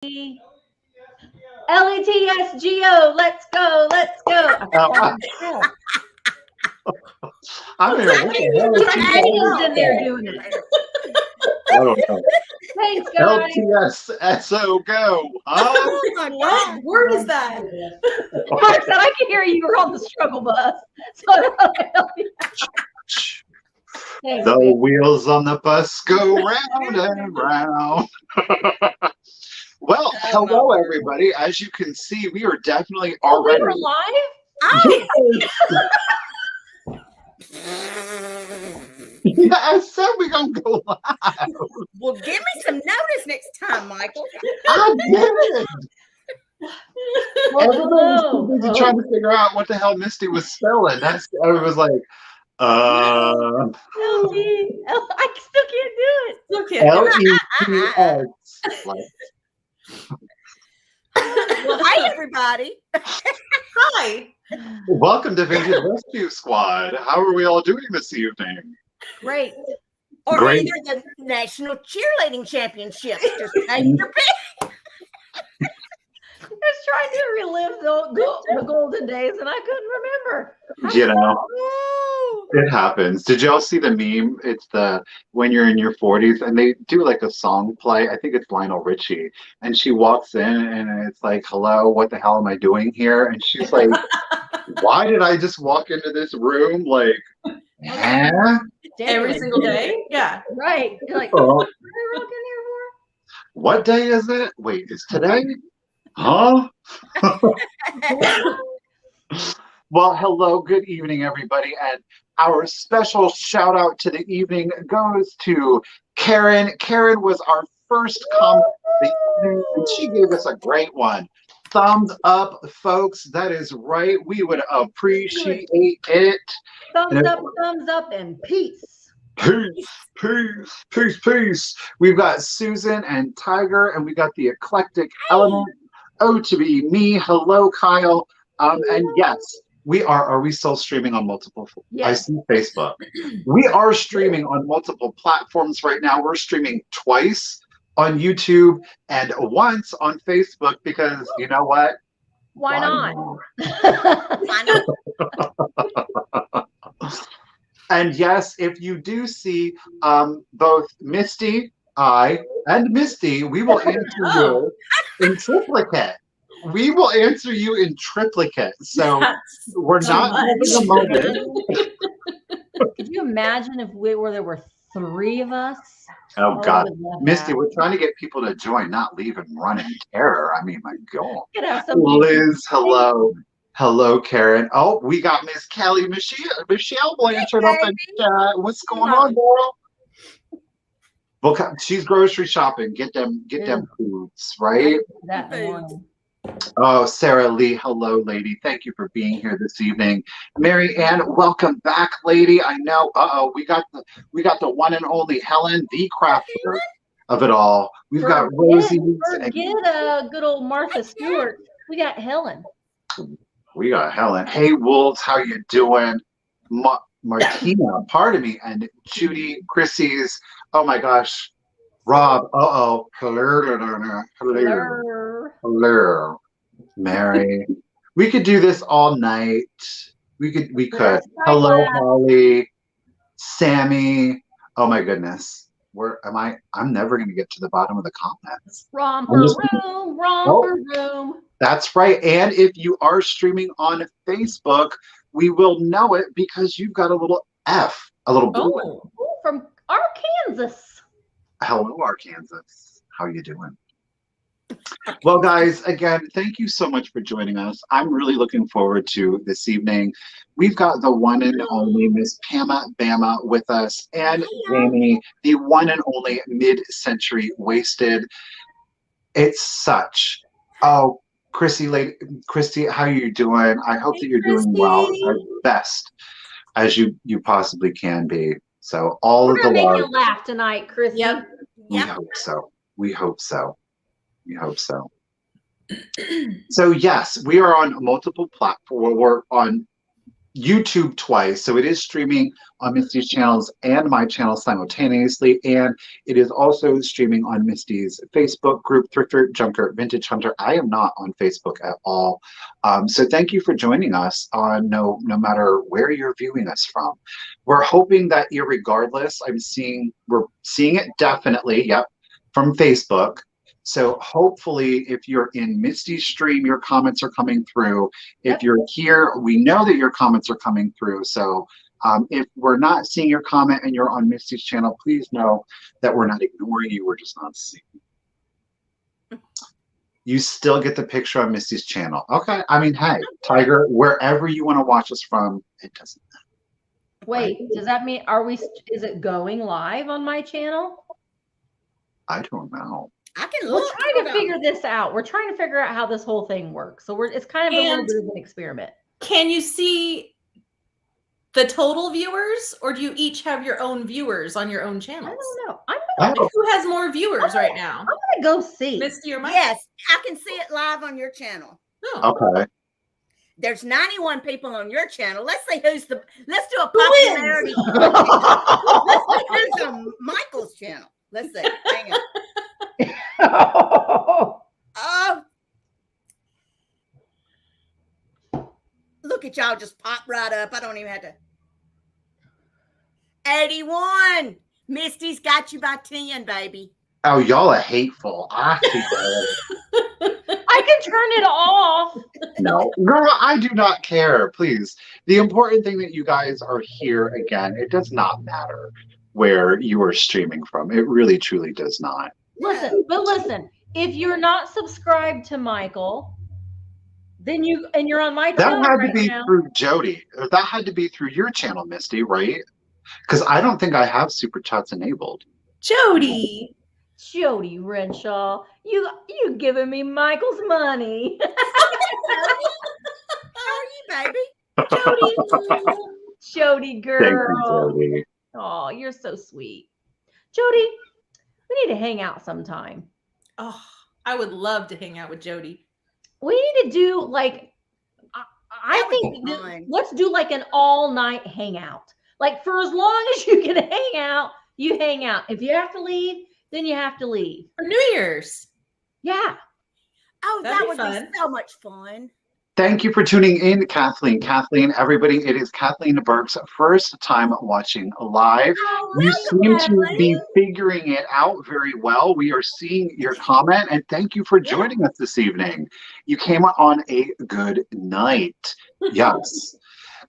LETSGO, let's go, let's go. I'm here. What the hell is she Andy's in there doing it. I don't know. Thanks, guys. LTSSO go. Oh my God. What word is that? Mark said I can hear you were on the struggle bus. So I don't know how to Thanks, the man. wheels on the bus go round and round. Well, hello everybody. As you can see, we are definitely already. We were live? Yeah, I said we're gonna go live. Well, give me some notice next time, Michael. I did. Everybody's too busy trying to figure out what the hell Misty was spelling. I was like, I still can't do it. LETS. Well, hi everybody. Hi. Welcome to Vintage Rescue Squad. How are we all doing this evening? Great. Or Great. either the National Cheerleading Championship. Just take your pick. I was trying to relive the golden days and I couldn't remember. You know, it happens. Did y'all see the meme? It's the when you're in your 40s and they do like a song play. I think it's Lionel Richie. And she walks in and it's like, hello, what the hell am I doing here? And she's like, why did I just walk into this room? Like, huh? Every single day? Yeah. Right. You're like, Oh. what are I walking here for? What day is it? Wait, is today? Huh? Well, hello, good evening, everybody. And our special shout out to the evening goes to Karen. Karen was our first comment of the evening, and she gave us a great one. Thumbs up, folks. That is right. We would appreciate it. Thumbs up, and peace. Peace. We've got Susan and Tiger, and we got the eclectic element. Oh, to be me. Hello, Kyle. And yes, we are. Are we still streaming on multiple? Yes. I see Facebook. We are streaming on multiple platforms right now. We're streaming twice on YouTube and once on Facebook because you know what? Why not? Why not? And yes, if you do see both Misty, I, and Misty, we will answer you in triplicate. We will answer you in triplicate. So we're not having a moment. Could you imagine if there were three of us? Oh I God, would love Misty, that. we're trying to get people to join, not leave and run in terror. I mean, my God. Could have some Liz, hello. Hello, Karen. Oh, we got Miss Kelly Michelle Blanchard up in chat. What's going on, girl? Well, she's grocery shopping. Get them foods, right? That morning. Oh, Sarah Lee, hello, lady. Thank you for being here this evening. Mary Ann, welcome back, lady. I know. We got the one and only Helen, the crafter of it all. We've got Rosie. Forget good old Martha Stewart. We got Helen. We got Helen. Hey, Wolves, how you doing? Martina, pardon me, and Judy, Chrissy's. Oh my gosh, Rob. Hello, Mary. We could do this all night. We could. Hello, Holly, Sammy. Oh my goodness. Where am I? I'm never going to get to the bottom of the comments. Romper room. That's right. And if you are streaming on Facebook, we will know it because you've got a little F, a little blue. Oh, from Arkansas. Hello, Arkansas. How you doing? Well, guys, again, thank you so much for joining us. I'm really looking forward to this evening. We've got the one and only Miss Pamela Bama with us, and Jamie, the one and only mid-century wasted. It's such. Oh, Christy, how are you doing? I hope that you're doing well, as best as you possibly can be. So all of the make love. you laugh tonight, Chrissy. Yep. We hope so. We hope so. So yes, we are on multiple platforms. We're on YouTube twice. So it is streaming on Misty's channels and my channel simultaneously. And it is also streaming on Misty's Facebook group, Thrifter, Junker, Vintage Hunter. I am not on Facebook at all. So thank you for joining us on no matter where you're viewing us from. We're hoping that irregardless, we're seeing it definitely, yep, from Facebook. So hopefully if you're in Misty's stream, your comments are coming through. If you're here, we know that your comments are coming through. So if we're not seeing your comment and you're on Misty's channel, please know that we're not ignoring you. We're just not seeing you. You still get the picture on Misty's channel. Okay. I mean, hey, Tiger, wherever you want to watch us from, it doesn't matter. Wait, does that mean, is it going live on my channel? I don't know. I can We're look. trying to figure this out. We're trying to figure out how this whole thing works. So it's kind of a little bit of an experiment. Can you see the total viewers, or do you each have your own viewers on your own channels? I don't know. Like, who has more viewers right now? I'm gonna go see. Misty or Mike? Yes, I can see it live on your channel. Oh. Okay. There's 91 people on your channel. Let's see let's do a popularity. Let's see who's on Michael's channel. Let's see. Hang on. Oh, look at y'all just pop right up. I don't even have to. 81. Misty's got you by 10, baby. Oh, y'all are hateful. I hate that. I can turn it off. No, girl, I do not care. Please. The important thing that you guys are here again, it does not matter where you are streaming from. It really, truly does not. Listen, if you're not subscribed to Michael, then you're on my channel. That had right to be now. through Jody. That had to be through your channel, Misty, right? Because I don't think I have super chats enabled. Jody Renshaw, you giving me Michael's money. How are you, baby? Jody girl. Thank you, Jody. Oh, you're so sweet. Jody, we need to hang out sometime. Oh, I would love to hang out with Jody. We need to do like, I think let's do like an all night hangout. Like for as long as you can hang out, you hang out. If you have to leave, then you have to leave. For New Year's. Yeah. Oh, That'd that be would fun. be so much fun. Thank you for tuning in, Kathleen. Kathleen, everybody, it is Kathleen Burke's first time watching live. Oh, You seem to Kathleen. be figuring it out very well. We are seeing your comment, and thank you for joining us this evening. You came on a good night. Yes.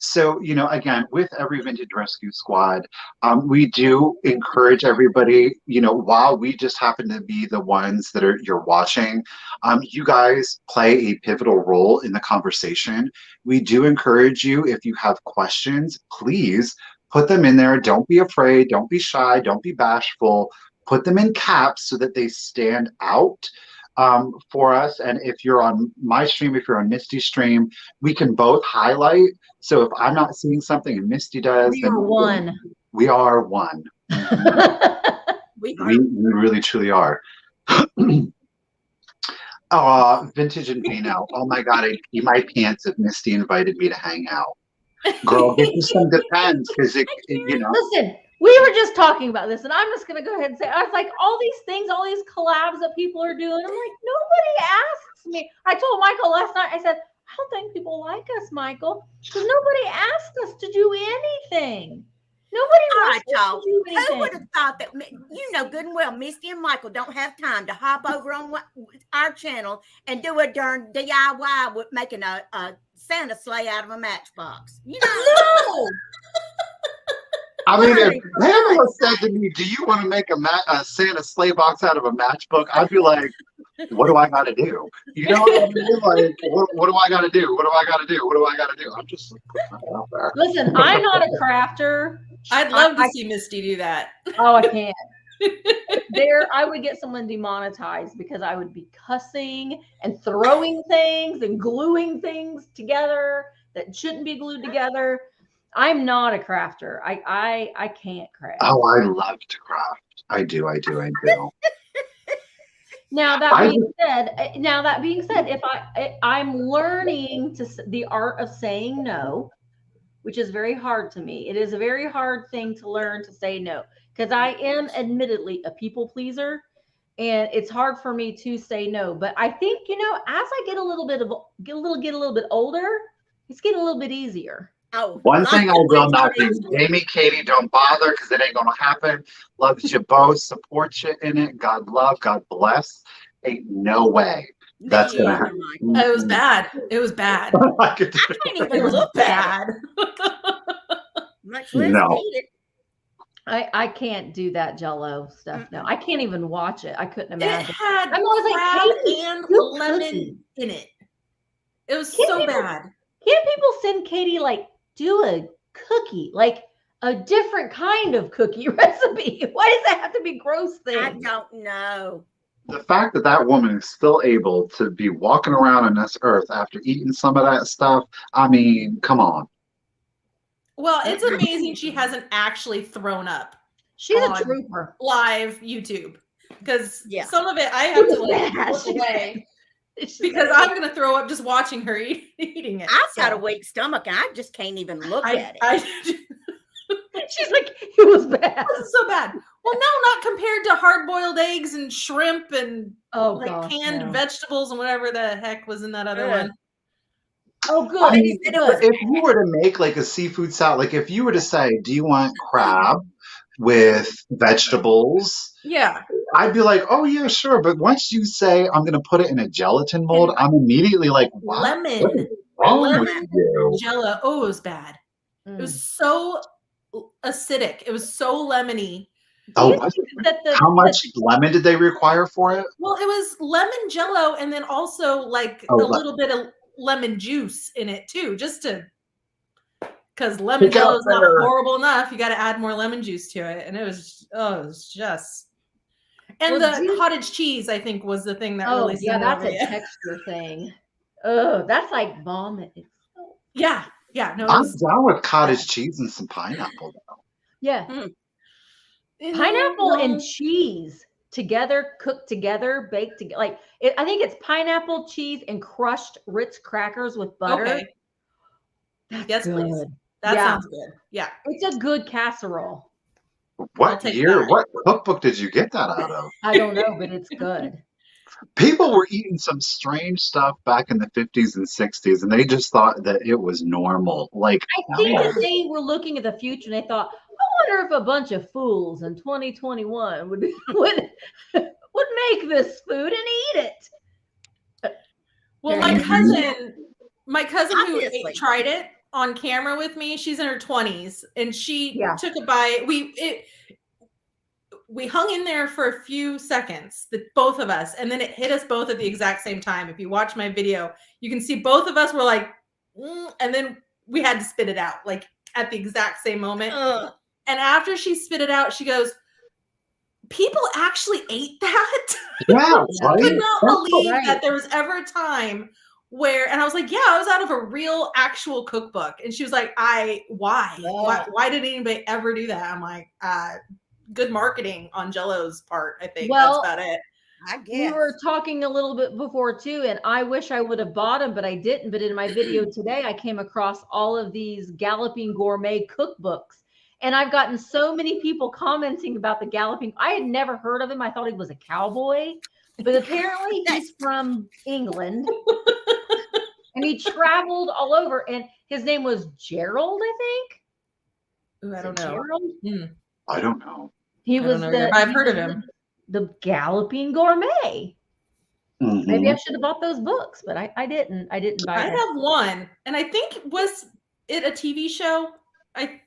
So, again, with every Vintage Rescue Squad, we do encourage everybody, while we just happen to be the ones that you're watching, you guys play a pivotal role in the conversation. We do encourage you, if you have questions, please put them in there. Don't be afraid. Don't be shy. Don't be bashful. Put them in caps so that they stand out for us. And if you're on my stream, if you're on Misty's stream, we can both highlight. So if I'm not seeing something and Misty does, We are one. We are one. We really truly are. Vintage and Vino. Oh my God, I'd pee my pants if Misty invited me to hang out. Girl, get you some Depends, because Listen, we were just talking about this, and I'm just gonna go ahead and say, I was like, all these things, all these collabs that people are doing. I'm like, nobody asks me. I told Michael last night, I said, I don't think people like us, Michael, because nobody asked us to do anything. Nobody wants us to do anything. Who would have thought that? You know good and well, Misty and Michael don't have time to hop over on our channel and do a darn DIY with making a Santa sleigh out of a matchbox. No. I mean, if Pamela said to me, do you want to make a Santa sleigh box out of a matchbook? I'd be like, what do I got to do? You know what I mean? Like, what do I got to do? What do I got to do? What do I got to do? I'm just putting it out there. Listen, I'm not a crafter. I'd love to see Misty do that. Oh, I can't. I would get someone demonetized because I would be cussing and throwing things and gluing things together that shouldn't be glued together. I'm not a crafter. I can't craft. Oh, I love to craft. I do. Now that being said, if I'm learning the art of saying no, which is very hard to me. It is a very hard thing to learn to say no, because I am admittedly a people pleaser, and it's hard for me to say no. But I think, as I get a little bit older, it's getting a little bit easier. Oh, One thing I will not do, do. Amy, Katie, don't bother, because it ain't gonna happen. Loves you both, support you in it. God love, God bless. Ain't no way that's gonna happen. It was bad. It was bad. I could do I can't it. It even was look at bad. it. Much less No. eat it. I can't do that Jell-O stuff. No, I can't even watch it. I couldn't It imagine. had I'm always like, crab Katie, and you lemon cookie. in it. It was Can so people- bad. Can't people send Katie, like, do a cookie, like a different kind of cookie recipe? Why does it have to be gross I things? don't know. The fact that that woman is still able to be walking around on this earth after eating some of that stuff, I mean, come on. Well, it's amazing she hasn't actually thrown up She's on a trooper. live YouTube, because Yeah. some of it I have to like bad. look away It's just- because I'm gonna throw up just watching her eating it. I've got So a weak stomach and I just can't even look at it. she's like, it was bad. This is so bad. Well, no, not compared to hard-boiled eggs and shrimp and Oh like gosh, canned no. vegetables and whatever the heck was in that other Ugh. one. Oh good. I mean, said it was if you were to make like a seafood salad, like if you were to say, do you want crab with vegetables? Yeah. I'd be like, oh yeah, sure. But once you say I'm going to put it in a gelatin mold, I'm immediately like, what? Lemon. What is wrong with Lemon. you? Jello. Oh, it was bad. It was so acidic. It was so lemony. Do Oh, you was think it? that the How much lemon did they require for it? Well, it was lemon jello and then also like Oh, a le- little bit of lemon juice in it too, just to because lemon Pick out jello is not better. horrible enough. You got to add more lemon juice to it, and it was just. And Well, the cottage cheese, I think, was the thing that oh really. yeah, seemed that's over a it. texture thing. Oh, that's like vomit. Yeah, no, it I'm was, down with cottage cheese and some pineapple. Yeah, you know, pineapple no. and cheese together, cooked together, baked together. Like I think it's pineapple, cheese, and crushed Ritz crackers with butter. Okay, That's yes, good. please. That Yeah. sounds good. Yeah, It's a good casserole. I'll What take year? that. What cookbook did you get that out of? I don't know, but it's good. People were eating some strange stuff back in the 50s and 60s, and they just thought that it was normal. Like, I think that they were looking at the future and they thought, I wonder if a bunch of fools in 2021 would make this food and eat it. Well, Very my cousin who Obviously. tried it on camera with me, she's in her 20s, and she Yeah. took a bite. We hung in there for a few seconds, both of us, and then it hit us both at the exact same time. If you watch my video, you can see both of us were like, and then we had to spit it out, like at the exact same moment. Ugh. And after she spit it out, she goes, "People actually ate that?" yeah, Yeah. I right? could not believe right. that there was ever a time where, and I was like, yeah, I was out of a real actual cookbook. And she was like, why? Yeah. Why did anybody ever do that? I'm like, good marketing on Jello's part. I think Well, that's about it. I We guess. were talking a little bit before too, and I wish I would have bought them, but I didn't. But in my video today, I came across all of these Galloping gourmet cookbooks, and I've gotten so many people commenting about the Galloping. I had never heard of him. I thought he was a cowboy, but apparently he's from England, and he traveled all over. And his name was Gerald, I think. Ooh, I Is don't it know. Gerald? I don't know. He I was don't know either, but I've heard of him. The Galloping Gourmet. Mhm. Maybe I should have bought those books, but I didn't. I didn't buy I them. have one, and I think was it a TV show?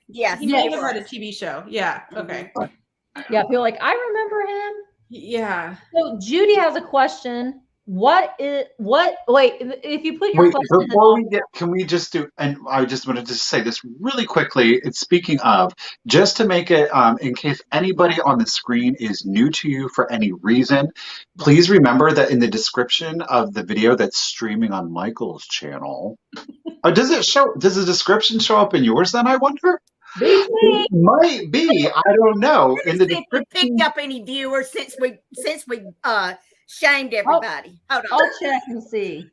Yes. He may it have had a was. TV show. Yeah. Okay. Yeah, I feel like I remember him. Yeah. So Judy has a question. Wait, if you put your Wait, question before we get, can we just do, and I just wanted to say this really quickly. It's speaking of, just to make it, in case anybody on the screen is new to you for any reason, please remember that in the description of the video that's streaming on Michael's channel, does the description show up in yours then, I wonder? beats me. It might be, I don't know. In the See if we description, picked up any viewers since we Shamed everybody. Hold on. I'll check and see.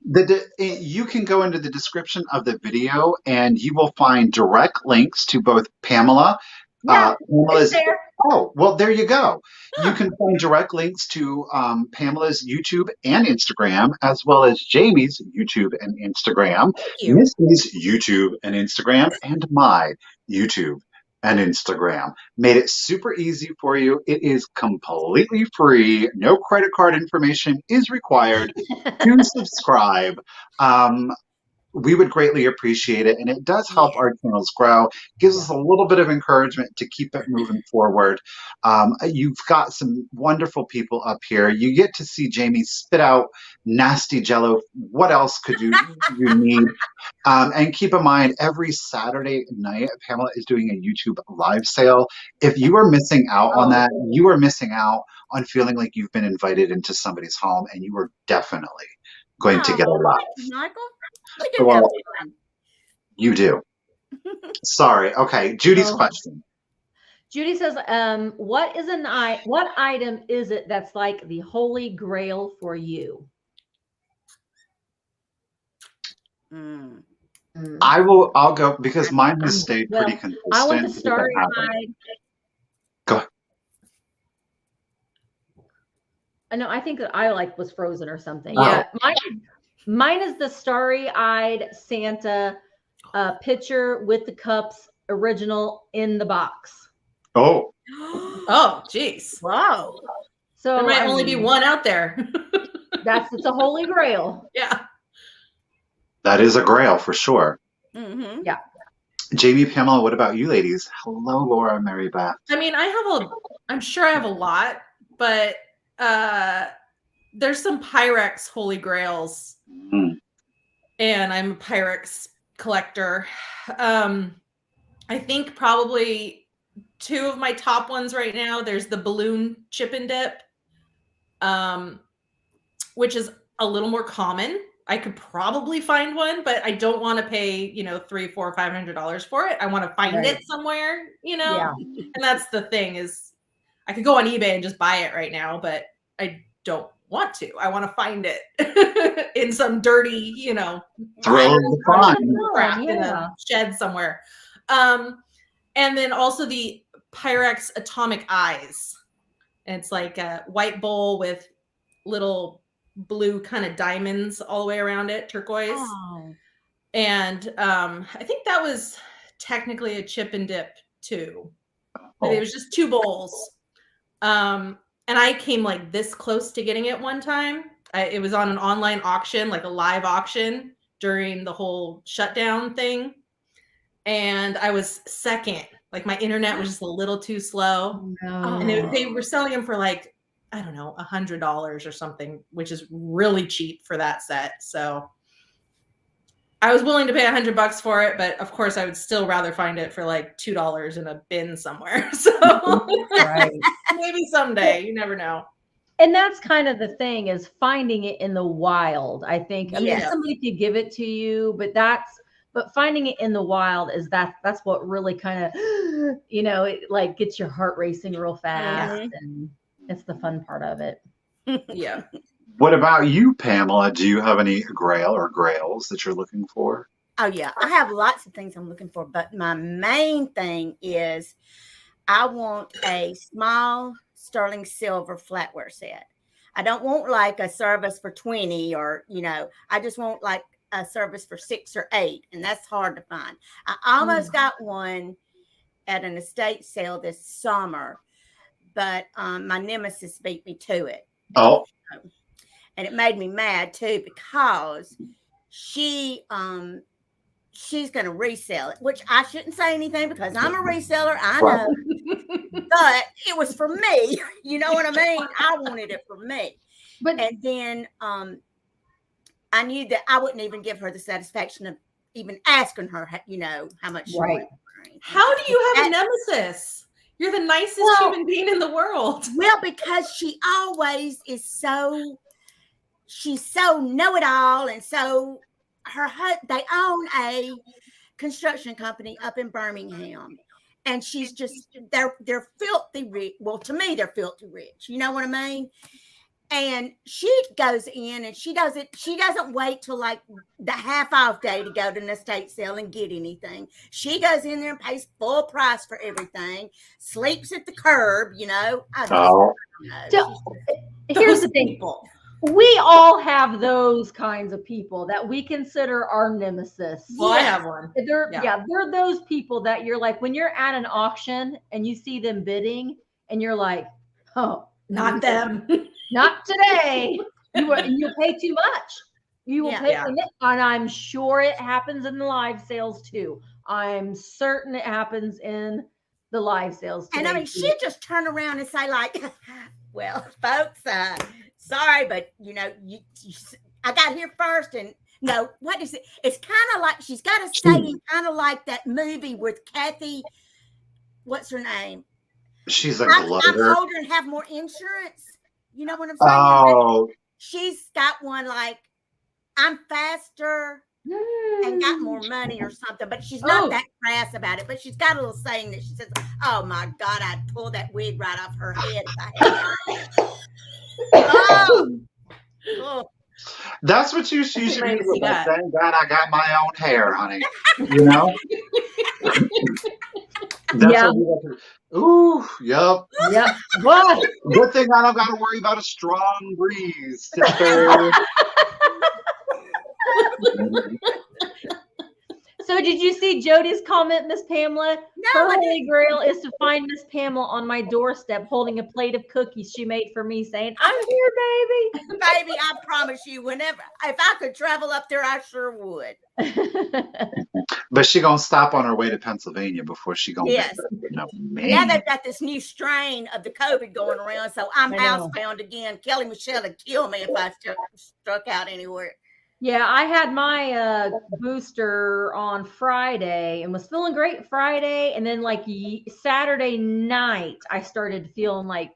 You can go into the description of the video and you will find direct links to both Pamela. Yeah, Pamela's, it's there. oh, well, there you go. You can find direct links to Pamela's YouTube and Instagram, as well as Jamie's YouTube and Instagram, Thank you. Misty's YouTube and Instagram, and my YouTube and Instagram. Made it super easy for you. It is completely free. No credit card information is required to subscribe. We would greatly appreciate it, and it does help our channels grow. Gives us a little bit of encouragement to keep it moving forward. You've got some wonderful people up here. You get to see Jamie spit out nasty jello. What else could you need? And keep in mind, every Saturday night, Pamela is doing a YouTube live sale. If you are missing out on that, you are missing out on feeling like you've been invited into somebody's home, and you are definitely going to get a lot. Michael? Well, you do. Sorry. Okay, Judy's question. Judy says, what item is it that's like the holy grail for you? I'll go because mine has stayed pretty consistent. I want the starry eyed. Go. I know. I think that I was Frozen or something. Oh. Yeah, mine is the starry-eyed Santa picture with the cups, original in the box. Oh. Oh, geez. Wow. So There might only be one out there. It's a holy grail. Yeah. That is a grail for sure. Mm-hmm. Yeah. Jamie, Pamela, what about you ladies? Hello, Laura, Mary Beth. I mean, I'm sure I have a lot, but there's some Pyrex holy grails. And I'm a Pyrex collector. I think probably two of my top ones right now, there's the balloon chip and dip, which is a little more common. I could probably find one, but I don't want to pay, $300, $400, $500 for it. I want to find it somewhere, Yeah. And that's the thing is I could go on eBay and just buy it right now, but I don't want to. I want to find it in some dirty, Throw the fun. crap in a shed somewhere. And then also the Pyrex Atomic Eyes. And it's like a white bowl with little blue kind of diamonds all the way around it, turquoise. Oh. And I think that was technically a chip and dip too. But it was just two bowls. And I came like this close to getting it one time. It was on an online auction, like a live auction during the whole shutdown thing. And I was second. Like my internet was just a little too slow. No. And they were selling them for like, I don't know, $100 or something, which is really cheap for that set. So I was willing to pay $100 for it, but of course I would still rather find it for like $2 in a bin somewhere. So maybe someday, you never know. And that's kind of the thing is finding it in the wild. I think, I mean, somebody could give it to you, but finding it in the wild is that's what really kind of, it like gets your heart racing real fast and it's the fun part of it. Yeah. What about you, Pamela? Do you have any grail or grails that you're looking for? Oh, yeah. I have lots of things I'm looking for, but my main thing is I want a small sterling silver flatware set. I don't want like a service for 20 or, I just want like a service for 6 or 8, and that's hard to find. I almost got one at an estate sale this summer, but my nemesis beat me to it. Oh. And it made me mad too because she's going to resell it, which I shouldn't say anything because I'm a reseller. I know, but it was for me. You know what I mean? I wanted it for me. And then I knew that I wouldn't even give her the satisfaction of even asking her, how much she wanted. How do you have a nemesis? You're the nicest human being in the world. Well, because she always is she's so know-it-all, and so they own a construction company up in Birmingham, and she's just they're filthy rich. Well, to me, they're filthy rich. You know what I mean? And she goes in and she doesn't wait till like the half off day to go to an estate sale and get anything. She goes in there and pays full price for everything, sleeps at the curb, you know. Oh. Here's the thing. People. We all have those kinds of people that we consider our nemesis. Well, I have one. They're those people that you're like, when you're at an auction and you see them bidding and you're like, oh, Not them. not today. You pay too much. You will pay, and I'm sure it happens in the live sales too. I'm certain it happens in the live sales too. And I mean, she'd just turn around and say like, well, folks, sorry, but you know, I got here first, and no, what is it? It's kind of like she's got a saying, kind of like that movie with Kathy. What's her name? She's a I'm gloater. older and have more insurance. You know what I'm saying? Oh, She's got one like, I'm faster and got more money or something, but she's not that crass about it. But she's got a little saying that she says, "Oh my God, I'd pull that wig right off her head if I had it." Oh. that's what you should be Thank doing. God. Thank God I got my own hair, honey. You know? That's what we got to. Ooh, yep. Yep. What? Good thing I don't got to worry about a strong breeze. Sister. So did you see Jody's comment, Miss Pamela? No, Her holy grail is to find Miss Pamela on my doorstep holding a plate of cookies she made for me, saying, I'm here, baby. Baby, I promise you, whenever, if I could travel up there, I sure would. But she gonna stop on her way to Pennsylvania before she gonna Yes. no, Now man. they've got this new strain of the COVID going around, so I'm I know. housebound again. Kelly Michelle would kill me if I struck out anywhere. Yeah, I had my booster on Friday and was feeling great Friday. And then like Saturday night, I started feeling like,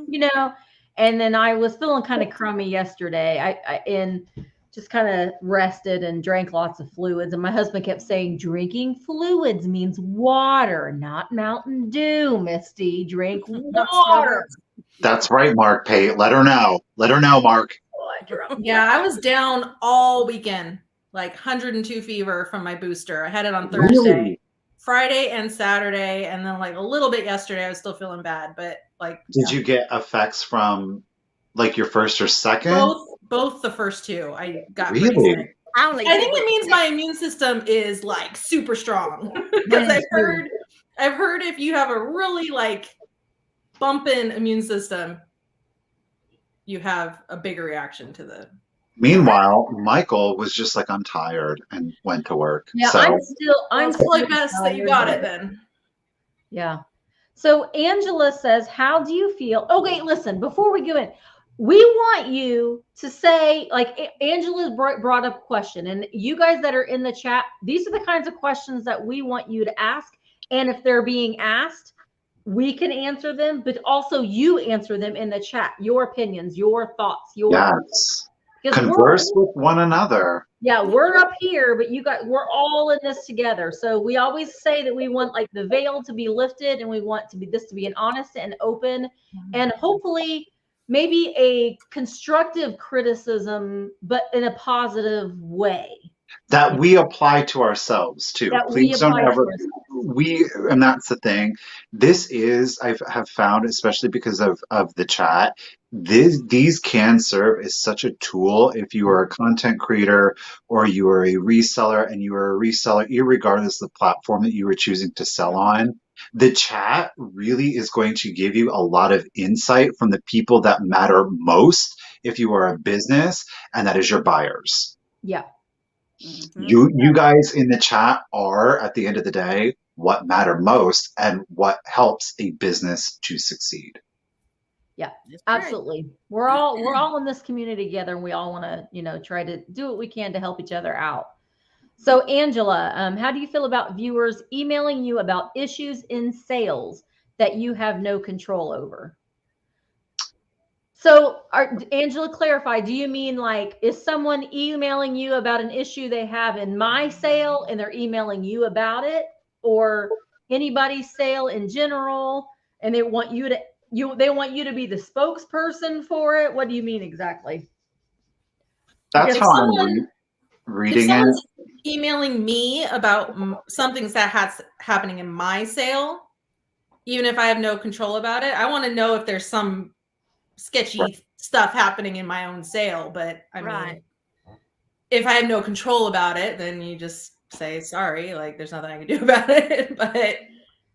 you know, and then I was feeling kind of crummy yesterday. I and just kind of rested and drank lots of fluids. And my husband kept saying, drinking fluids means water, not Mountain Dew, Misty. Drink water. That's right, Mark. Let her know. Let her know, Mark. Yeah, I was down all weekend, like 102 fever from my booster. I had it on Thursday, Really? Friday, and Saturday, and then like a little bit yesterday. I was still feeling bad, but like, Did you get effects from like your first or second? both the first two? I got Really? pretty sick. I think it means my immune system is like super strong because I've heard if you have a really like bumping immune system, you have a bigger reaction to the. Meanwhile, Michael was just like, I'm tired, and went to work. Yeah, so I'm It's probably still best that you got it then. Yeah. So Angela says, how do you feel? Okay, listen, before we go in, we want you to say, like Angela brought up a question, and you guys that are in the chat, these are the kinds of questions that we want you to ask. And if they're being asked, we can answer them, but also you answer them in the chat, your opinions, your thoughts, yes. Converse with one another. Yeah, we're up here, but we're all in this together. So we always say that we want like the veil to be lifted, and we want this to be an honest and open, and hopefully maybe a constructive criticism, but in a positive way. That we apply to ourselves too. Please don't ever. And that's the thing. This is, I have found, especially because of the chat, these can serve as such a tool if you are a content creator or you are a reseller, and you are a reseller irregardless of the platform that you are choosing to sell on. The chat really is going to give you a lot of insight from the people that matter most if you are a business, and that is your buyers. Yeah. Mm-hmm. You guys in the chat are, at the end of the day, what matter most and what helps a business to succeed. Yeah, absolutely. We're all in this community together, and we all want to, try to do what we can to help each other out. So Angela, how do you feel about viewers emailing you about issues in sales that you have no control over? So Angela, clarify, do you mean like, is someone emailing you about an issue they have in my sale and they're emailing you about it, or anybody's sale in general and they want you to they want you to be the spokesperson for it. What do you mean exactly? That's If how I'm someone- reading If it. someone's emailing me about something that's happening in my sale, even if I have no control about it, I want to know if there's some sketchy stuff happening in my own sale. But I mean, if I have no control about it, then you just say, sorry, like there's nothing I can do about it. But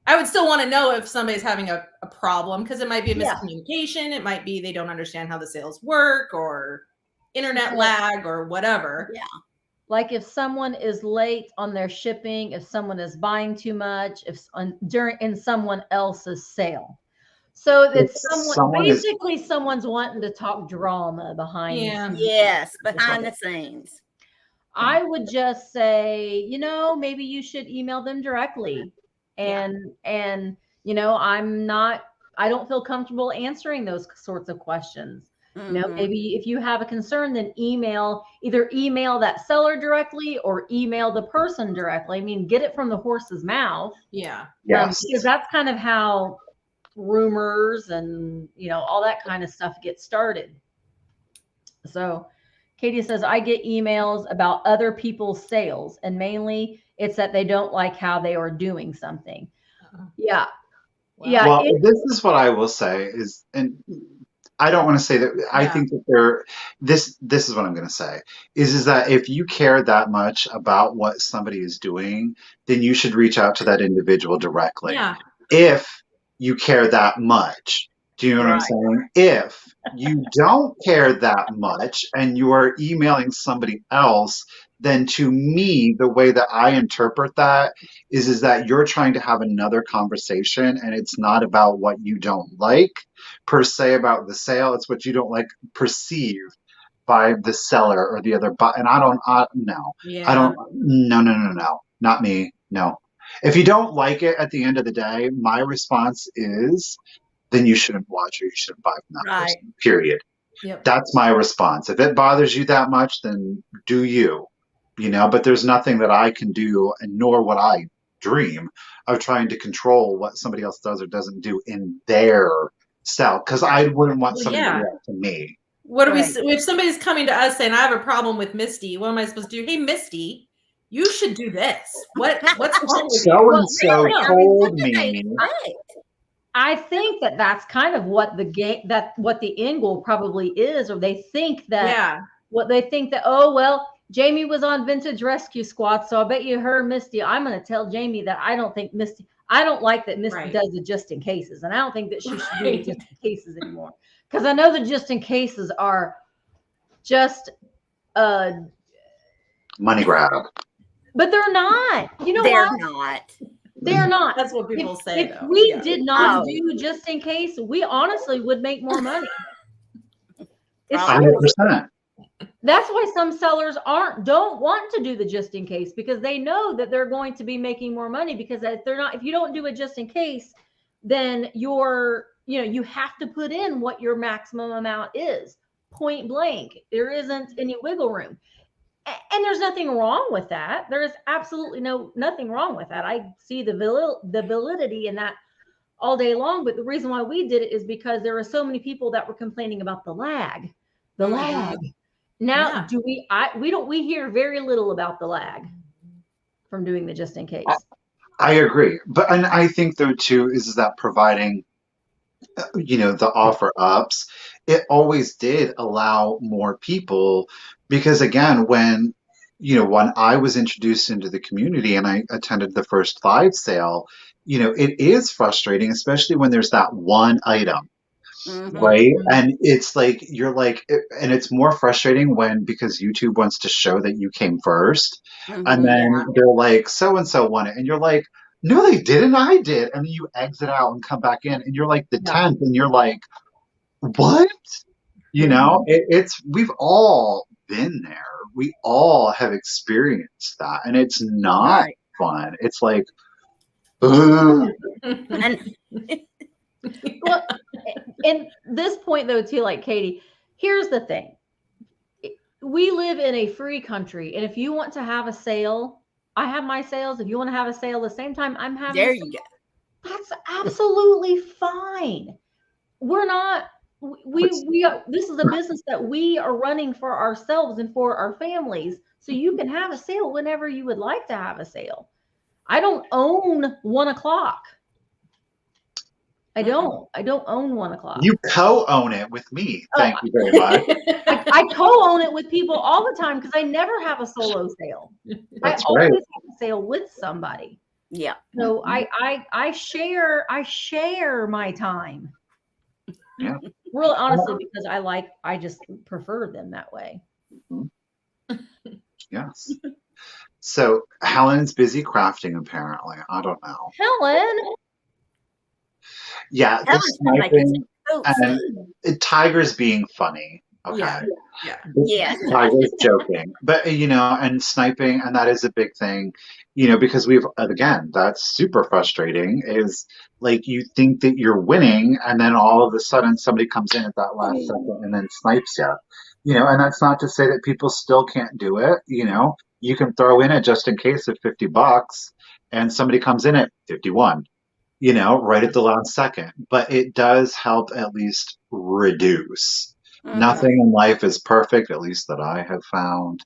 I would still want to know if somebody's having a problem, because it might be a miscommunication. It might be they don't understand how the sales work, or internet lag, or whatever. Yeah. Like if someone is late on their shipping, if someone is buying too much, if in someone else's sale. So it's someone's wanting to talk drama behind. Yeah. Yes, behind the scenes. I would just say, maybe you should email them directly. And I don't feel comfortable answering those sorts of questions. Maybe if you have a concern, then either email that seller directly or email the person directly. I mean, get it from the horse's mouth. Yeah. Yes. Because that's kind of how rumors and, all that kind of stuff gets started. So Katie says, I get emails about other people's sales, and mainly it's that they don't like how they are doing something. Yeah. Wow. Yeah. Well, this is what I will say is, and I don't want to say that. I think that this is what I'm going to say is that if you care that much about what somebody is doing, then you should reach out to that individual directly. Yeah. If you care that much. Do you know what I'm saying? If you don't care that much and you are emailing somebody else, then to me, the way that I interpret that is that you're trying to have another conversation, and it's not about what you don't like per se about the sale. It's what you don't like perceived by the seller or the other buyer. And no, not me. No. If you don't like it at the end of the day, my response is, then you shouldn't watch or you shouldn't buy from that person, period. Yep. That's my response. If it bothers you that much, then do you, but there's nothing that I can do, and nor would I dream of trying to control what somebody else does or doesn't do in their style, because I wouldn't want somebody to do that to me. What do we, if somebody's coming to us saying, I have a problem with Misty, what am I supposed to do? Hey, Misty, you should do this. What's wrong with you? So told me. I think that's kind of what what the end goal probably is, or they think that oh, well, Jamie was on Vintage Rescue Squad, so I bet you her Misty. I'm going to tell Jamie that I don't like that Misty does the just in cases, and I don't think that she should do the just in cases anymore, because I know the just in cases are just money grab. But they're not. They're not. They're not. That's what people say. If we did not do just in case, we honestly would make more money. 100%. That's why some sellers don't want to do the just in case, because they know that they're going to be making more money, because if you don't do it just in case, then you have to put in what your maximum amount is, point blank. There isn't any wiggle room. And there's nothing wrong with that. There is absolutely nothing wrong with that. I see the validity in that all day long. But the reason why we did it is because there were so many people that were complaining about the lag. The lag. Now, we hear very little about the lag from doing the just in case. I agree. And I think though too is that providing the offer ups, it always did allow more people, because again, when I was introduced into the community and I attended the first live sale, it is frustrating, especially when there's that one item. Right. And it's like, and it's more frustrating because YouTube wants to show that you came first. And then they're like, so-and-so won it. And you're like, no, they didn't. I did. And then you exit out and come back in and you're like the 10th and you're like, what? We've all been there. We all have experienced that. And it's not fun. It's like, ugh. Well, in this point though, too, like Katie, here's the thing. We live in a free country. And if you want to have a sale, I have my sales. If you want to have a sale the same time I'm having, there you go. That's absolutely fine. we're not, this is a business that we are running for ourselves and for our families. So you can have a sale whenever you would like to have a sale. I don't own 1 o'clock. I don't own 1 o'clock. You co-own it with me. Thank you very much. I co-own it with people all the time because I never have a solo sale. That's I always right. have a sale with somebody. Yeah. So I share my time. Yeah. Really, honestly, because I just prefer them that way. Yes. So Helen's busy crafting, apparently. I don't know. Helen. Yeah, the Helen's been making sniping and Tiger's being funny. Okay. Yeah. Yes. Tiger's joking. But, and sniping, and that is a big thing, because again, that's super frustrating, is like you think that you're winning, and then all of a sudden somebody comes in at that last second and then snipes you. And that's not to say that people still can't do it. You can throw in it just in case of $50 and somebody comes in at 51. Right at the last second. But it does help at least reduce. Nothing in life is perfect, at least that I have found.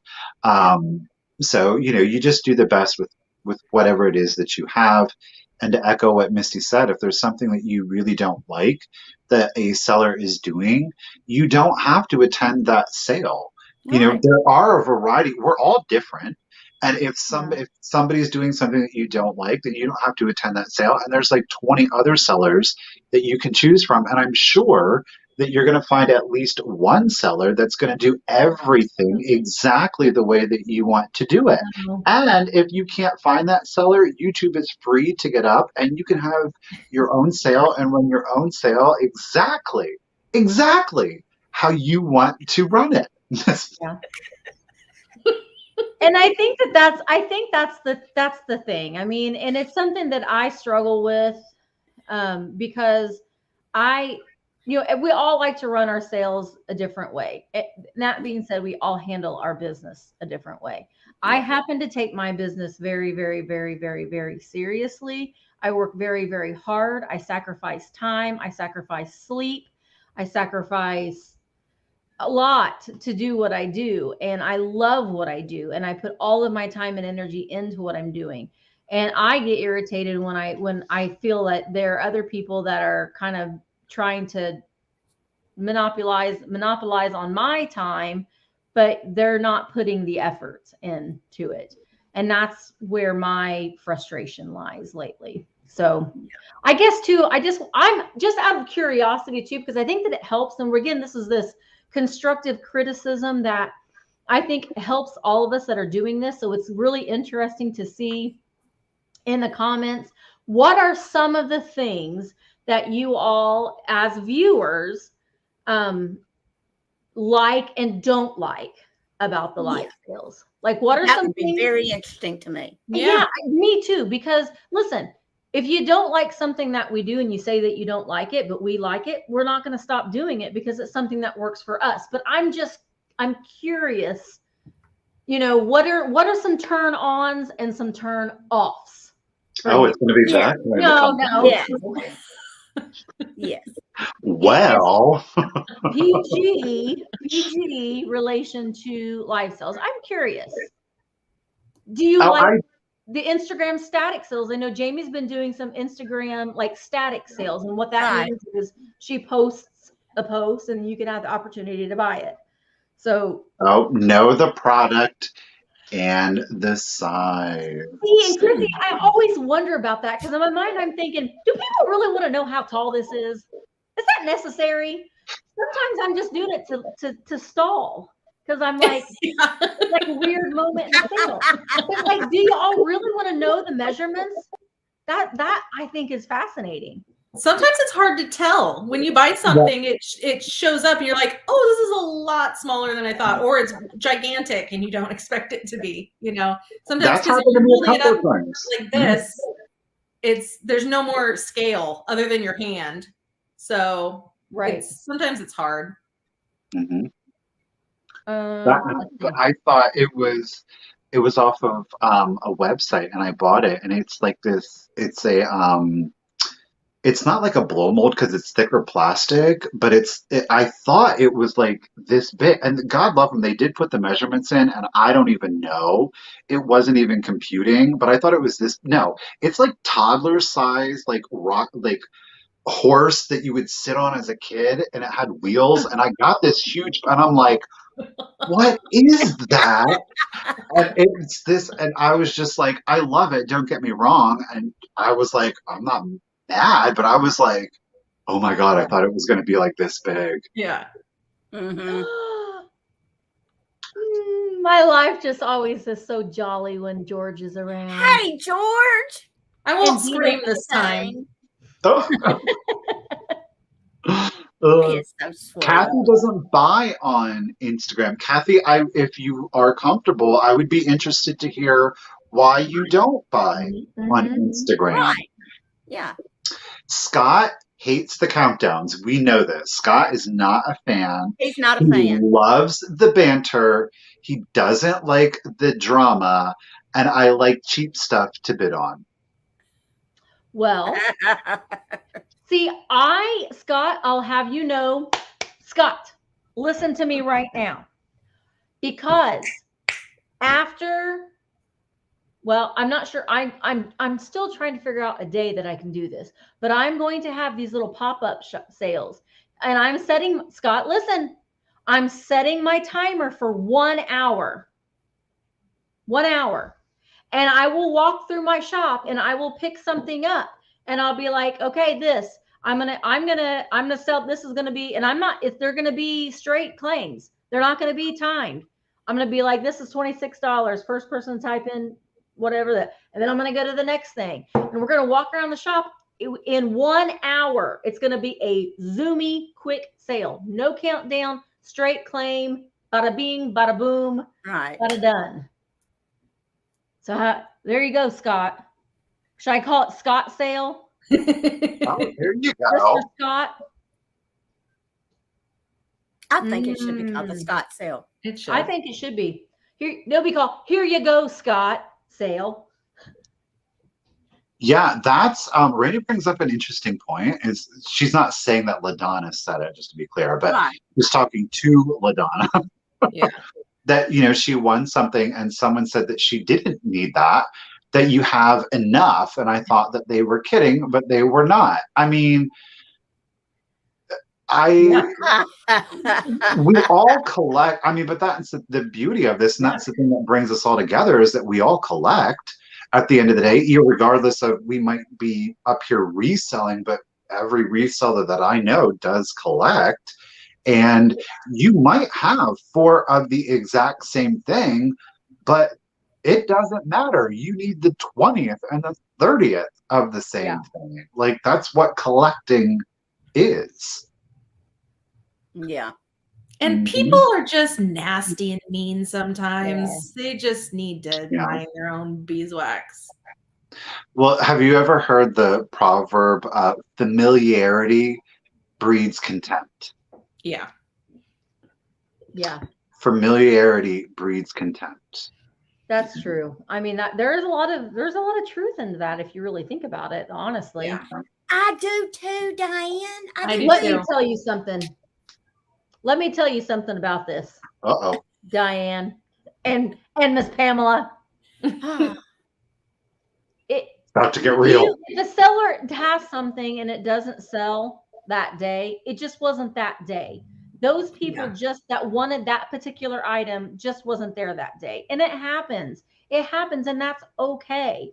So, you just do the best with whatever it is that you have. And to echo what Misty said, if there's something that you really don't like that a seller is doing, you don't have to attend that sale. Right. There are a variety. We're all different. And if somebody's doing something that you don't like, then you don't have to attend that sale. And there's like 20 other sellers that you can choose from. And I'm sure that you're going to find at least one seller that's going to do everything exactly the way that you want to do it. And if you can't find that seller, YouTube is free to get up and you can have your own sale and run your own sale exactly how you want to run it. Yeah. And I think that's the thing. I mean, and it's something that I struggle with because we all like to run our sales a different way. That being said, we all handle our business a different way. I happen to take my business very, very, very, very, very seriously. I work very, very hard. I sacrifice time. I sacrifice sleep. I sacrifice a lot to do what I do. And I love what I do. And I put all of my time and energy into what I'm doing. And I get irritated when I feel that there are other people that are kind of trying to monopolize on my time, but they're not putting the efforts into it. And that's where my frustration lies lately. So I guess too, I'm just out of curiosity too, because I think that it helps. And again, this is this constructive criticism that I think helps all of us that are doing this. So it's really interesting to see in the comments, what are some of the things that you all as viewers like and don't like about the live sales? Like what are that some would be things? very interesting to me. Yeah, me too. Because listen, if you don't like something that we do and you say that you don't like it, but we like it, we're not going to stop doing it because it's something that works for us. But I'm curious, what are some turn ons and some turn offs? Oh, it's going to be that? No. Yes. Yes. Well, PG relation to live sales. I'm curious. Do you like the Instagram static sales? I know Jamie's been doing some Instagram like static sales, and what that means is she posts a post and you can have the opportunity to buy it. So know the product and the size. See, and Chrissy, I always wonder about that because in my mind I'm thinking, do people really want to know how tall this is? Is that necessary? Sometimes I'm just doing it to stall. Because I'm like, it's like a weird moment in the sale. But like, do you all really want to know the measurements? That I think is fascinating. Sometimes it's hard to tell when you buy something. It shows up and you're like, oh, this is a lot smaller than I thought, or it's gigantic and you don't expect it to be. Sometimes because you're holding it up like this, there's no more scale other than your hand. So sometimes it's hard. Mm-hmm. I thought it was off of a website and I bought it, and it's like this. It's it's not like a blow mold because it's thicker plastic, but I thought it was like this big. And God love them, they did put the measurements in, and I don't even know. It wasn't even computing, but I thought it was this. No, it's like toddler size, like rock, like horse that you would sit on as a kid, and it had wheels. And I got this huge, and I'm like, what is that? And it's this, and I was just like, I love it. Don't get me wrong. And I was like, I'm not mad, but I was like, oh my God, I thought it was going to be like this big. Yeah. Mhm. My life just always is so jolly when George is around. Hey, George. I won't And he scream does this the time. same. He is so sweet. Kathy doesn't buy on Instagram. Kathy, if you are comfortable, I would be interested to hear why you don't buy on Instagram. Right. Yeah. Scott hates the countdowns. We know this. Scott is not a fan. He's not a He fan. loves the banter. He doesn't like the drama. And I like cheap stuff to bid on. Well, see, Scott, I'll have you know, Scott, listen to me right now. Because well, I'm not sure. I'm still trying to figure out a day that I can do this, but I'm going to have these little pop-up sales, and Scott, listen, I'm setting my timer for 1 hour. 1 hour. And I will walk through my shop and I will pick something up and I'll be like, okay, I'm going to sell, this is going to be, and if they're going to be straight claims, they're not going to be timed. I'm going to be like, this is $26. First person type in whatever that, and then I'm going to go to the next thing. And we're going to walk around the shop in 1 hour. It's going to be a zoomy quick sale. No countdown, straight claim, bada bing, bada boom, Right. bada done. So there you go, Scott. Should I call it Scott sale? Oh, there you go. Mr. Scott? I think it should be called the Scott sale. It should. I think it should be. They'll be called, here you go, Scott sale. Yeah, that's Randy brings up an interesting point. Is she's not saying that LaDonna said it, just to be clear, but Right. she's talking to LaDonna. Yeah. That, she won something and someone said that she didn't need that you have enough. And I thought that they were kidding, but they were not. I mean, we all collect. I mean, but that's the beauty of this. And that's the thing that brings us all together, is that we all collect at the end of the day, regardless of, we might be up here reselling, but every reseller that I know does collect. And you might have 4 of the exact same thing, but it doesn't matter. You need the 20th and the 30th of the same thing. Like, that's what collecting is. Yeah. And people are just nasty and mean sometimes. They just need to mind their own beeswax. Well, have you ever heard the proverb, familiarity breeds contempt? Yeah. Yeah, Familiarity breeds contempt. that's true. I mean, there's a lot of truth into that if you really think about it, honestly. Yeah. I do too, Diane. I do Let too. me tell you something. Let me tell you something about this, Uh-oh. Diane and Miss Pamela. About to get real. If the seller has something and it doesn't sell that day, it just wasn't that day. Those people just that wanted that particular item just wasn't there that day. And it happens. It happens, and that's okay.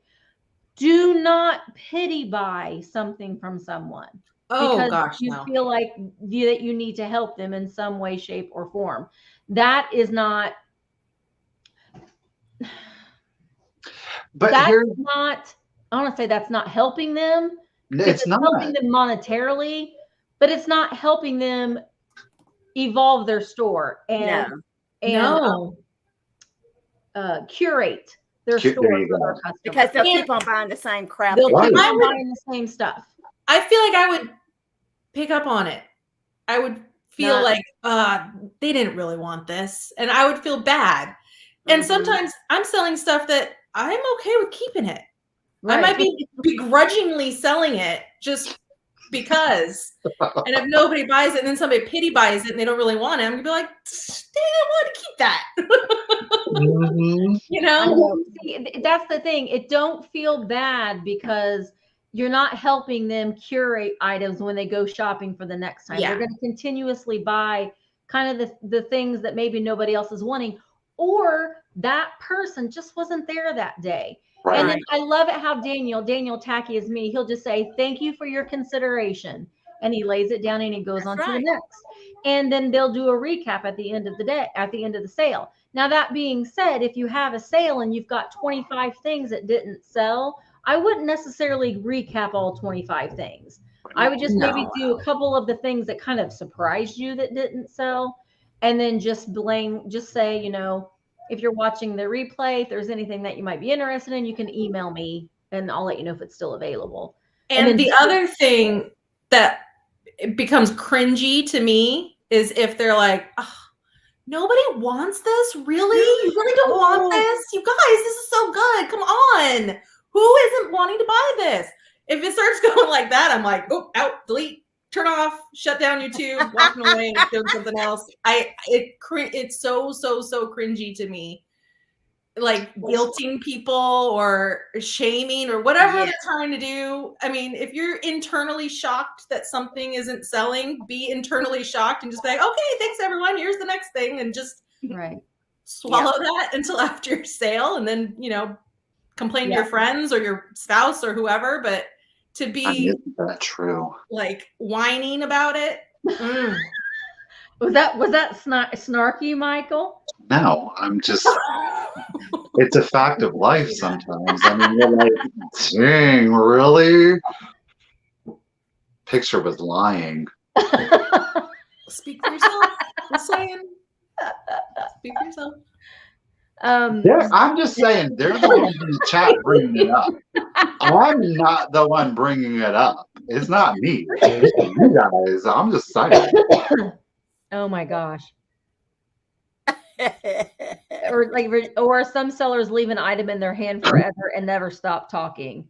Do not pity buy something from someone. Oh, because gosh, you no. feel like that you need to help them in some way, shape, or form. That is not. But That's here, not. I want to say that's not helping them. it's not. Helping them monetarily, but it's not helping them evolve their store and curate their store There you for go. their customers. Because they'll keep on buying the same crap. They'll keep Right. on buying the same stuff. I feel like I would pick up on it. I would feel like they didn't really want this, and I would feel bad. And sometimes I'm selling stuff that I'm okay with keeping it. Right. I might be begrudgingly selling it just because. And if nobody buys it and then somebody pity buys it and they don't really want it, I'm gonna be like, dang, I want to keep that. Mhm. You I know? know. See, that's the thing. It don't feel bad because you're not helping them curate items when they go shopping for the next time. Yeah. They're going to continuously buy kind of the things that maybe nobody else is wanting, or that person just wasn't there that day. Right. And then I love it how Daniel tacky as me, he'll just say, thank you for your consideration. And he lays it down and he goes on to the next. And then they'll do a recap at the end of the day, at the end of the sale. Now, that being said, if you have a sale and you've got 25 things that didn't sell, I wouldn't necessarily recap all 25 things. I would just maybe do a couple of the things that kind of surprised you that didn't sell. And then just say, you know, if you're watching the replay, if there's anything that you might be interested in, you can email me and I'll let you know if it's still available. And then the other thing that it becomes cringy to me is if they're like, oh, nobody wants this? Really? You really don't want this? You guys, this is so good. Come on. Who isn't wanting to buy this? If it starts going like that, I'm like, oh, out, delete, turn off, shut down YouTube, walking away and doing something else. It's so cringy to me. Like guilting people or shaming or whatever they're trying to do. I mean, if you're internally shocked that something isn't selling, be internally shocked and just be like, okay, thanks everyone. Here's the next thing. And just swallow that until after your sale. And then, you know, complain to your friends or your spouse or whoever. But to be Isn't that true? Like whining about it. Was that snarky, Michael? No, I'm just, it's a fact of life sometimes. I mean, you're like, dang, really? Picture was lying. Speak for yourself. Just saying. Speak for yourself. I'm just saying, they're the ones in the chat bringing it up. I'm not the one bringing it up. It's not me. It's you guys. I'm just saying. Oh my gosh. or some sellers leave an item in their hand forever and never stop talking.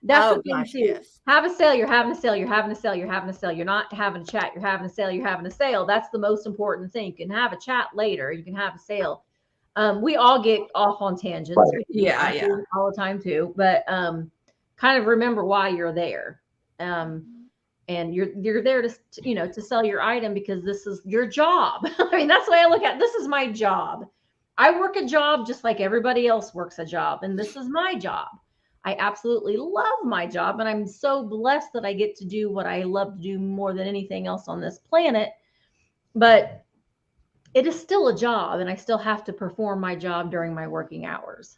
That's the thing too. Yes. Have a sale, you're having a sale, you're having a sale, you're having a sale. You're not having a chat, you're having a sale, you're having a sale. That's the most important thing. You can have a chat later, you can have a sale. We all get off on tangents. Right. Yeah. All the time too. But kind of remember why you're there. And you're there to sell your item because this is your job. I mean, that's the way I look at it. This is my job. I work a job just like everybody else works a job, and this is my job. I absolutely love my job, and I'm so blessed that I get to do what I love to do more than anything else on this planet. But it is still a job, and I still have to perform my job during my working hours.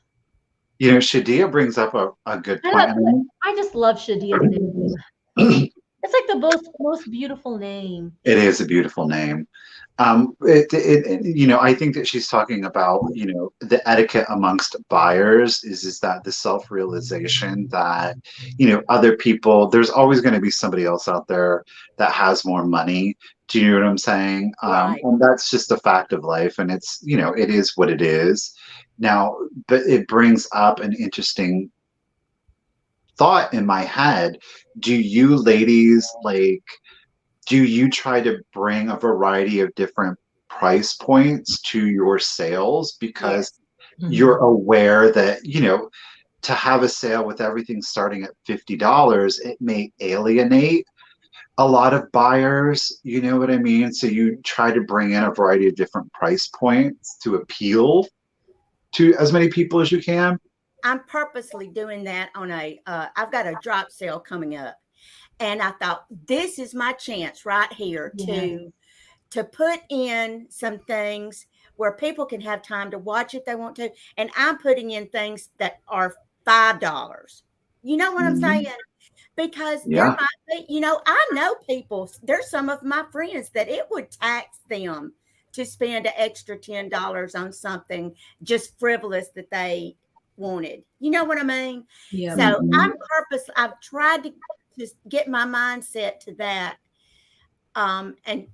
You know, Shadia brings up a good point. I just love Shadia's name. It's like the most beautiful name. It is a beautiful name. You know, I think that she's talking about, you know, the etiquette amongst buyers is that the self-realization that, you know, other people, there's always going to be somebody else out there that has more money. Do you know what I'm saying? Right. And that's just a fact of life. And it's, you know, it is what it is. Now, but it brings up an interesting thought in my head. Do you ladies do you try to bring a variety of different price points to your sales because you're aware that, you know, to have a sale with everything starting at $50, it may alienate a lot of buyers, you know what I mean? So you try to bring in a variety of different price points to appeal to as many people as you can. I'm purposely doing that on I've got a drop sale coming up. And I thought, this is my chance right here to put in some things where people can have time to watch if they want to. And I'm putting in things that are $5. You know what I'm saying? Because there might be, you know, I know people, there's some of my friends that it would tax them to spend an extra $10 on something just frivolous that they wanted. You know what I mean? Yeah. So I've tried to just get my mindset to that, and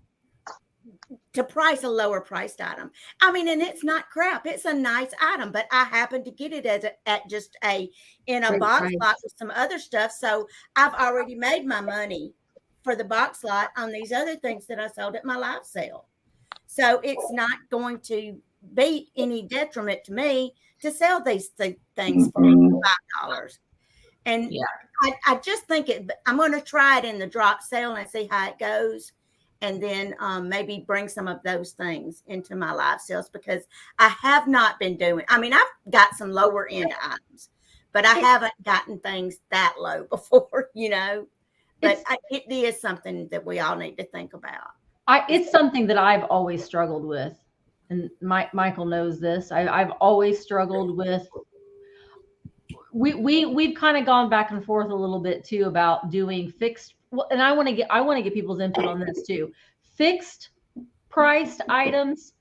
to price a lower priced item. I mean, and it's not crap. It's a nice item, but I happen to get it in a box with some other stuff. So I've already made my money for the box lot on these other things that I sold at my live sale. So it's not going to be any detriment to me to sell these things for $5. And Yeah. I just think I'm going to try it in the drop sale and see how it goes. And then maybe bring some of those things into my live sales, because I have not been doing, I mean, I've got some lower end items, but I haven't gotten things that low before, you know, but it is something that we all need to think about. It's something that I've always struggled with. And Michael knows this. I've always struggled with, we've kind of gone back and forth a little bit too about doing fixed. Well, and I want to get people's input on this too. Fixed priced items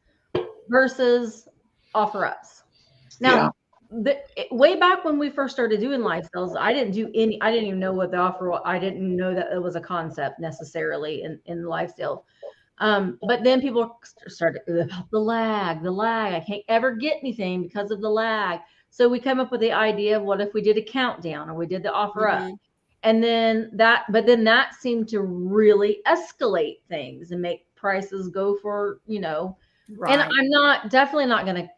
versus offer ups. Now, way back when we first started doing live sales, I didn't even know what the offer. I didn't know that it was a concept necessarily in live sales. But then people started about the lag. I can't ever get anything because of the lag. So we came up with the idea of, what if we did a countdown, or we did the offer up? And then that seemed to really escalate things and make prices go for, you know, right. And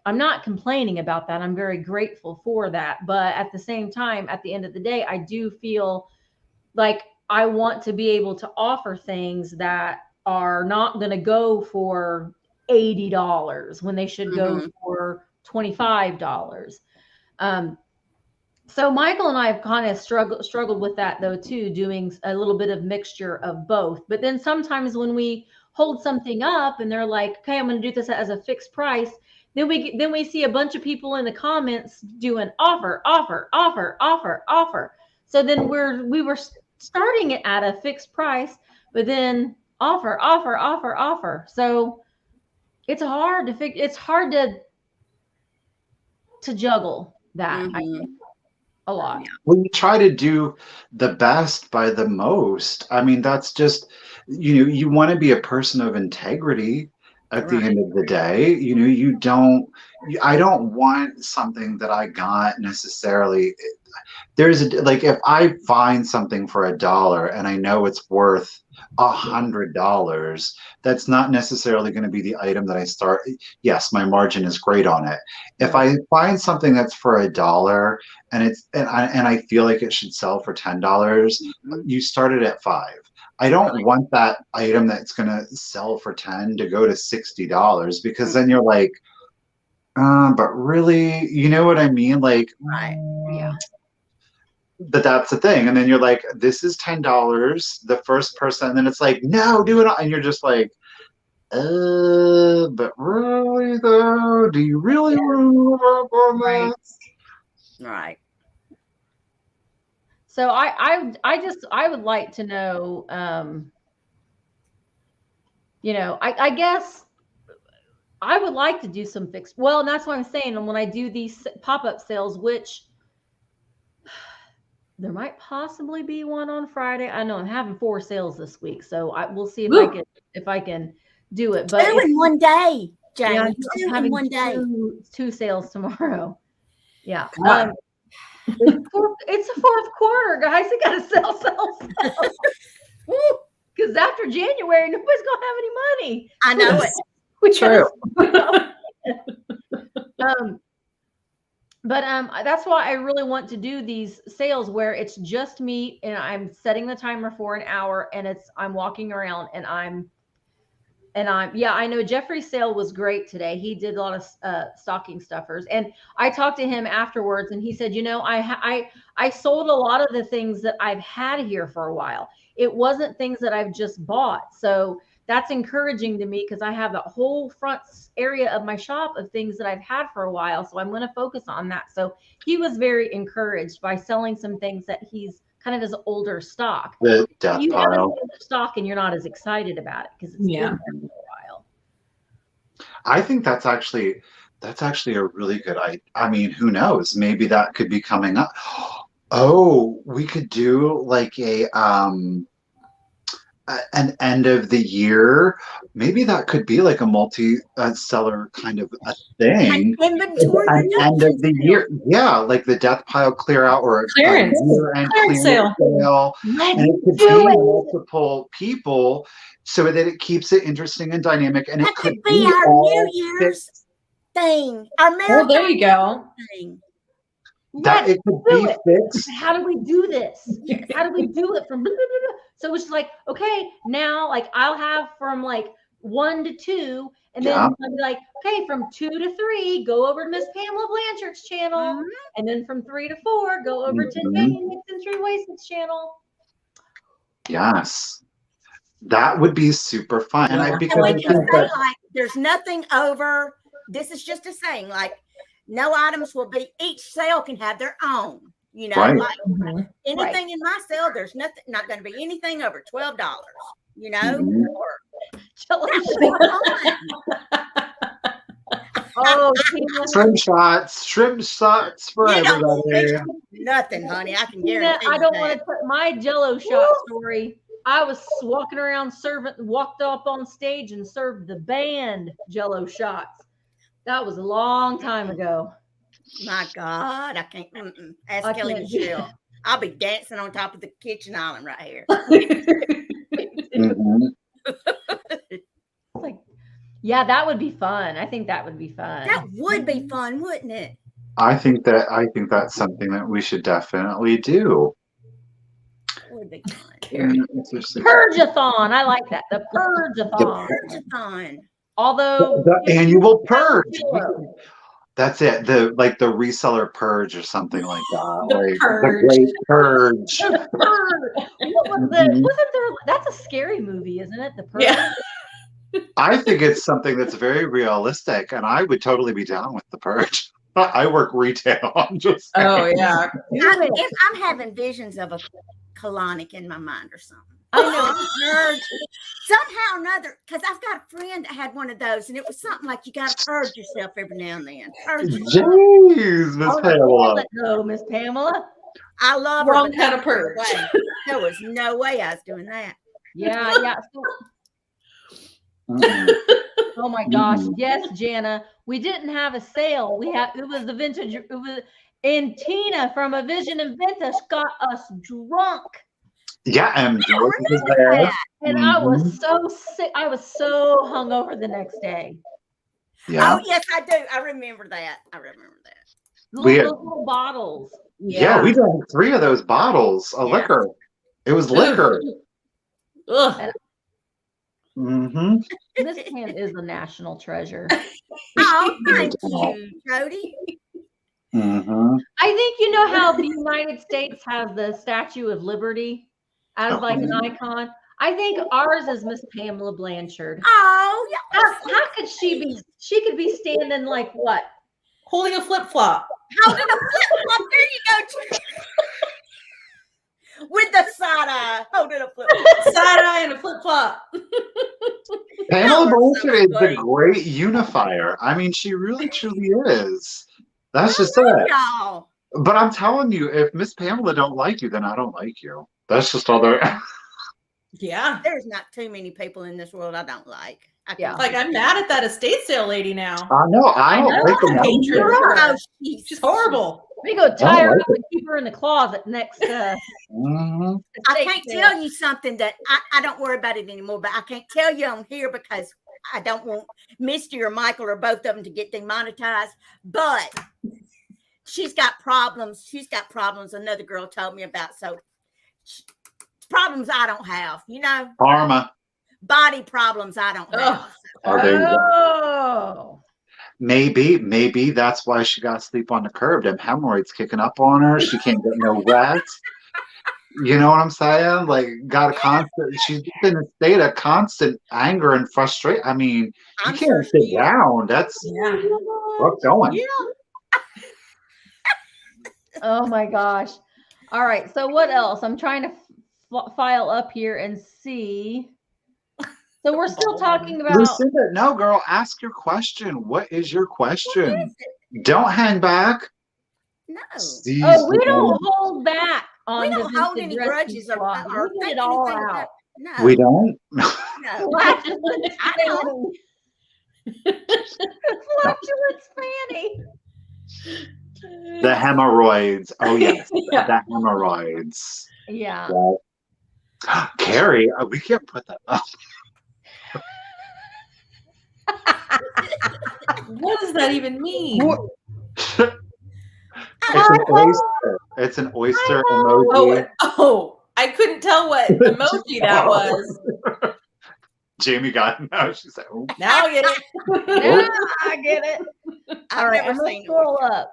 I'm not complaining about that. I'm very grateful for that. But at the same time, at the end of the day, I do feel like I want to be able to offer things that are not going to go for $80 when they should go for $25. So Michael and I have kind of struggled with that though too, doing a little bit of mixture of both. But then sometimes when we hold something up and they're like, okay, I'm going to do this as a fixed price, then we see a bunch of people in the comments doing offer. So then we were starting it at a fixed price, but then offer. So it's hard to juggle that. I think. A lot. We try to do the best by the most. I mean, that's just, you want to be a person of integrity at the end of the day. I don't want something that I got necessarily. If I find something for $1 and I know it's worth $100, that's not necessarily going to be the item that I start. Yes, my margin is great on it. If I find something that's for $1 and I feel like it should sell for $10, you start it at $5. I don't want that item that's going to sell for $10 to go to $60, because then you're like, but really, you know what I mean? Like, yeah. But that's the thing. And then you're like, this is $10, the first person. And then it's like, no, do it. And you're just like, but really though, do you really want to move up on that? Right. So I would like to know, I guess I would like to do some fixed. Well, and that's what I'm saying. And when I do these pop-up sales, which there might possibly be one on Friday. I know I'm having 4 sales this week, so we'll see if I can do it. But 2 in one day, Jamie. Yeah, 2 in one day. 2 sales tomorrow. Yeah. It's the 4th quarter, guys. I got to sell. Because after January, nobody's gonna have any money. I know it. True. But that's why I really want to do these sales where it's just me and I'm setting the timer for an hour and I'm walking around and I know Jeffrey's sale was great today. He did a lot of stocking stuffers, and I talked to him afterwards and he said, I sold a lot of the things that I've had here for a while. It wasn't things that I've just bought. So that's encouraging to me, because I have the whole front area of my shop of things that I've had for a while. So I'm going to focus on that. So he was very encouraged by selling some things that he's kind of his older stock. You have an older stock and you're not as excited about it because it's been there for a while. I think that's actually a really good idea. I mean, who knows? Maybe that could be coming up. Oh, we could do like a an end of the year, maybe that could be like a multi-seller kind of a thing. Inventory An end of the reduction year, yeah, like the death pile clear out or a Clearance. year-end Clearance sale. sale. Let's And it could do be it. multiple people so that it keeps it interesting and dynamic. And That it could could be our all New Year's thing. Our Oh, marathon there you go. thing. that it could be fixed. How do we do this? How do we do it from blah, blah, blah, blah. So it's just like, okay, now like I'll have from like 1 to 2, and then Yeah. I'll be like, okay, from 2 to 3, go over to Miss Pamela Blanchard's channel, Mhm. and then from 3 to 4, go over to Mhm. Jamie Mid-Century Wasted channel. Yes. That would be super fun. And Yeah. And because we I can think say that like there's nothing over. This is just a saying, like no items will be. Each sale can have their own. You know, Right. like Mhm. anything in my sale, there's not going to be anything over $12. You know, Mhm. or Jello that would be fun. Oh, Tina, shrimp shots for You don't everybody. nothing, honey. I can Tina, guarantee I you don't that. want to put my Jello shot story. I was walking around walked up on stage and served the band Jello shots. That was a long time ago. My God, I can't. Ask I Kelly can't do Michelle. I'll be dancing on top of the kitchen island right here. Mhm. Like, yeah, that would be fun. I think that would be fun. That would be fun, wouldn't it? I think that's something that we should definitely do. That would be fun. Purge-a-thon. I like that. The purge-a-thon. Purge-a-thon. Although The annual purge. Jello. That's it. The reseller purge or something like that. The like purge. the great purge. The purge. What was Mhm. wasn't there? That's a scary movie, isn't it? The purge. Yeah. I think it's something that's very realistic, and I would totally be down with the purge. I work retail. I'm just saying. Oh yeah. If I'm having visions of a colonic in my mind or something. I know. Purge. Somehow or another, because I've got a friend that had one of those, and it was something like you got to purge yourself every now and then. Purge yourself. Jeez, Miss Oh, Pamela. let go, Miss Pamela. I love her. Wrong but kind of there was purge. no way. There was no way I was doing that. Yeah, yeah. So, Mm-mm. oh my gosh, yes, Jana. We didn't have a sale. It was the vintage. It was, and Tina from A Vision and Vintage got us drunk, Yeah, and I George was remember there. that. and I was so sick. I was so hungover the next day. Yeah. Oh yes, I do. I remember that. We had- Little bottles. Yeah, we drank 3 of those bottles of Yeah. liquor. It was liquor. Ugh. Mm-hmm. This can is a national treasure. Oh, thank you, Jody. Mm-hmm. I think you know how the United States has the Statue of Liberty as like an icon. I think ours is Miss Pamela Blanchard. Oh, yeah. How could she be? She could be standing like what? Holding a flip flop. Holding a flip-flop. There you go. With the side eye. Holding a flip-flop. Side eye and a flip flop. Pamela That was so Blanchard is the funny. great unifier. I mean, she really truly is. That's just I love it. y'all. But I'm telling you, if Miss Pamela don't like you, then I don't like you. That's just all there. Yeah. There's not too many people in this world I don't like. Yeah. Like I'm mad at that estate sale lady now. I know. I don't know. like them. Hatred either. for her. Oh, She's horrible. We go tie her like up and keep her in the closet next. Mhm. I can't tell you something that I don't worry about it anymore, but I can't tell you on here because I don't want Misty or Michael or both of them to get demonetized. But she's got problems. She's got problems another girl told me about. So problems I don't have, you know, Karma. body problems I don't have. Oh, there you go. Oh. Maybe that's why she got to sleep on the curb. Them hemorrhoids kicking up on her. She can't get no rest. You know what I'm saying? Like, got a constant. She's just in a state of constant anger and frustration. I mean, you I'm can't sure sit she is. down. That's Yeah. what's going. Yeah. Oh my gosh. All right. So what else? I'm trying to file up here and see. So we're still talking about. Lucinda, no, girl, ask your question. What is your question? Don't hang back. No. Oh, we don't hold back on We the don't hold vintage any rescue grudges or squad. or We get think it all anything out. about No. We don't? No. Flatulence I don't. Fanny. Flatulence Fanny. The hemorrhoids. Oh, yes. Yeah. The hemorrhoids. Yeah. Yeah. Carrie, we can't put that up. What does that even mean? It's an oyster. It's an oyster emoji. Oh, I couldn't tell what emoji that was. Jamie got it now. She's like, oh. Now I get it. Yeah, I get it. I've All right, never I'm gonna seen scroll up.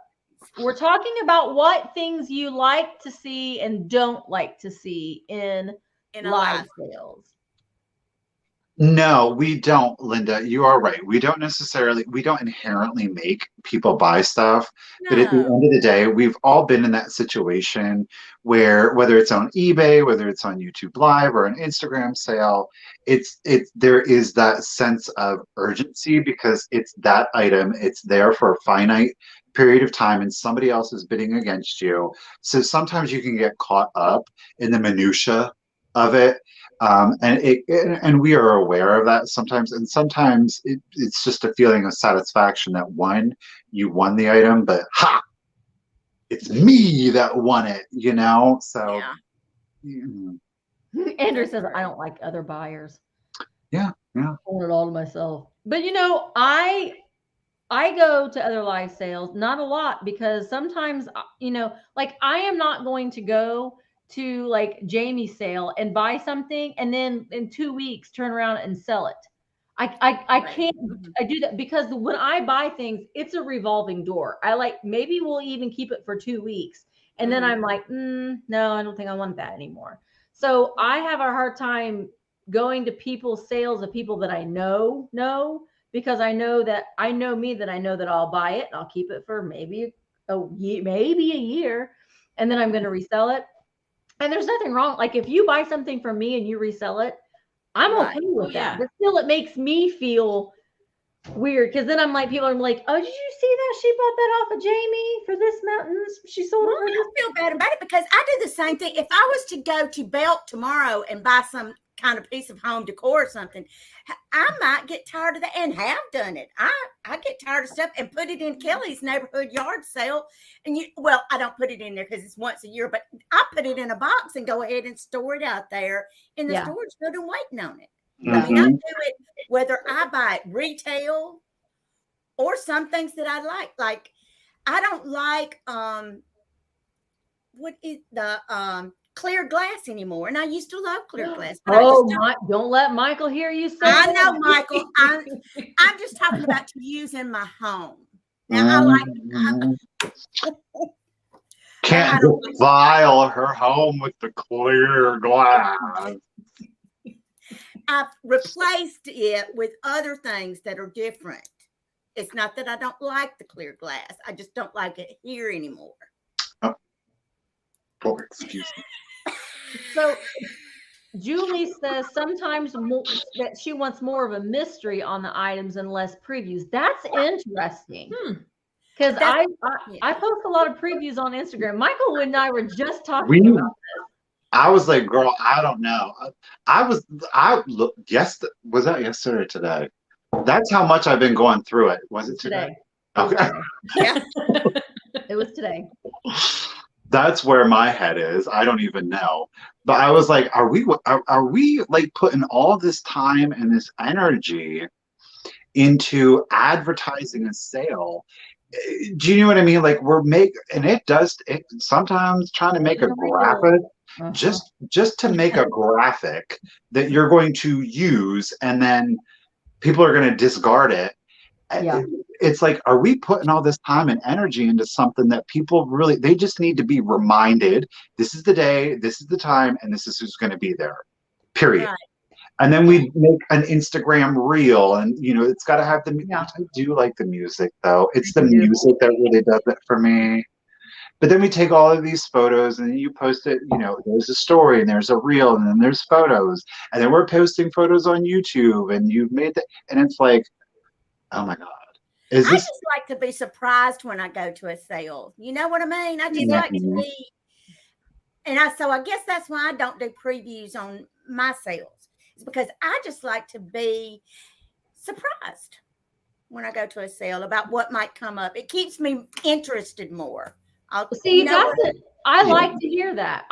We're talking about what things you like to see and don't like to see in in a live live. sales. No, we don't, Linda. You are right. We don't inherently make people buy stuff. But at the No. end of the day, we've all been in that situation where whether it's on eBay, whether it's on YouTube Live or an Instagram sale, there is that sense of urgency because it's that item. It's there for a finite period of time and somebody else is bidding against you. So sometimes you can get caught up in the minutia of it. And we are aware of that sometimes, and sometimes it's just a feeling of satisfaction that you won the item, but it's me that won it, so Andrew says I don't like other buyers. Yeah. I want it all to myself. But I go to other live sales, not a lot, because sometimes like I am not going to go to like Jamie's sale and buy something and then in 2 weeks turn around and sell it. I can't I do that because when I buy things, it's a revolving door. Maybe we'll even keep it for 2 weeks. And then I'm like, no, I don't think I want that anymore. So I have a hard time going to people's sales of people that I know, because I know that I know that I'll buy it and I'll keep it for maybe a year, and then I'm going to resell it. And there's nothing wrong. Like if you buy something from me and you resell it, I'm okay with that. But still, it makes me feel weird because then I'm like, people are like, oh, did you see that? She bought that off of Jamie for this mountain. She sold it. I don't feel bad about it because I do the same thing. If I was to go to Belk tomorrow and buy some kind of piece of home decor or something, I might get tired of that and have done it. I get tired of stuff and put it in Kelly's neighborhood yard sale. And I don't put it in there because it's once a year, but I put it in a box and go ahead and store it out there in the storage building waiting on it. I mean, I do it whether I buy it retail or some things that I like. Like I don't like what is the clear glass anymore, and I used to love clear glass. Don't let Michael hear you say I that. know, Michael. I'm just talking about to use in my home. Now can't defile her home with the clear glass. I've replaced it with other things that are different. It's not that I don't like the clear glass. I just don't like it here anymore. Oh, excuse me. So Julie says sometimes that she wants more of a mystery on the items and less previews. That's interesting. Because I post a lot of previews on Instagram. Michael and I were just talking about this. I was like, girl, I don't know. Was that yesterday or today? That's how much I've been going through it. Was it today? Okay. Yeah. It was today. That's where my head is. I don't even know. But I was like, are we like putting all this time and this energy into advertising a sale? Do you know what I mean? Like sometimes trying to make a graphic, just to make a graphic that you're going to use and then people are going to discard it. Yeah. It's like, are we putting all this time and energy into something that people they just need to be reminded, this is the day, this is the time, and this is who's going to be there, period. Right. And then we make an Instagram reel and, it's got to have I do like the music though. It's the music that really does it for me. But then we take all of these photos and then you post it, there's a story and there's a reel and then there's photos. And then we're posting photos on YouTube and you've made that. And it's like, oh my God. I just like to be surprised when I go to a sale. You know what I mean? I just like to be, so I guess that's why I don't do previews on my sales. It's because I just like to be surprised when I go to a sale about what might come up. It keeps me interested more. See, you know that's what? it. I like to hear that.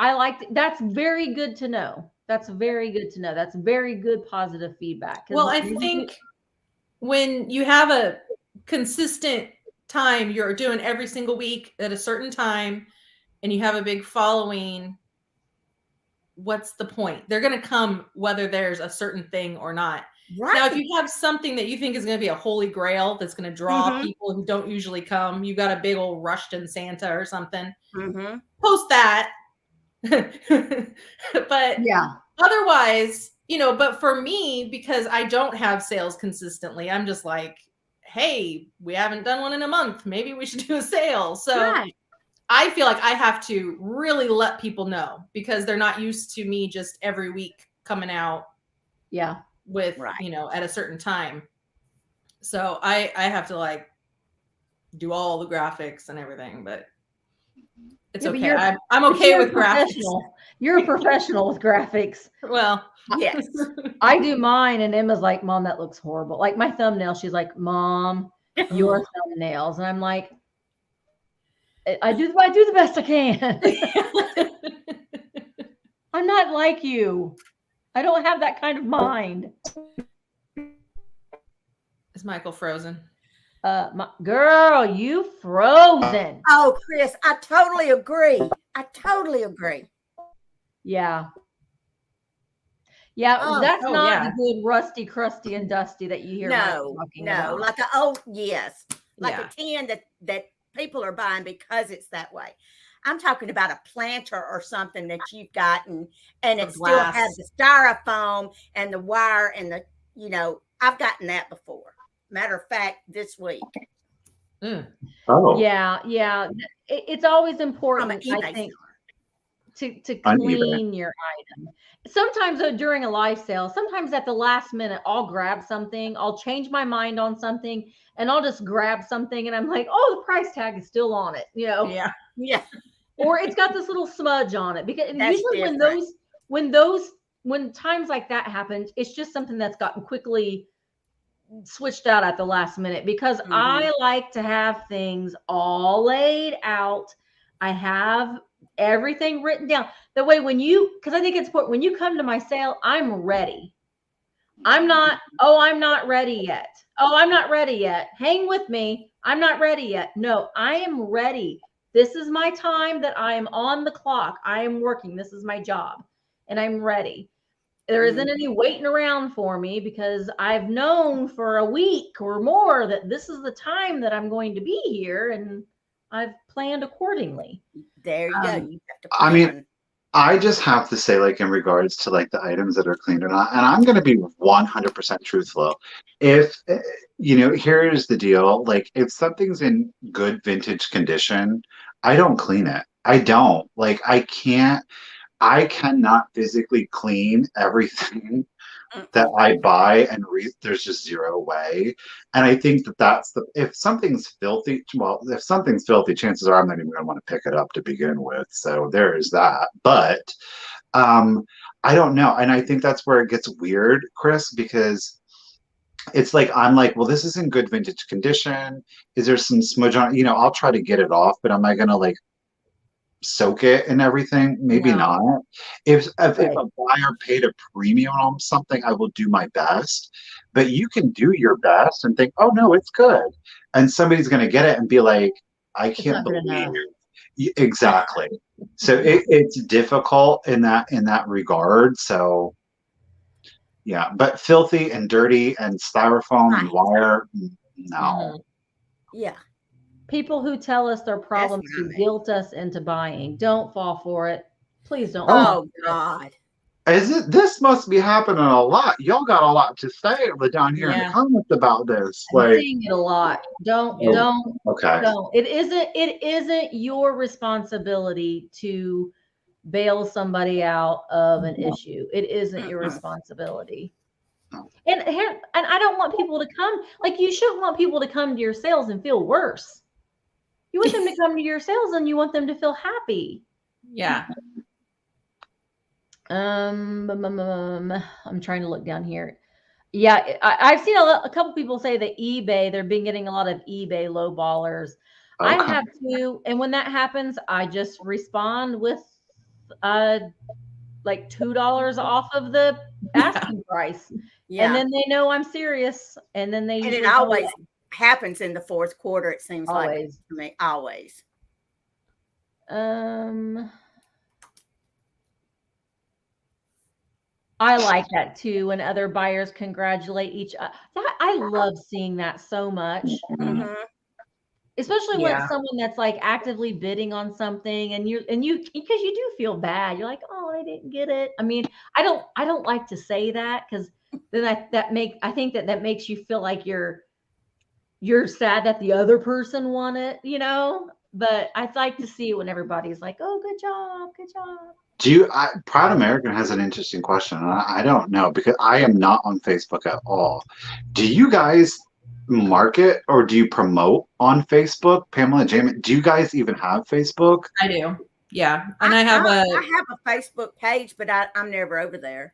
That's very good to know. That's very good to know. That's very good positive feedback. 'Cause Well, I think when you have a consistent time, you're doing every single week at a certain time, and you have a big following, what's the point? They're going to come whether there's a certain thing or not. Right. Now, if you have something that you think is going to be a holy grail that's going to draw people who don't usually come, you got a big old Russian Santa or something, post that. But yeah, otherwise, but for me, because I don't have sales consistently, I'm just like, hey, we haven't done one in a month. Maybe we should do a sale. So I feel like I have to really let people know because they're not used to me just every week coming out. Yeah. With, at a certain time. So I have to like do all the graphics and everything, but it's okay. I'm okay with graphics. You're a professional with graphics. Well, yes. I do mine and Emma's like, Mom, that looks horrible. Like my thumbnail, she's like, Mom, your thumbnails. And I'm like, I do the best I can. I'm not like you. I don't have that kind of mind. Is Michael frozen? Girl, you frozen. Oh, Chris, I totally agree. Yeah. Yeah, that's not the good rusty, crusty, and dusty that you hear talking about. Like a can that people are buying because it's that way. I'm talking about a planter or something that you've gotten and it still has the styrofoam and the wire and I've gotten that before. Matter of fact, this week. Oh. Yeah. It's always important, I think, to clean your item. Sometimes during a live sale, sometimes at the last minute, I'll grab something, I'll change my mind on something, and I'll just grab something and I'm like, oh, the price tag is still on it, Yeah. Or it's got this little smudge on it. Because that's usually different. when times like that happen, it's just something that's gotten quickly switched out at the last minute because I like to have things all laid out. I have everything written down. That way because I think it's important when you come to my sale, I'm ready. I'm not ready yet. Oh, I'm not ready yet. Hang with me. I'm not ready yet. No, I am ready. This is my time that I am on the clock. I am working. This is my job and I'm ready. There isn't any waiting around for me because I've known for a week or more that this is the time that I'm going to be here and I've planned accordingly. There you go. You have to plan. I mean, I just have to say, like, in regards to like the items that are cleaned or not, and I'm going to be 100% truthful. If, here's the deal. Like, if something's in good vintage condition, I don't clean it. I don't. Like, I cannot physically clean everything that I buy and there's just zero way. And I think that's if something's filthy, chances are I'm not even going to want to pick it up to begin with. So there is that. But I don't know. And I think that's where it gets weird, Chris, because it's like, I'm like, well, this is in good vintage condition. Is there some smudge on it? I'll try to get it off, but am I going to like soak it and everything? Maybe not. If a buyer paid a premium on something, I will do my best. But you can do your best and think, oh no, it's good, and somebody's going to get it and be like, I can't believe it. Exactly. So it's difficult in that regard. So yeah, but filthy and dirty and styrofoam and wire, no. Yeah. People who tell us their problems to guilt us into buying. Don't fall for it. Please don't. Oh God. This must be happening a lot. Y'all got a lot to say down here in the comments about this. I'm seeing it a lot. Don't. Okay. Don't. It isn't your responsibility to bail somebody out of an issue. It isn't your responsibility. And I don't want people to come, like, you shouldn't want people to come to your sales and feel worse. You want them to come to your sales and you want them to feel happy. Yeah. I'm trying to look down here. Yeah, I've seen a couple people say that eBay, they've been getting a lot of eBay low ballers. I Okay. have too, and when that happens, I just respond with like $2 off of the asking price. Yeah. And then they know I'm serious. And then they And usually it go always away. happens in the fourth quarter, it seems like Always. to me. Always. I like that too when other buyers congratulate each other. I love seeing that so much. Mhm. Especially when Yeah. it's someone that's like actively bidding on something and you because you do feel bad. You're like, oh, they didn't get it. I mean, I don't like to say that because then I think that makes you feel like you're sad that the other person won it, you know? But I'd like to see when everybody's like, oh, good job, good job. Proud American has an interesting question. And I don't know because I am not on Facebook at all. Do you guys market or do you promote on Facebook? Pamela and Jamie, do you guys even have Facebook? I do. Yeah. And I have I have a Facebook page, but I'm never over there.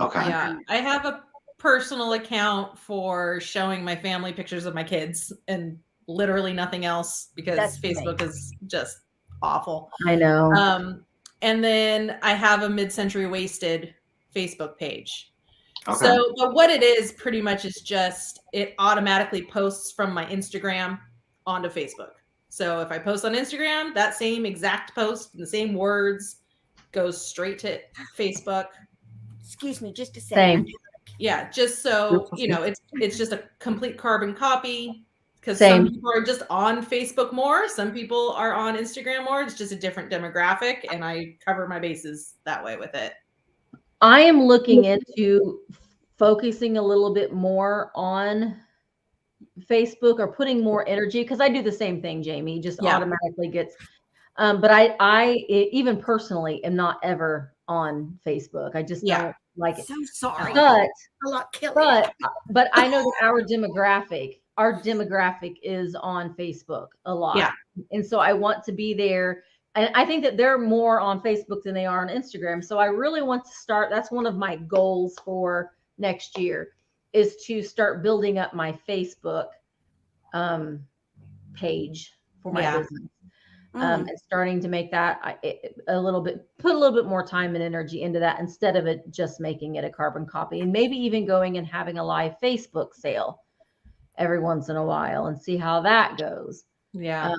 Okay. Yeah, I have a personal account for showing my family pictures of my kids and literally nothing else because That's Facebook is just awful. I know. And then I have a Mid-Century Wasted Facebook page. Okay. So, but what it is pretty much is just it automatically posts from my Instagram onto Facebook. So if I post on Instagram, that same exact post and the same words goes straight to Facebook. Excuse me, just a second. Same. Yeah, just so you know, it's just a complete carbon copy because Same. some people are just on Facebook more, some people are on Instagram more. It's just a different demographic, and I cover my bases that way with it. I am looking into focusing a little bit more on Facebook or putting more energy because I do the same thing, Jamie, just automatically gets. But I even personally am not ever on Facebook. I just don't like it. So sorry. But I know that our demographic is on Facebook a lot. Yeah. And so I want to be there. And I think that they're more on Facebook than they are on Instagram. So I really want to start. That's one of my goals for next year is to start building up my Facebook page for my business. And starting to make that put a little bit more time and energy into that instead of it just making it a carbon copy, and maybe even going and having a live Facebook sale every once in a while and see how that goes. Yeah.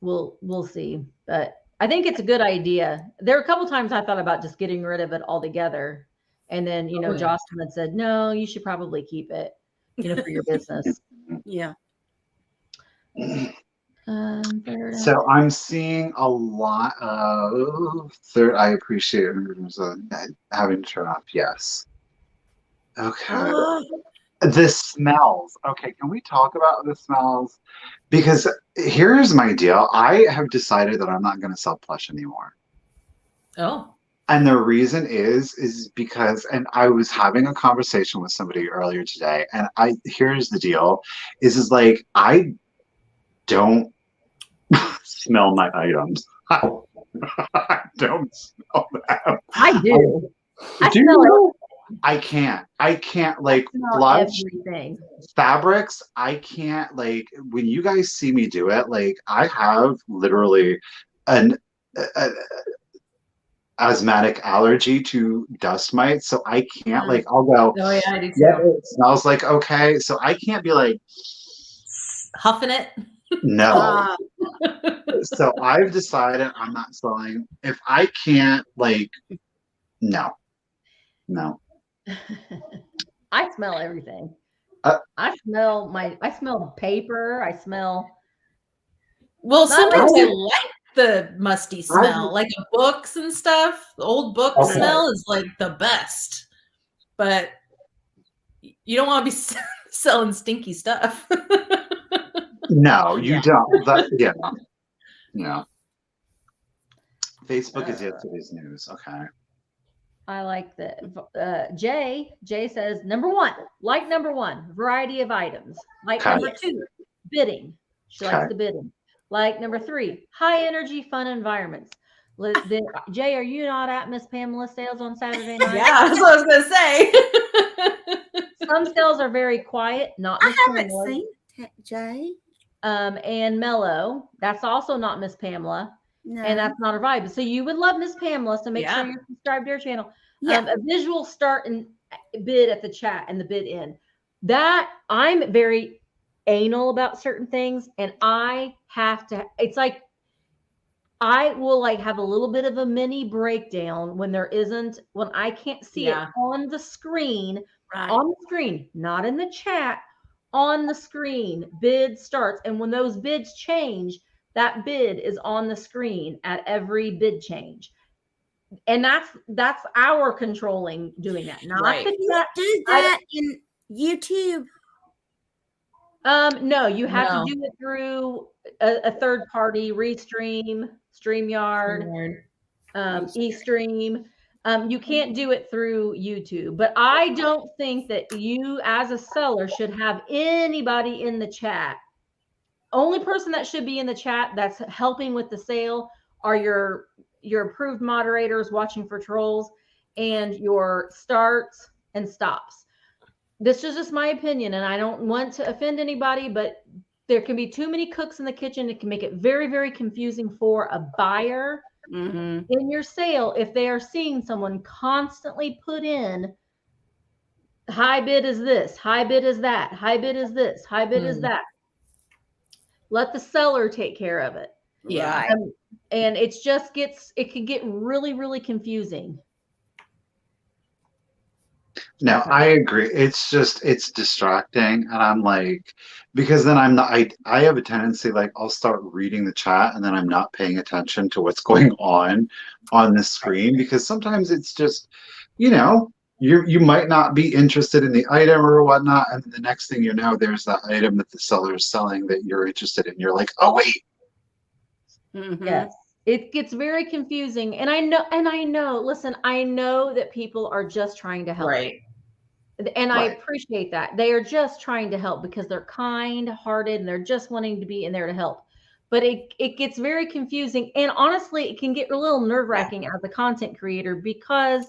We'll see, but I think it's a good idea. There are a couple times I thought about just getting rid of it altogether, and then Jocelyn had said, no, you should probably keep it, for your business. Yeah. So I'm seeing a lot of I appreciate having to turn off. Yes. Okay. The smells. Okay. Can we talk about the smells? Because here's my deal. I have decided that I'm not going to sell plush anymore. Oh. And the reason is because, and I was having a conversation with somebody earlier today, and here's the deal, is like, I don't smell my items. I don't smell them. I do. I do smell it. I can't like plush everything. Fabrics. I can't, like, when you guys see me do it, like, I have literally an asthmatic allergy to dust mites, so I can't like, I'll go, oh yeah, I do too. Yeah, it smells like okay, so I can't be like huffing it. No. So I've decided I'm not selling. If I can't, like, no. I smell everything. I smell paper. I smell. Well, sometimes I like the musty smell, like books and stuff. The old book smell is like the best, but you don't want to be selling stinky stuff. No, you don't. Yeah. Facebook is yesterday's news. Okay. I like that. Jay says number one, variety of items. Like number two, bidding. She likes the bidding. Like number three, high energy, fun environments. Jay, are you not at Miss Pamela sales on Saturday night? Yeah, that's what I was gonna say. Some sales are very quiet, not Miss I haven't Pamela. seen Jay. And Mellow. That's also not Miss Pamela. No. And that's not a vibe. So you would love Miss Pamela. So make sure you're subscribed to her channel. Yeah. A visual start and bid at the chat and the bid in. That I'm very anal about certain things, and I have to. It's like I will like have a little bit of a mini breakdown when I can't see it on the screen. Right. On the screen, not in the chat. On the screen, bid starts, and when those bids change, that bid is on the screen at every bid change. And that's our controlling doing that. Not the chat. Do that in YouTube. No, you have to do it through a third party, Restream, StreamYard, eStream. You can't do it through YouTube, but I don't think that you as a seller should have anybody in the chat. Only person that should be in the chat that's helping with the sale are your approved moderators watching for trolls and your starts and stops. This is just my opinion, and I don't want to offend anybody, but there can be too many cooks in the kitchen. It can make it very, very confusing for a buyer in your sale if they are seeing someone constantly put in high bid is this, high bid is that, high bid is this, high bid is that. Let the seller take care of it. Yeah. And it can get really, really confusing. No, I agree. It's distracting. And I'm like, because then I have a tendency, like, I'll start reading the chat and then I'm not paying attention to what's going on the screen, because sometimes it's just, you might not be interested in the item or whatnot. And the next thing you know, there's that item that the seller is selling that you're interested in. You're like, oh, wait. Yes. It gets very confusing. And I know, listen, I know that people are just trying to help. Right. And I appreciate that. They are just trying to help because they're kind-hearted and they're just wanting to be in there to help. But it gets very confusing. And honestly, it can get a little nerve-wracking as a content creator, because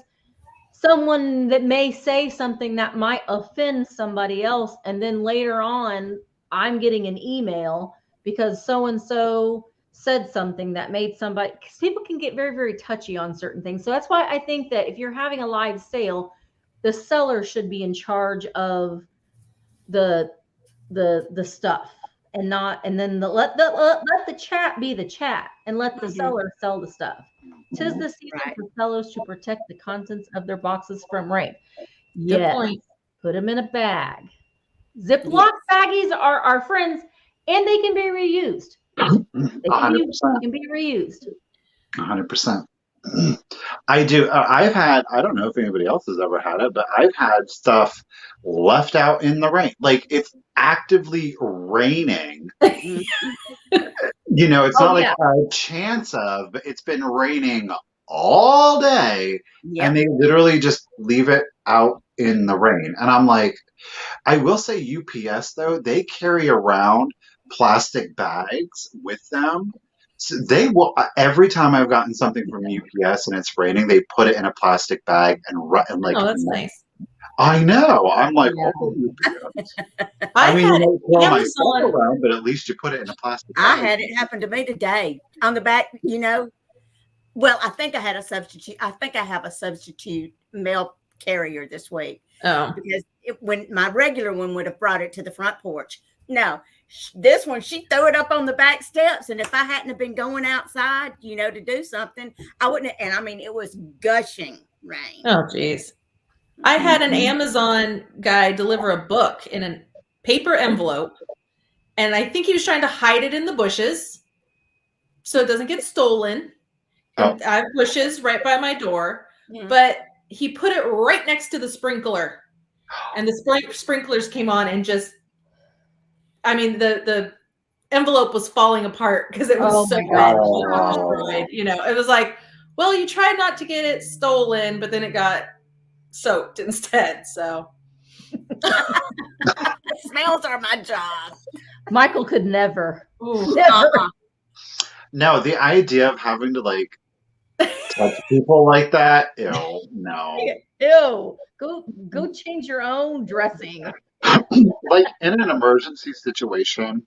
someone that may say something that might offend somebody else, and then later on, I'm getting an email because so-and-so said something that made somebody, because people can get very, very touchy on certain things. So that's why I think that if you're having a live sale, the seller should be in charge of the stuff, and then let the chat be the chat, and let the seller sell the stuff. 'Tis the season for sellers to protect the contents of their boxes from rain. Yes, put them in a bag. Ziploc baggies are our friends, and they can be reused. They can be reused. 100%. I do. I don't know if anybody else has ever had it, but I've had stuff left out in the rain. Like, it's actively raining. It's not like a chance of, but it's been raining all day. Yep. And they literally just leave it out in the rain. And I'm like, I will say UPS, though, they carry around plastic bags with them. So they will, every time I've gotten something from UPS and it's raining, they put it in a plastic bag and like. Oh, that's nice. I know. I'm like, UPS. I mean, you might throw my stuff around, but at least you put it in a plastic bag. I had it happen to me today on the back. Well, I think I had a substitute. I think I have a substitute mail carrier this week. Oh, because when my regular one would have brought it to the front porch. No. This one, she threw it up on the back steps, and if I hadn't have been going outside, to do something, I wouldn't have, and I mean, it was gushing rain. Oh, geez. I had an Amazon guy deliver a book in a paper envelope, and I think he was trying to hide it in the bushes so it doesn't get stolen. And I have bushes right by my door, but he put it right next to the sprinkler, and the sprinklers came on and just, I mean, the envelope was falling apart because it was so bad. It was like, well, you tried not to get it stolen, but then it got soaked instead. So smells are my job. Michael could never. No, the idea of having to touch people like that. Ew, no. Ew. Go change your own dressing. Like in an emergency situation,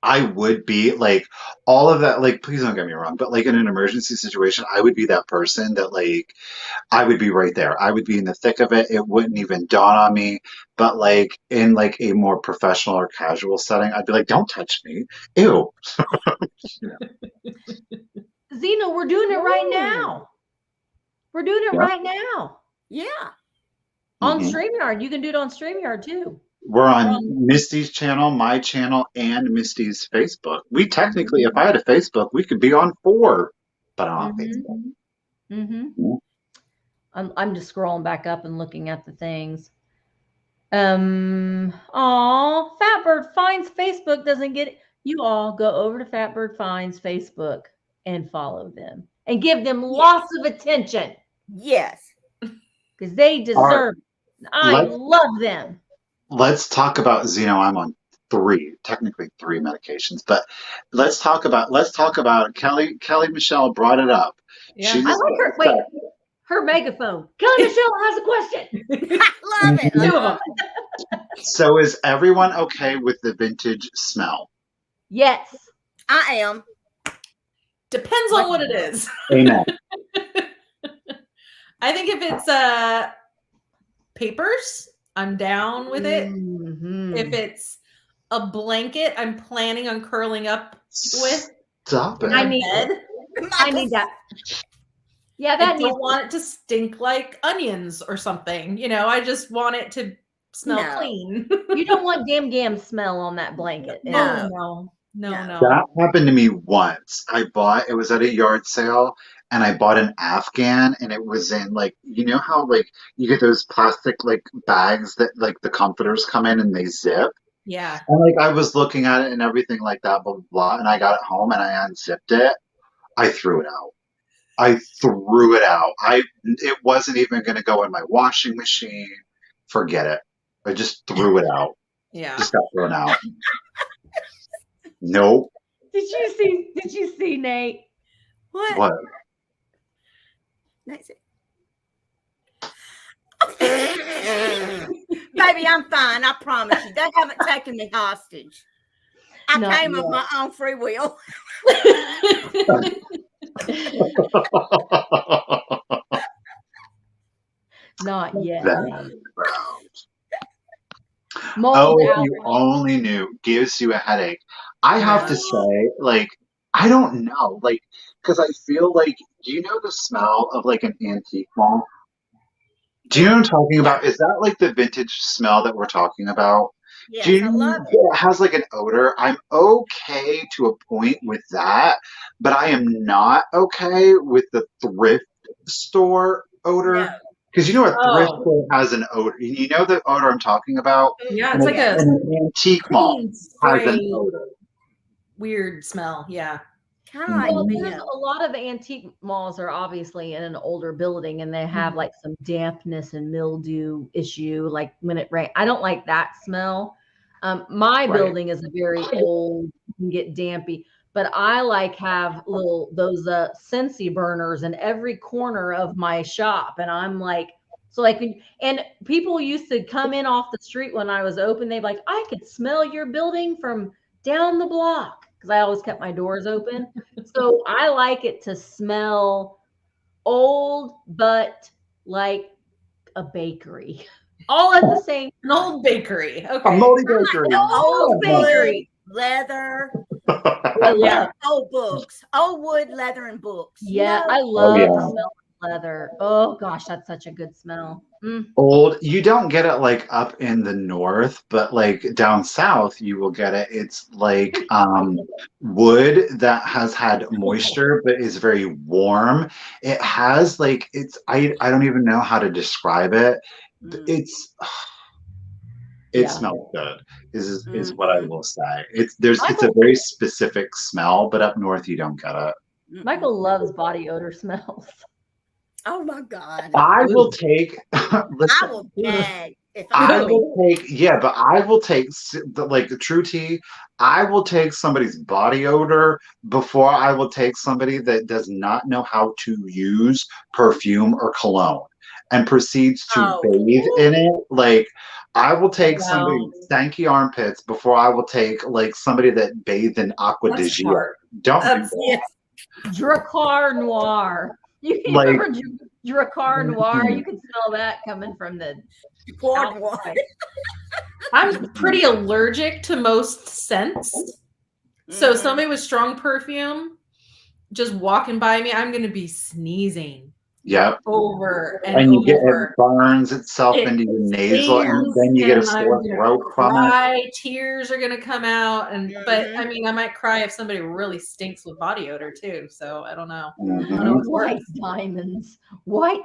I would be like all of that. Like, please don't get me wrong, but like in an emergency situation, I would be that person that like I would be right there. I would be in the thick of it. It wouldn't even dawn on me. But like in like a more professional or casual setting, I'd be like, "Don't touch me, ew." Zena, we're doing it right now. We're doing it right now. Yeah. On Mhm. StreamYard. You can do it on StreamYard too. We're on Misty's channel, my channel, and Misty's Facebook. We technically, if I had a Facebook, we could be on 4, but I don't have Facebook. Mm-hmm. I'm just scrolling back up and looking at the things. Fatbird Finds Facebook doesn't get it. You all go over to Fatbird Finds Facebook and follow them and give them lots of attention Yes. because they deserve it. I love them. Let's talk about Zeno. I'm on 3, technically 3 medications, but let's talk about Kelly. Kelly Michelle brought it up. Yeah. She's I like her. Wait, her megaphone. Kelly Michelle has a question. I love it. Two of them. So is everyone okay with the vintage smell? Yes. I am. Depends on what it is. Amen. I think if it's papers, I'm down with it. Mhm. If it's a blanket, I'm planning on curling up with. Stop it. I need that. Yeah, I that needs. don't want it to stink like onions or something. You know, I just want it to smell No. clean. You don't want gam smell on that blanket. No. No. That happened to me once. It was at a yard sale, and I bought an Afghan, and it was in like, you know how like you get those plastic like bags that like the comforters come in and they zip? Yeah. And like I was looking at it and everything like that, blah, blah, blah, and I got it home and I unzipped it. I threw it out. It wasn't even going to go in my washing machine. Forget it. I just threw it out. Yeah. Just got thrown out. Nope. Did you see Nate? What? That's it. Baby, I'm fine. I promise you. They haven't taken me hostage. I Not came of yet. my own free will. Not yet. That gross. Mold Oh, if out. you only knew, gives you a headache. I have to say, like, I don't know, like, because I feel like, do you know the smell of like an antique mall? Do you know what I'm talking about? Is that like the vintage smell that we're talking about? Yes, Do you I know love it. it has like an odor? I'm okay to a point with that, but I am not okay with the thrift store odor. No. Because you know a thrift Oh. store has an odor. You know the odor I'm talking about? Yeah, it's like a And an antique mall clean has an spray, odor. weird smell. Yeah. Kind of like Well, me. there's a lot of antique malls are obviously in an older building and they have like some dampness and mildew issue, like when it rains. I don't like that smell. My Right. building is a very old, you can get dampy, but I like have those Scentsy burners in every corner of my shop. And I'm like, so like, and people used to come in off the street when I was open. They'd be like, I could smell your building from down the block. Because I always kept my doors open. So I like it to smell old, but like a bakery. All at the same An old bakery. A Okay. moldy bakery. Old bakery. wood, leather, I love, old books, old wood, leather, and books. yeah, No. I love yeah. the smell of leather. Oh gosh, that's such a good smell. Old, you don't get it like up in the north, but like down south you will get it. It's like wood that has had moisture but is very warm. It has like I don't even know how to describe it. It Yeah. smells good is what I will say. It's a very specific smell, but up north you don't get it. Michael loves body odor smells. Oh my God. I will take I will gag. If I I will take, yeah, but I will take, like the true tea, I will take somebody's body odor before I will take somebody that does not know how to use perfume or cologne and proceeds to Oh. bathe in it. Like, I will take Wow. somebody's stanky armpits before I will take, like, somebody that bathed in aqua de That's Gia. smart. Don't do That's- that. yes. Dracar Noir. You Like- remember Dracar Noir? You can smell that coming from the Quad one. outside. I'm pretty allergic to most scents. So somebody with strong perfume just walking by me, I'm going to be sneezing Yep. over and, And you get, it over. burns itself It into your nasal, and stings, then you get a and I'm sore gonna throat from it. cry, tears are going to come out. And But Mhm. I mean, I might cry if somebody really stinks with body odor too. So I don't know. Mhm. White diamonds. White.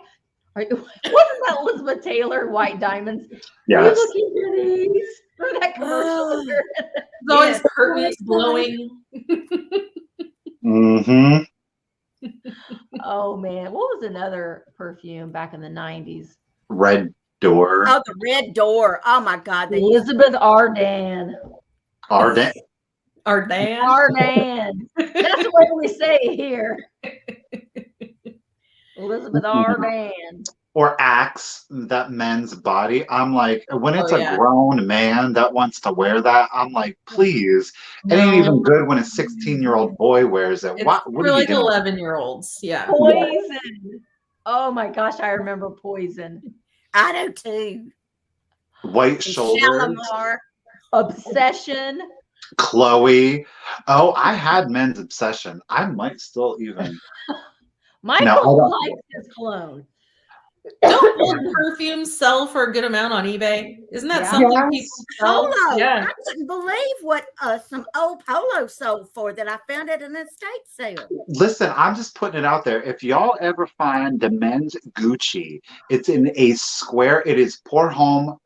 Wasn't that Elizabeth Taylor? White diamonds. Are you Yes. looking for these? For that commercial. There's always Yes. curtains blowing. Mm-hmm. Oh man, what was another perfume back in the 90s? Red Door. Oh, the red door. Oh my God. They used Elizabeth Arden. Arden. Ardan. Arden. That's the way we say it here. Elizabeth Arden. Or Axe, that men's body. I'm like, when it's Oh, a yeah. grown man that wants to wear that, I'm like, please. It ain't even good when a 16-year-old boy wears it. It's What for are you like doing? 11-year-olds. Yeah. Poison. Oh my gosh, I remember Poison. I do too. White And shoulders. Shalimar. Obsession. Chloe. Oh, I had men's obsession. I might still even. Michael I don't- likes his cologne. Don't old perfumes sell for a good amount on eBay? Isn't that Yeah. something Yes. people sell? Polo. Yeah. I couldn't believe what some old polo sold for that I found at an estate sale. Listen, I'm just putting it out there. If y'all ever find the men's Gucci, it's in a square. It is Pour Homme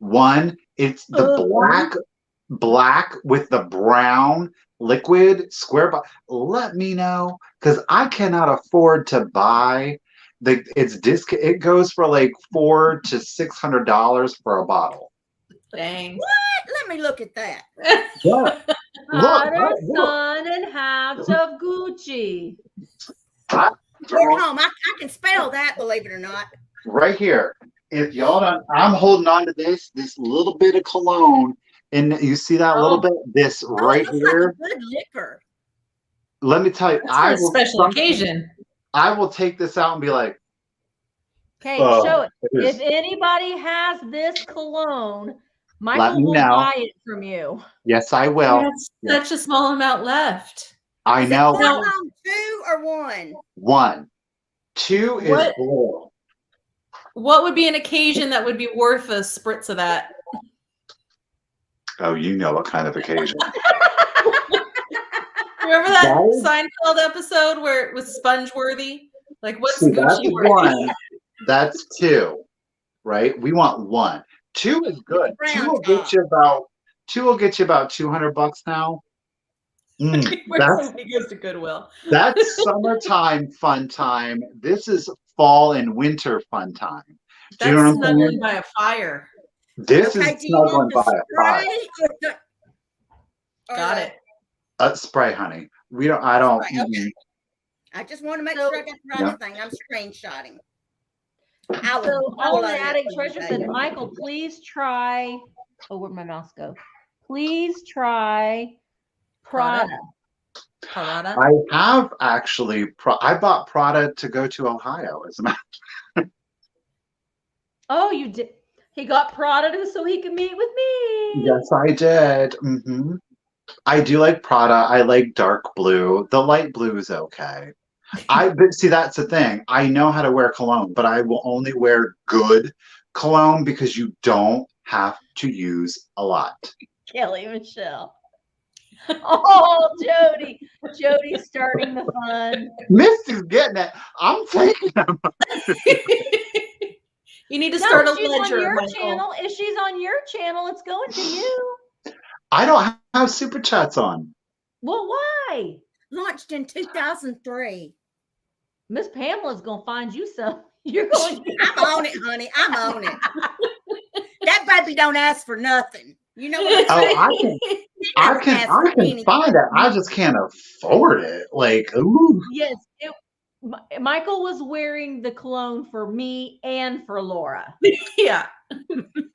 1. It's the black with the brown liquid square. Let me know, because I cannot afford to buy it goes for like $400 to $600 for a bottle. Dang. What? Let me look at that. Yeah. Father, look. son, and halves of Gucci. Pour home. I can spell that, believe it or not. Right here. If y'all don't, I'm holding on to this little bit of cologne, and you see that little bit, this right Oh, here. like a good liquor. Let me tell you, That's for a special occasion. I will take this out and be like, Okay, oh, show it. it is- If anybody has this cologne, Let Michael me will know. buy it from you. yes, I will. That's such a small amount left. I Is it know. pour home 2 or 1? 1. 2 is What? blue. What would be an occasion that would be worth a spritz of that? Oh, you know what kind of occasion. Remember that Guys? Seinfeld episode where it was sponge-worthy? Like, what's See, that's Gucci worthy? 1. That's 2. Right? We want 1. 2 is good. Brown 2 will top. get you about $200 now. Where That's somebody goes to Goodwill. That's summertime fun time. This is fall and winter fun time. Do you know That's what I'm snuggling saying? by a fire. This Okay, is do you snuggling want by the a fire. spray or the- or Got the- it. Spray, honey. I don't. Spray, okay. I just want to make So- sure I got the right thing. I'm screenshotting. I will So all pull the that up attic for you, treasure baby. said, Michael, please try. Oh, where'd my mouse go? Please try Prada. Parada. I have actually. I bought Prada to go to Ohio. As a matter. Oh, you did. He got Prada so he could meet with me. Yes, I did. I do like Prada. I like dark blue. The light blue is okay. But see, that's the thing. I know how to wear cologne, but I will only wear good cologne because you don't have to use a lot. Kelly Michelle. Oh, Jody. Jody's starting the fun. Misty's getting it. I'm taking them. You need to start a she's on ledger, your Michael. channel. If she's on your channel, it's going to you. I don't have super chats on. Well, why? Launched in 2003. Miss Pamela's gonna find you some. You're going to I'm on it, honey. I'm on it. baby don't ask for nothing. You know what I'm saying? I can find it. I just can't afford it. Like, ooh. Yes, Michael was wearing the cologne for me and for Laura. Yeah.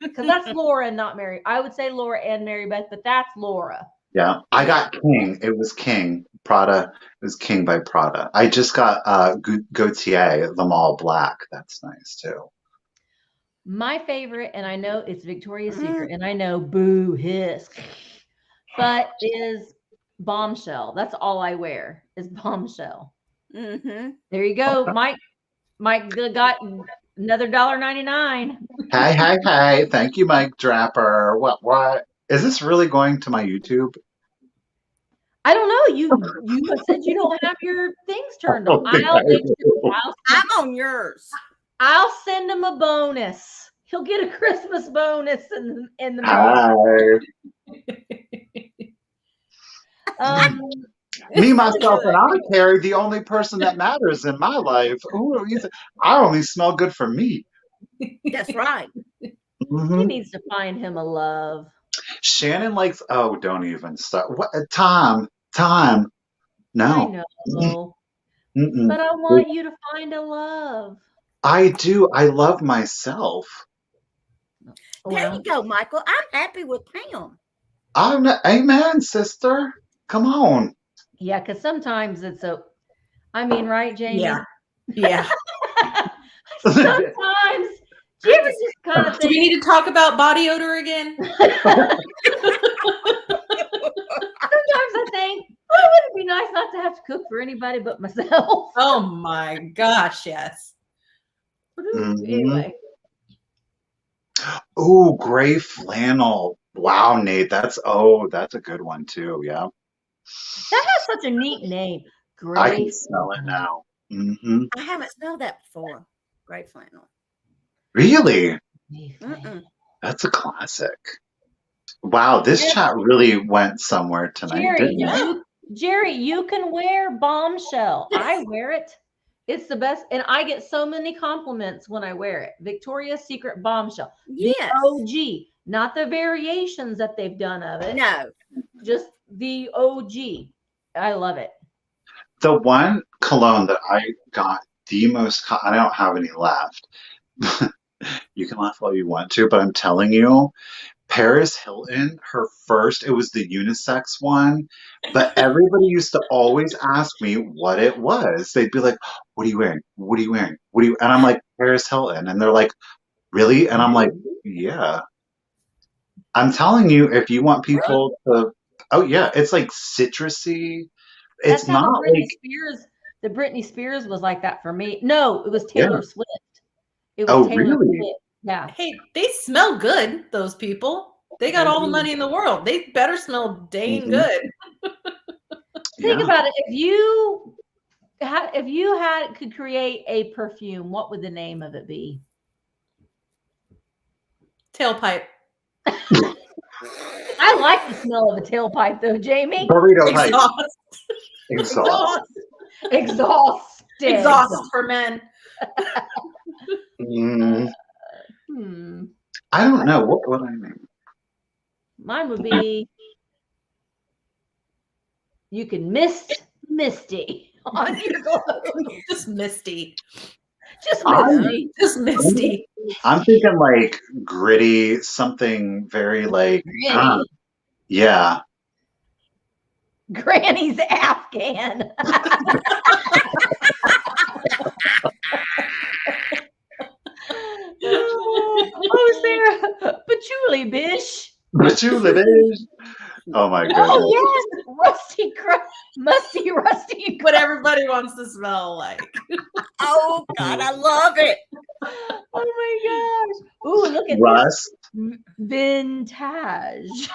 Because that's Laura and not Mary. I would say Laura and Mary Beth, but that's Laura. Yeah, I got King. It was King. Prada. It was King by Prada. I just got Gautier, the Mall Black. That's nice too. My favorite, and I know it's Victoria's Secret, and I know boo hiss, but is Bombshell. That's all I wear is Bombshell. Mm-hmm. There you go. Okay. Mike got another $1.99. Hey. Thank you, Mike Draper. What? Is this really going to my YouTube? I don't know. You said you don't have your things turned on. I'm on yours. I'll send him a bonus. He'll get a Christmas bonus in the mail. Hi. Me, myself, and I carry the only person that matters in my life. Ooh, I only smell good for me. That's right. Mm-hmm. He needs to find him a love. Shannon likes. Oh, don't even start. What time? No. I know. Mm-mm. But I want you to find a love. I do. I love myself. There you go, Michael. I'm happy with Pam. Amen, sister. Come on. Yeah, because sometimes it's right, Jamie? Yeah. Sometimes. Do you ever just kind of think? Do we need to talk about body odor again? Sometimes I think, oh, wouldn't it be nice not to have to cook for anybody but myself? Oh my gosh, yes. Anyway. Ooh, gray flannel. Wow, Nate, that's a good one too. Yeah. That has such a neat name. Gray. I can smell it now. Mm-hmm. I haven't smelled that before. Gray flannel. Really? Mm-mm. That's a classic. Wow, this chat really went somewhere tonight, didn't it? Jerry, you can wear Bombshell. I wear it. It's the best. And I get so many compliments when I wear it. Victoria's Secret Bombshell. Yes. The OG, not the variations that they've done of it. No. Just the OG. I love it. The one cologne that I got the most, I don't have any left. You can laugh all you want to, but I'm telling you, Paris Hilton, it was the unisex one, but everybody used to always ask me what it was. They'd be like, what are you wearing? What are you wearing? And I'm like, Paris Hilton. And they're like, really? And I'm like, yeah. I'm telling you, if you want people to, oh yeah, it's like citrusy. It's That's how not the Britney Spears was like that for me. No, it was Taylor Swift. It was Oh, Taylor really? Swift. Yeah. Hey, they smell good, those people. They got all the money in the world. They better smell dang good. Think about it. If you could create a perfume, what would the name of it be? Tailpipe. I like the smell of a tailpipe, though, Jamie. Burrito pipe. Exhaust. Exhaust for men. I don't know. What would I name? Mine would be, you can Misty on your clothes. Just Misty. Just Misty. I'm thinking like gritty, something very like, yeah. Granny's Afghan. Oh, Sarah, patchouli, bish. Patchouli, bish. Oh my goodness. Oh yes, musty, rusty. What everybody wants to smell like. Oh God, I love it. Oh my gosh. Ooh, look at Rust. this. Vintage.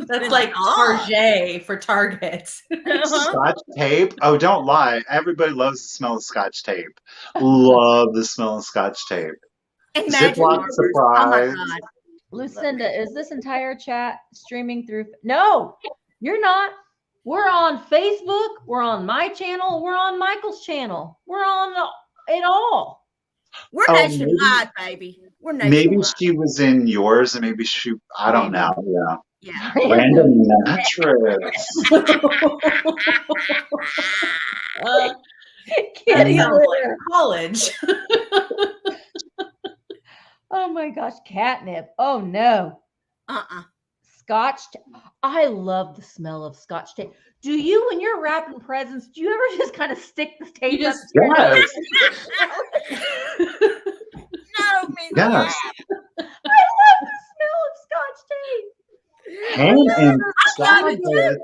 That's like Target for Target. Scotch tape. Oh, don't lie. Everybody loves the smell of Scotch tape. Love the smell of Scotch tape. Ziploc surprise. Oh my God. Lucinda, is this entire chat streaming through? No, you're not. We're on Facebook. We're on my channel. We're on Michael's channel. We're on it all. We're Oh, nationwide, baby. We're maybe nationwide. she was in yours, and maybe I don't know. Yeah. Yeah. Random mattress. Kitty Sounds like litter. college. Oh my gosh, catnip. Oh no. Scotch. I love the smell of Scotch tape. Do you, when you're wrapping presents, do you ever just kind of stick the tape You up just- to your nose? Yes. No, Miss Yes. I love the smell of Scotch tape. Ham and love it salad.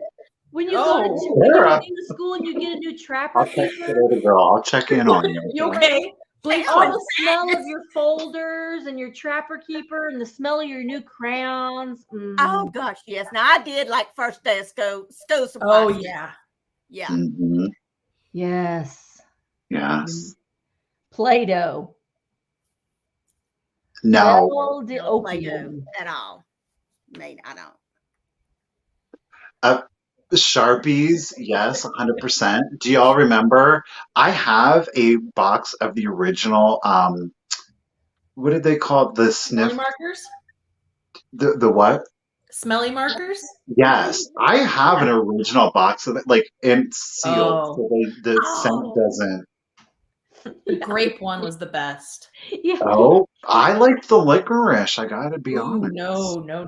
When you Oh, go to when Sarah. you go to school and you get a new trapper I'll check keeper, it out, girl. I'll check in on you. You okay? Blink all twice. the smell of your folders and your trapper keeper and the smell of your new crayons. Oh gosh, yes. Now I did like first day of school supplies. Oh yeah. Yeah. Mhm. Yes. Yes. Play-Doh. No. Well, the No Play-Doh opium. at all. I mean, I don't. Sharpies, yes, 100%. Do y'all remember? I have a box of the original. What did they call it? The Smelly sniff. markers? The what? Smelly markers? Yes, I have an original box of it, like and sealed, Oh. so the scent doesn't. The grape one was the best. Yeah. Oh, I like the licorice. I gotta be Ooh, honest. no. No,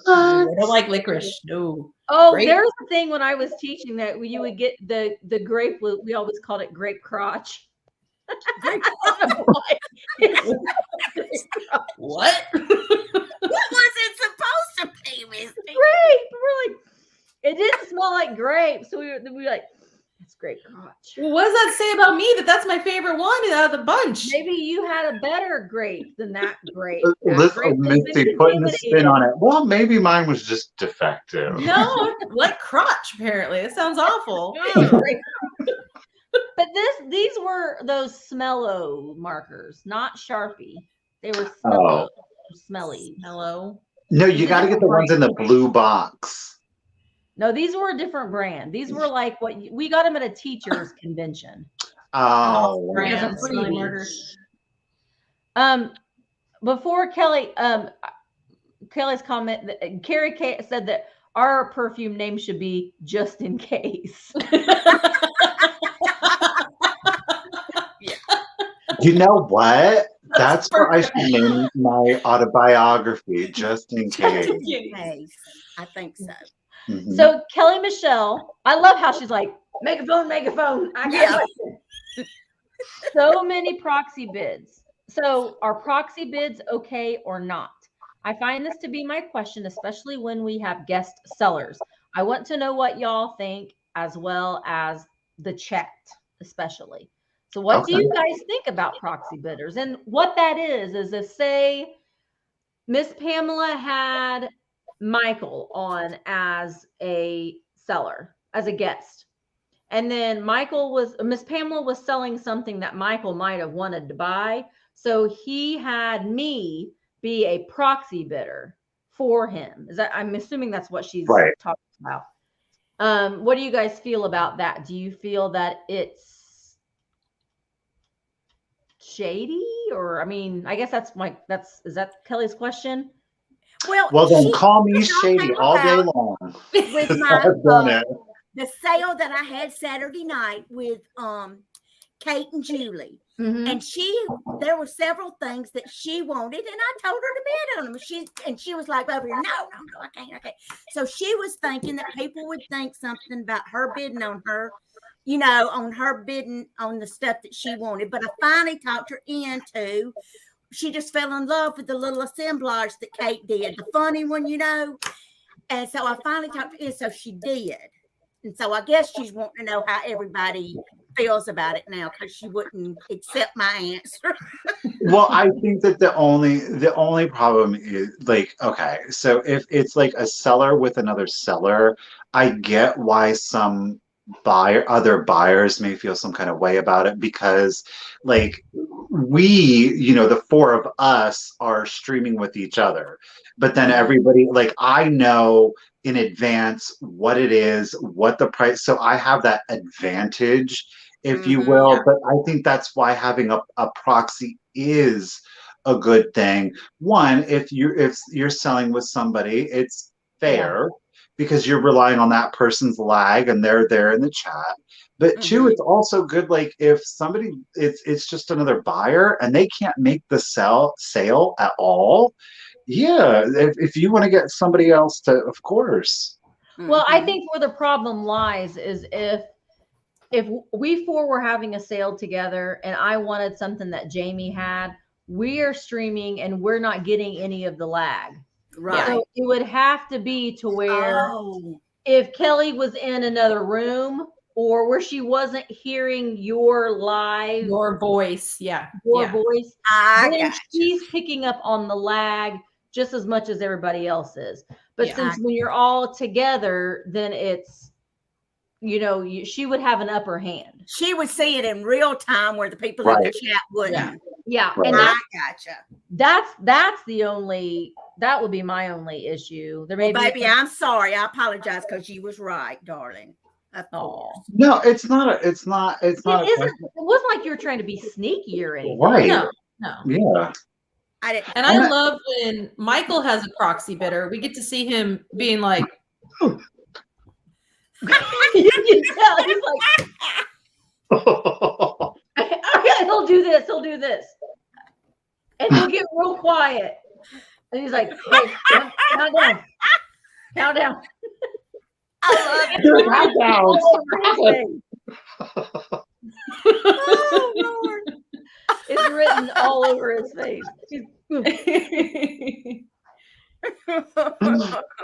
I what? don't like licorice. No. Oh, Grape. there's a thing when I was teaching that you would get the grape. We always called it grape crotch. Grape. I don't know why. It's grape crotch. What? What was it supposed to be, Misty? Grape. We're like, it didn't smell like grape, so we were like, it's grape crotch. Well, what does that say about me that that's my favorite one out of the bunch? Maybe you had a better grape than that grape. That Listen, grape has been Misty putting a spin contaminated. on it. Well, maybe mine was just defective. No, like crotch, apparently. It sounds awful. But these were those smello markers, not Sharpie. They were Oh. smelly. Hello. No, you got to get the ones in the blue box. No, these were a different brand. These were like we got them at a teacher's convention. Oh, As a Brand, smelly freebie. markers. Before Kelly, Kelly's comment, Carrie said that our perfume name should be just in case. you know what? That's what I should name my autobiography, just in case. Yes, I think so. Mhm. So Kelly Michelle, I love how she's like, megaphone. I got Yeah. so many proxy bids. So are proxy bids okay or not? I find this to be my question, especially when we have guest sellers. I want to know what y'all think, as well as the chat, especially. So what do you guys think about proxy bidders? And what that is if, say, Miss Pamela had Michael on as a seller, as a guest. And then Miss Pamela was selling something that Michael might have wanted to buy. So he had me be a proxy bidder for him. I'm assuming that's what she's talking about. What do you guys feel about that? Do you feel that it's shady? Or, I mean, I guess is that Kelly's question? Well, then call me shady all day long. With I've done it. the sale that I had Saturday night with Kate and Julie. Mm-hmm. And there were several things that she wanted, and I told her to bid on them. She was like over here, no, I can't. So she was thinking that people would think something about her bidding on her, on her bidding on the stuff that she wanted. But I finally talked her into. She just fell in love with the little assemblage that Kate did, the funny one, And so I finally talked her in, so she did. And so I guess she's wanting to know how everybody feels about it now, because she wouldn't accept my answer. Well, I think that the only problem is okay, so if it's like a seller with another seller, I get why some other buyers may feel some kind of way about it, because we, the four of us are streaming with each other, but then everybody, I know in advance what it is, what the price, so I have that advantage if you Mhm. will. Yeah. But I think that's why having a proxy is a good thing. One, if you're selling with somebody, it's fair because you're relying on that person's lag and they're there in the chat. But two, Mhm. it's also good, like if somebody it's just another buyer and they can't make the sale at all. Yeah, if you want to get somebody else to, of course. Well, I Mhm. think where the problem lies is if we four were having a sale together and I wanted something that Jamie had, we are streaming and we're not getting any of the lag. Right. So it would have to be to where Oh. if Kelly was in another room or where she wasn't hearing your live, Your voice. Yeah. your Yeah. voice, I then got you. she's picking up on the lag just as much as everybody else is. But Yeah. since when you're all together, then it's, she would have an upper hand. She would see it in real time where the people in the Right. chat wouldn't. Yeah. Right. And I gotcha. that's the only, that would be my only issue. There may Well, be baby, I'm sorry. I apologize because you was right, darling. Of Aw. course. No, it's not a It wasn't like you were trying to be sneaky or anything. right. No. No. Yeah. I didn't. And I love when Michael has a proxy bidder. We get to see him being like, You can tell he's like, okay, he'll do this, and he'll get real quiet, and he's like, hey, count down. I love it. All over his face. Oh, Lord. It's written all over his face.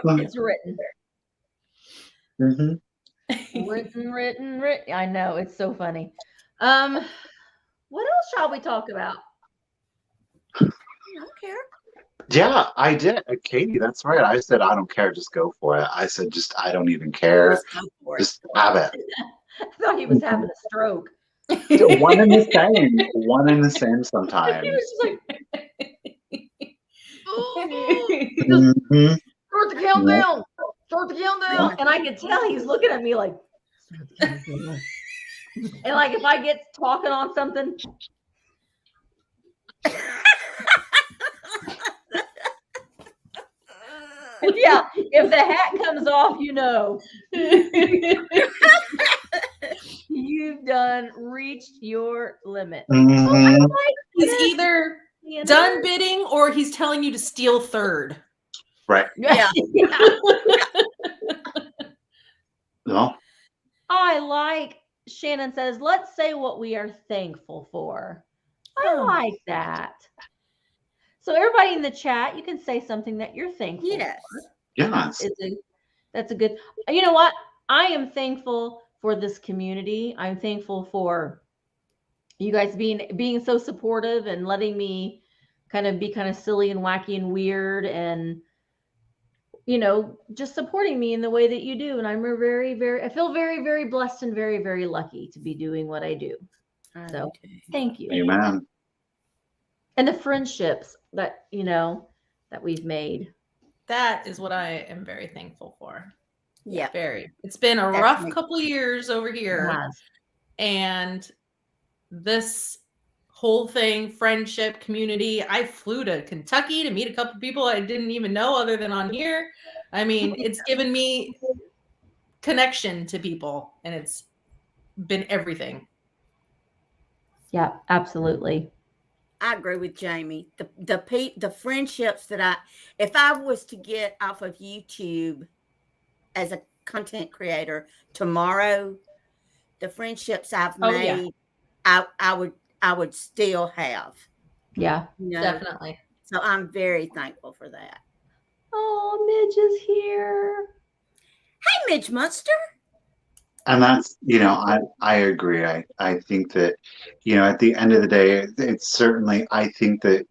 It's written. Mhm. Written. I know, it's so funny. What else shall we talk about? I don't care. Yeah, I did. Katie, that's right. I said, I don't care. Just go for it. I said, just, I don't even care. Let's go for it. Just have it. I thought he was having a stroke. One and the same. One and the same He sometimes. was just like, Mhm. start the countdown. Start the countdown. And I could tell he's looking at me like, start the countdown. And like if I get talking on something, yeah, if the hat comes off, you've done reached your limit. Mhm. he's either done bidding or he's telling you to steal third. Right. Yeah. No. I like, Shannon says, let's say what we are thankful for. I like that. So everybody in the chat, you can say something that you're thankful Yes. for. Yes. That's a good, you know what? I am thankful for this community. I'm thankful for you guys being so supportive and letting me be kind of silly and wacky and weird and, just supporting me in the way that you do. And I'm I feel very, very blessed and very, very lucky to be doing what I do. So thank you. Amen. And the friendships that, that we've made. That is what I am very thankful for. Yeah. Very. It's been a rough couple of years over here. Yes. And this whole thing, friendship, community, I flew to Kentucky to meet a couple people I didn't even know other than on here. I mean, it's given me connection to people and it's been everything. Yeah, absolutely. I agree with Jamie. The friendships that if I was to get off of YouTube as a content creator tomorrow, the friendships I've made, I would still have. Yeah, definitely. So I'm very thankful for that. Oh, Midge is here. Hey, Midge Munster. And that's, I agree. I think that, at the end of the day, it's certainly, I think that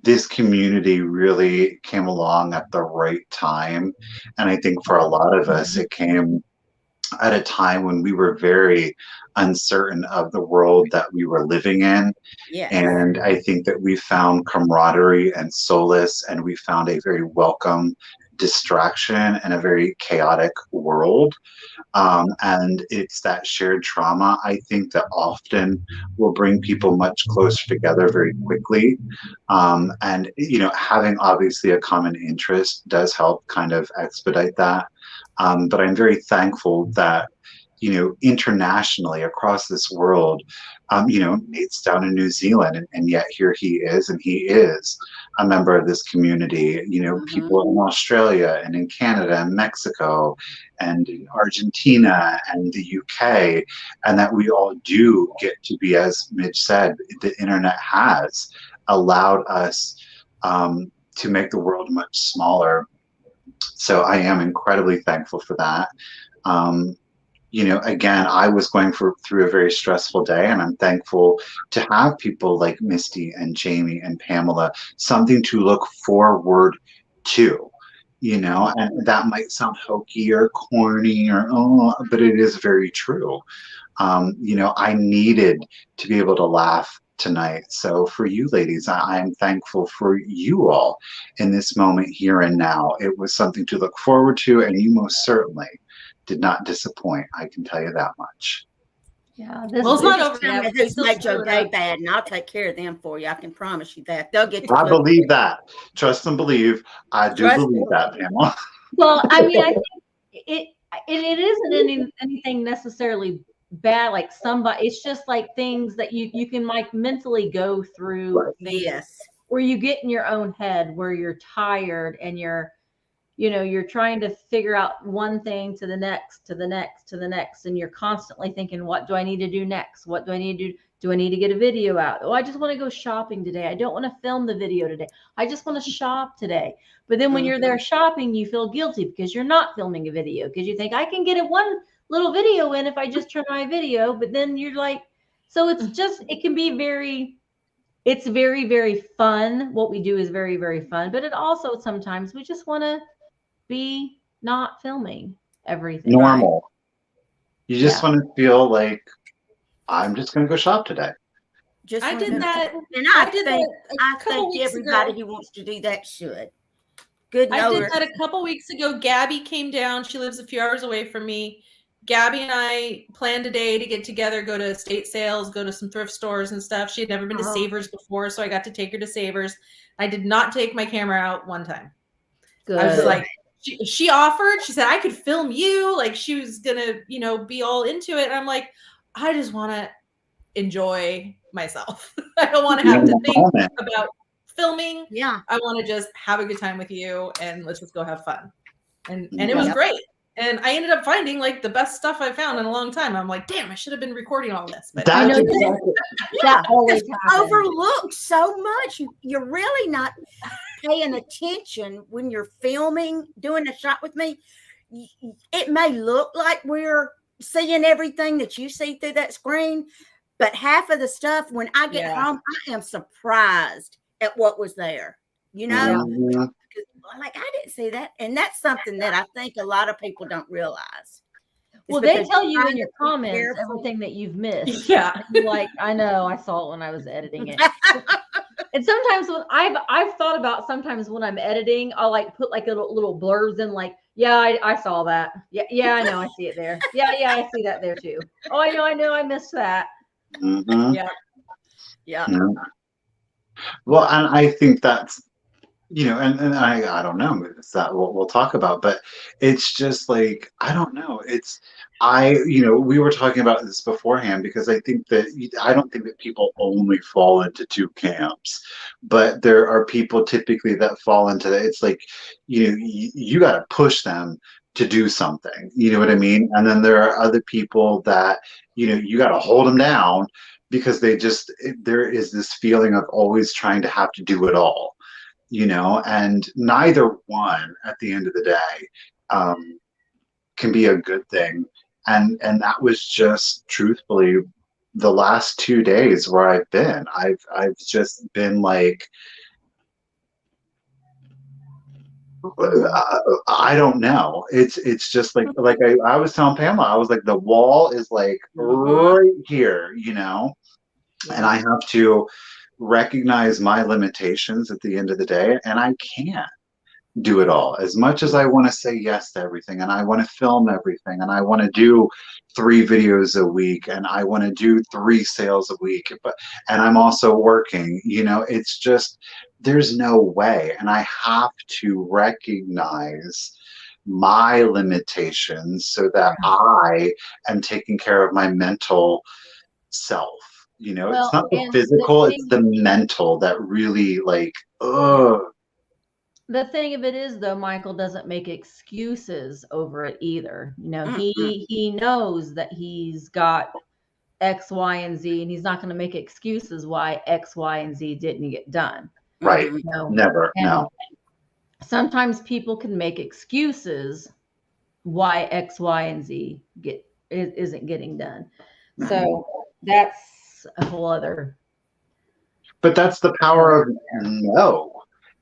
this community really came along at the right time. And I think for a lot of us, it came at a time when we were very uncertain of the world that we were living in. Yes. And I think that we found camaraderie and solace, and we found a very welcome distraction in a very chaotic world. And it's that shared trauma, I think, that often will bring people much closer together very quickly. And, having obviously a common interest does help kind of expedite that. But I'm very thankful that, internationally across this world, Nate's down in New Zealand, and yet here he is, and he is a member of this community. People in Australia and in Canada and Mexico and in Argentina and the UK, and that we all do get to be, as Midge said, the internet has allowed us to make the world much smaller. So I am incredibly thankful for that. Again, I was going through a very stressful day, and I'm thankful to have people like Misty and Jamie and Pamela, something to look forward to, and that might sound hokey or corny but it is very true. I needed to be able to laugh tonight. So for you ladies, I'm thankful for you all in this moment here and now. It was something to look forward to, and you most certainly did not disappoint. I can tell you that much. Yeah, Well, it's not over Tell yet. me who's made your day bad, and I'll take care of them for you. I can promise you that. They'll get. I believe that. Trust and believe. I do believe that, Pamela. Well, I mean, I think it isn't anything necessarily bad. Like somebody, it's just like things that you can like mentally go through. Yes. Where you get in your own head, where you're tired and you're trying to figure out one thing to the next, to the next, to the next. And you're constantly thinking, what do I need to do next? What do I need to do? Do I need to get a video out? Oh, I just want to go shopping today. I don't want to film the video today. I just want to shop today. But then when you're there shopping, you feel guilty because you're not filming a video, because you think I can get it one little video in if I just turn my video. But then you're like, so it's just, it can be it's very, very fun. What we do is very, very fun. But it also, sometimes we just want to be not filming everything. Normal. Right? You just want to feel like, I'm just going to go shop today. I did that, and I think everybody who wants to do that should. Good. I did that a couple weeks ago. Gabby came down. She lives a few hours away from me. Gabby and I planned a day to get together, go to estate sales, go to some thrift stores and stuff. She had never been to Savers before, so I got to take her to Savers. I did not take my camera out one time. Good. I was like, she offered, she said, I could film you. Like, she was going to, be all into it. And I'm like, I just want to enjoy myself. I don't want to have to think about filming. Yeah. I want to just have a good time with you, and let's just go have fun. And it was great. And I ended up finding like the best stuff I found in a long time. I'm like, damn, I should have been recording all this. But that always happens. Overlooked so much. You're really not paying attention when you're filming, doing a shot with me. It may look like we're seeing everything that you see through that screen, but half of the stuff, when I get home, I am surprised at what was there. Like, I didn't see that. And that's something that I think a lot of people don't realize. Well, they tell you in your comments everything that you've missed. Yeah. Like, I know, I saw it when I was editing it. And sometimes when I've thought about, sometimes when I'm editing, I'll like put like little blurbs in, like, I saw that. Yeah, I know, I see it there. Yeah, I see that there too. Oh, I know, I missed that. Mm-hmm. Yeah. Well, and I think that's, and I don't know, it's that we'll talk about, but it's just like, I don't know. We were talking about this beforehand, because I don't think that people only fall into two camps, but there are people typically that fall into that. It's like, you got to push them to do something, you know what I mean? And then there are other people that, you got to hold them down, because there is this feeling of always trying to have to do it all. And neither one at the end of the day can be a good thing. And that was just truthfully the last 2 days where I've been. I've just been like, I don't know. It's just like I was telling Pamela, I was like, the wall is like right here, and I have to recognize my limitations at the end of the day, and I can't. do it all. As much as I want to say yes to everything, and I want to film everything, and I want to do 3 videos a week, and I want to do 3 sales a week, and I'm also working, it's just, there's no way. And I have to recognize my limitations so that I am taking care of my mental self. It's not the and physical, it's the mental that really ugh. The thing of it is, though, Michael doesn't make excuses over it either. He knows that he's got X, Y, and Z, and he's not going to make excuses why X, Y, and Z didn't get done. Right. Never. And no. Sometimes people can make excuses why X, Y, and Z isn't getting done. So that's a whole other. But that's the power of no.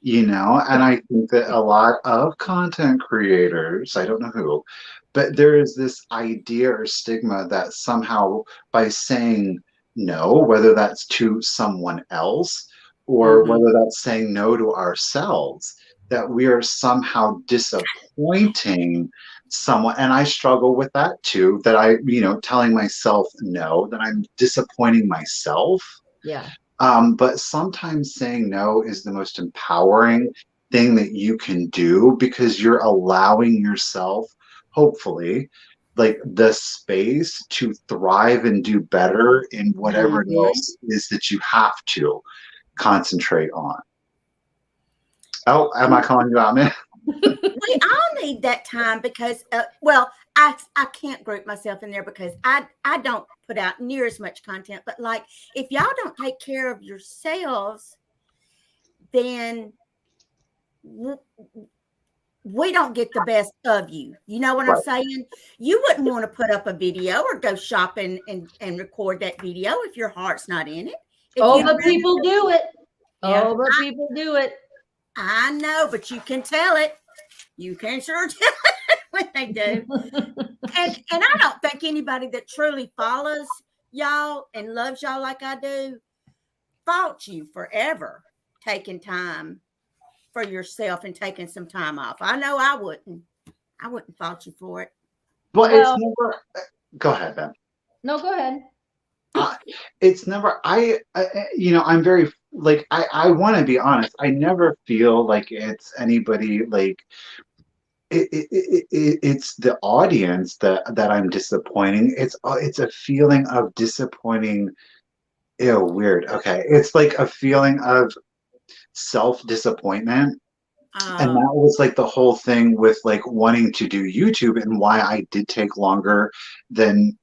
And I think that a lot of content creators, I don't know who, but there is this idea or stigma that somehow by saying no, whether that's to someone else or whether that's saying no to ourselves, that we are somehow disappointing someone. And I struggle with that too, that telling myself no, that I'm disappointing myself. Yeah. But sometimes saying no is the most empowering thing that you can do, because you're allowing yourself, hopefully, the space to thrive and do better in whatever else is that you have to concentrate on. Oh, am I calling you out, man? We all need that time because, I can't group myself in there because I don't put out near as much content. But if y'all don't take care of yourselves, then we don't get the best of you. You know what I'm saying? You wouldn't want to put up a video or go shopping and record that video if your heart's not in it. But people do it. Yeah. But people do it. I know, but you can tell it. You can sure tell it when they do. And I don't think anybody that truly follows y'all and loves y'all like I do fault you forever taking time for yourself and taking some time off. I know I wouldn't fault you for it. Well, it's never. Go ahead, Ben. No, go ahead. It's never. I'm very I want to be honest. I never feel like it's anybody it's the audience that I'm disappointing. It's a feeling of disappointing. Ew, weird. Okay, it's a feeling of self-disappointment. And that was the whole thing with wanting to do YouTube, and why I did take longer than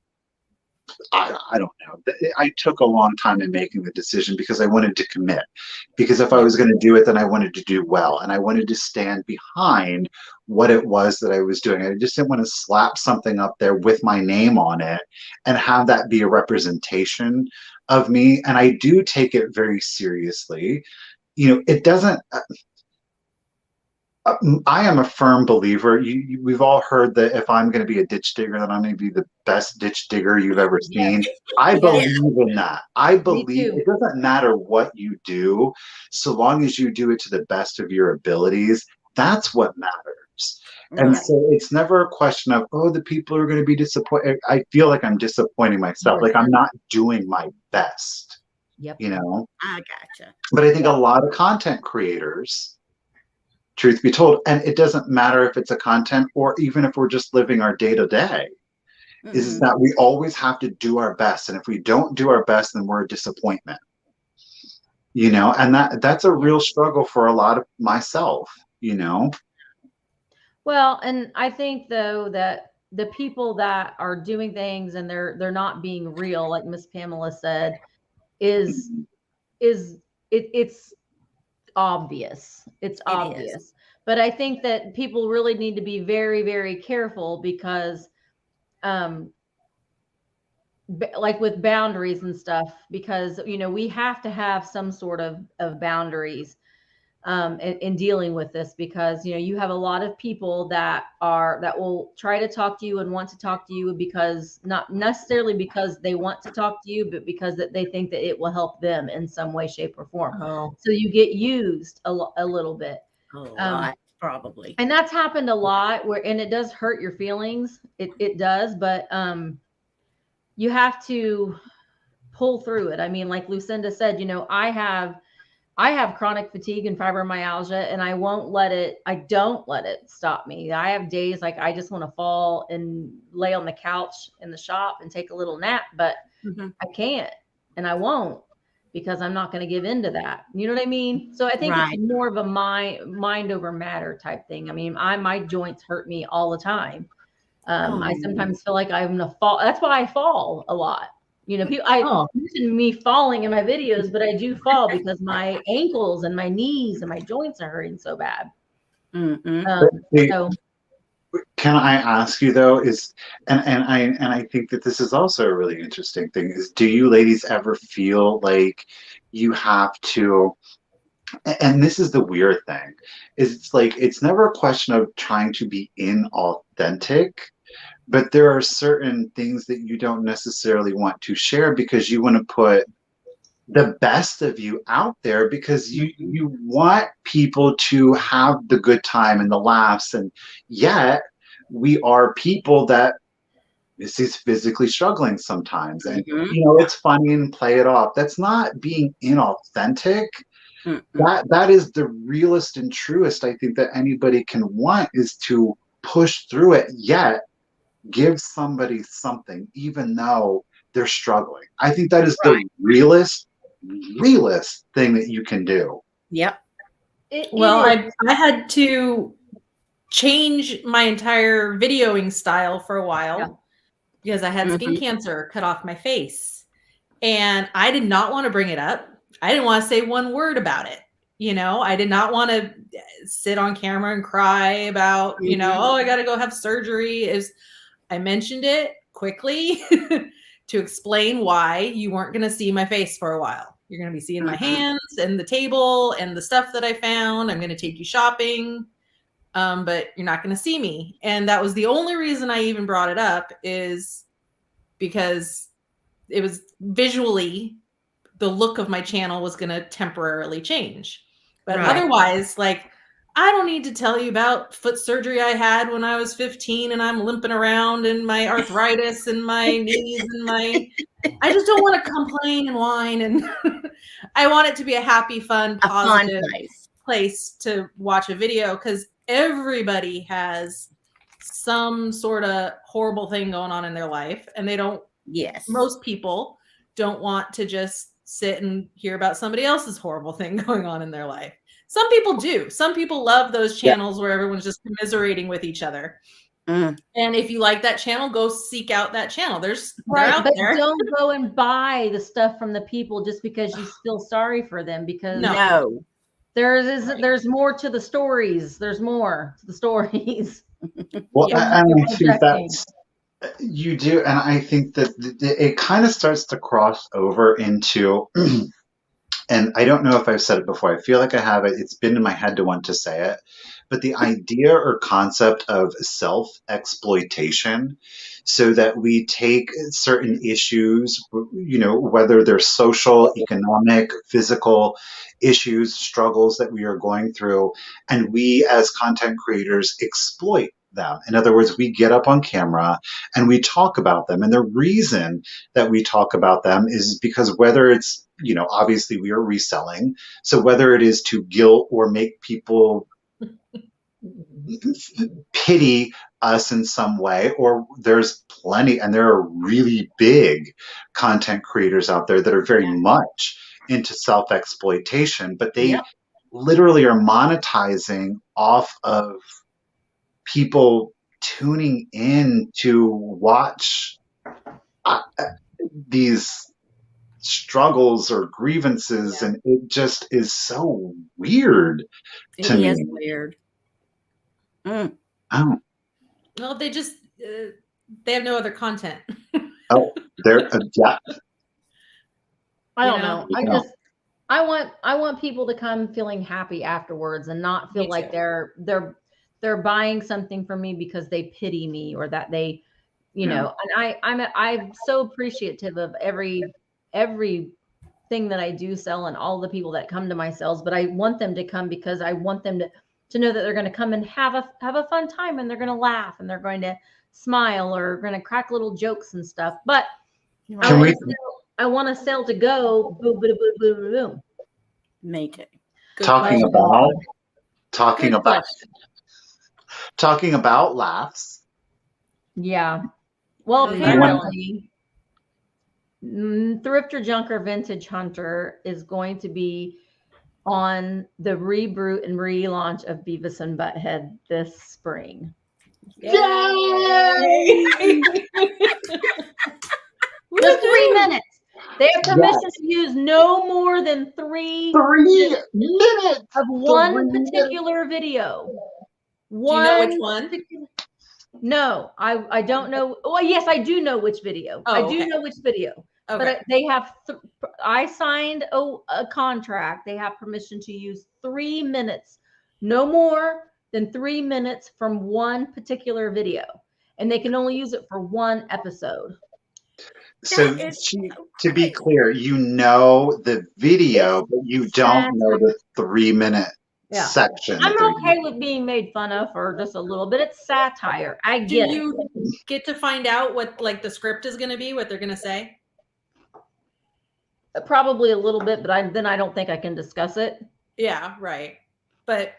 I don't know. I took a long time in making the decision because I wanted to commit. Because if I was going to do it, then I wanted to do well, and I wanted to stand behind what it was that I was doing. I just didn't want to slap something up there with my name on it and have that be a representation of me. And I do take it very seriously. It doesn't. I am a firm believer. We've all heard that if I'm going to be a ditch digger, then I'm going to be the best ditch digger you've ever seen. I believe in that. I believe it doesn't matter what you do, so long as you do it to the best of your abilities. That's what matters. And so it's never a question of, the people are going to be disappointed. I feel like I'm disappointing myself. I'm not doing my best. Yep. I gotcha. But I think a lot of content creators, truth be told, and it doesn't matter if it's a content or even if we're just living our day-to-day, is that we always have to do our best. And if we don't do our best, then we're a disappointment. And that's a real struggle for a lot of myself, Well, and I think though that the people that are doing things and they're not being real, like Miss Pamela said, it's obvious. It's obvious. But I think that people really need to be very, very careful because with boundaries and stuff, because we have to have some sort of boundaries in dealing with this, because you have a lot of people that will try to talk to you and want to talk to you because not necessarily because they want to talk to you, but because that they think that it will help them in some way, shape, or form. So you get used a little bit. Probably. And that's happened a lot and it does hurt your feelings. It does, but you have to pull through it. I mean, like Lucinda said, I have chronic fatigue and fibromyalgia, and I don't let it stop me. I have days like I just want to fall and lay on the couch in the shop and take a little nap, but I can't, and I won't, because I'm not going to give in to that. You know what I mean? So I think it's more of a mind over matter type thing. I mean, my joints hurt me all the time. I sometimes feel like I'm gonna fall. That's why I fall a lot. I mention me falling in my videos, but I do fall because my ankles and my knees and my joints are hurting so bad. So can I ask you though, and I think that this is also a really interesting thing, is do you ladies ever feel like you have to, and this is the weird thing, is it's like it's never a question of trying to be inauthentic, but there are certain things that you don't necessarily want to share because you want to put the best of you out there, because you want people to have the good time and the laughs, and yet we are people that is physically struggling sometimes, and it's funny and play it off. That's not being inauthentic. That is the realest and truest I think that anybody can want, is to push through it, yet give somebody something even though they're struggling. I think that is the realest thing that you can do. Yep. I had to change my entire videoing style for a while because I had skin cancer cut off my face, and I did not want to bring it up. I didn't want to say one word about it. I did not want to sit on camera and cry about, oh, I got to go have surgery. I mentioned it quickly to explain why you weren't going to see my face for a while. You're going to be seeing my hands and the table and the stuff that I found. I'm going to take you shopping, but you're not going to see me. And that was the only reason I even brought it up, is because it was visually, the look of my channel was going to temporarily change. But otherwise, like, I don't need to tell you about foot surgery I had when I was 15 and I'm limping around and my arthritis and my knees and I just don't want to complain and whine. And I want it to be a happy, fun, positive place to watch a video, because everybody has some sort of horrible thing going on in their life, and most people don't want to just sit and hear about somebody else's horrible thing going on in their life. Some people do. Some people love those channels where everyone's just commiserating with each other. And if you like that channel, go seek out that channel. They're out there. Don't go and buy the stuff from the people just because you feel sorry for them, because there's more to the stories. There's more to the stories. Well, and I think that's, you do, and I think that it kind of starts to cross over into, and I don't know if I've said it before. I feel like I have it. It's been in my head to want to say it, but the idea or concept of self-exploitation, so that we take certain issues, whether they're social, economic, physical issues, struggles that we are going through, and we as content creators exploit them. In other words, we get up on camera and we talk about them. And the reason that we talk about them is because whether it's, obviously we are reselling. So whether it is to guilt or make people pity us in some way, or there's plenty, and there are really big content creators out there that are very much into self-exploitation, but they literally are monetizing off of people tuning in to watch these struggles or grievances, and it just is so weird to me. It is weird. Oh. Well, they just they have no other content. They're I don't know. I want people to come feeling happy afterwards, and not feel like they're buying something from me because they pity me, or that they, and I'm so appreciative of every thing that I do sell and all the people that come to my sales, but I want them to come because I want them to know that they're going to come and have a fun time, and they're going to laugh, and they're going to smile, or going to crack little jokes and stuff. But I want to sell to go boom, boom, boom, boom, boom, boom. Me too. Talking about laughs. Yeah. Well, Yeah. apparently, Thrifter Junker Vintage Hunter is going to be on the reboot and relaunch of Beavis and Butthead this spring. Yay! Just 3 minutes. They have permission to use no more than 3 minutes of one particular video. Do you know which one? No, I don't know. Oh, yes, I do know which video. Oh, I do okay. know which video. Okay. But they have, I signed a contract. They have permission to use 3 minutes, no more than 3 minutes from one particular video. And they can only use it for one episode. So to be clear, you know the video, but you don't know the 3 minute section. I'm okay with being made fun of for just a little bit. It's satire. I get it. Do you get to find out what like the script is going to be, what they're going to say? Probably a little bit, but then I don't think I can discuss it. Yeah, right. But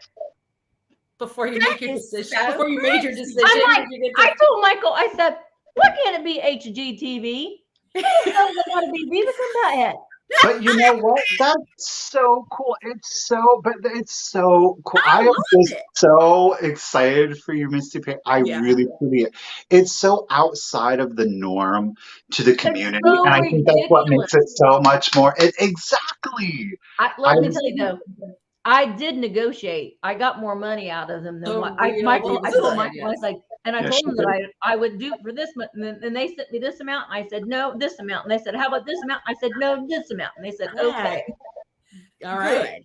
before you make your decision, so before you made your decision, I'm like, you get to- I told Michael, I said, why can't it be HGTV? It got to be Beavis and Butthead. But you know what? That's so cool. It's so cool. I am just so excited for you, Misty. I really it's so outside of the norm to the community, so and I think that's what makes it so much more. Exactly. Let me tell you though, I did negotiate. I got more money out of them than what Michael. I told Michael, I was like, and I told them that I would do it for this much, and they sent me this amount, and I said no, this amount, and they said how about this amount? I said no, this amount, and they said okay. All right.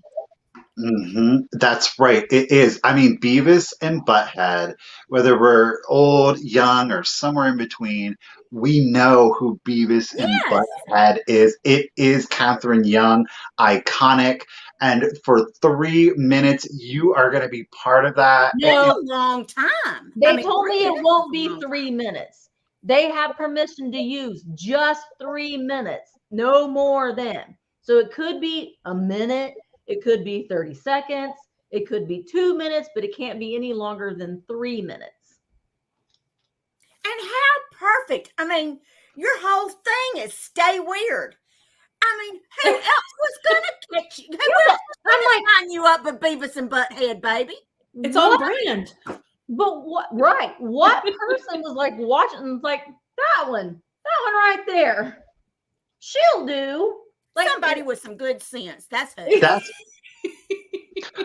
That's right. It is. I mean, Beavis and Butthead, whether we're old, young, or somewhere in between, we know who Beavis and Butthead is. It is Catherine Young, iconic. And for 3 minutes, you are going to be part of that. No, long time. They told me it won't be 3 minutes. They have permission to use just 3 minutes, no more than. So it could be a minute. It could be 30 seconds. It could be 2 minutes, but it can't be any longer than 3 minutes. And how perfect. I mean, your whole thing is stay weird. I mean, who else was going to catch you? Who else was going to sign you up with Beavis and Butthead, baby? It's on brand. But what person was like watching and was like, that one right there. She'll do. Like somebody with some good sense. That's who.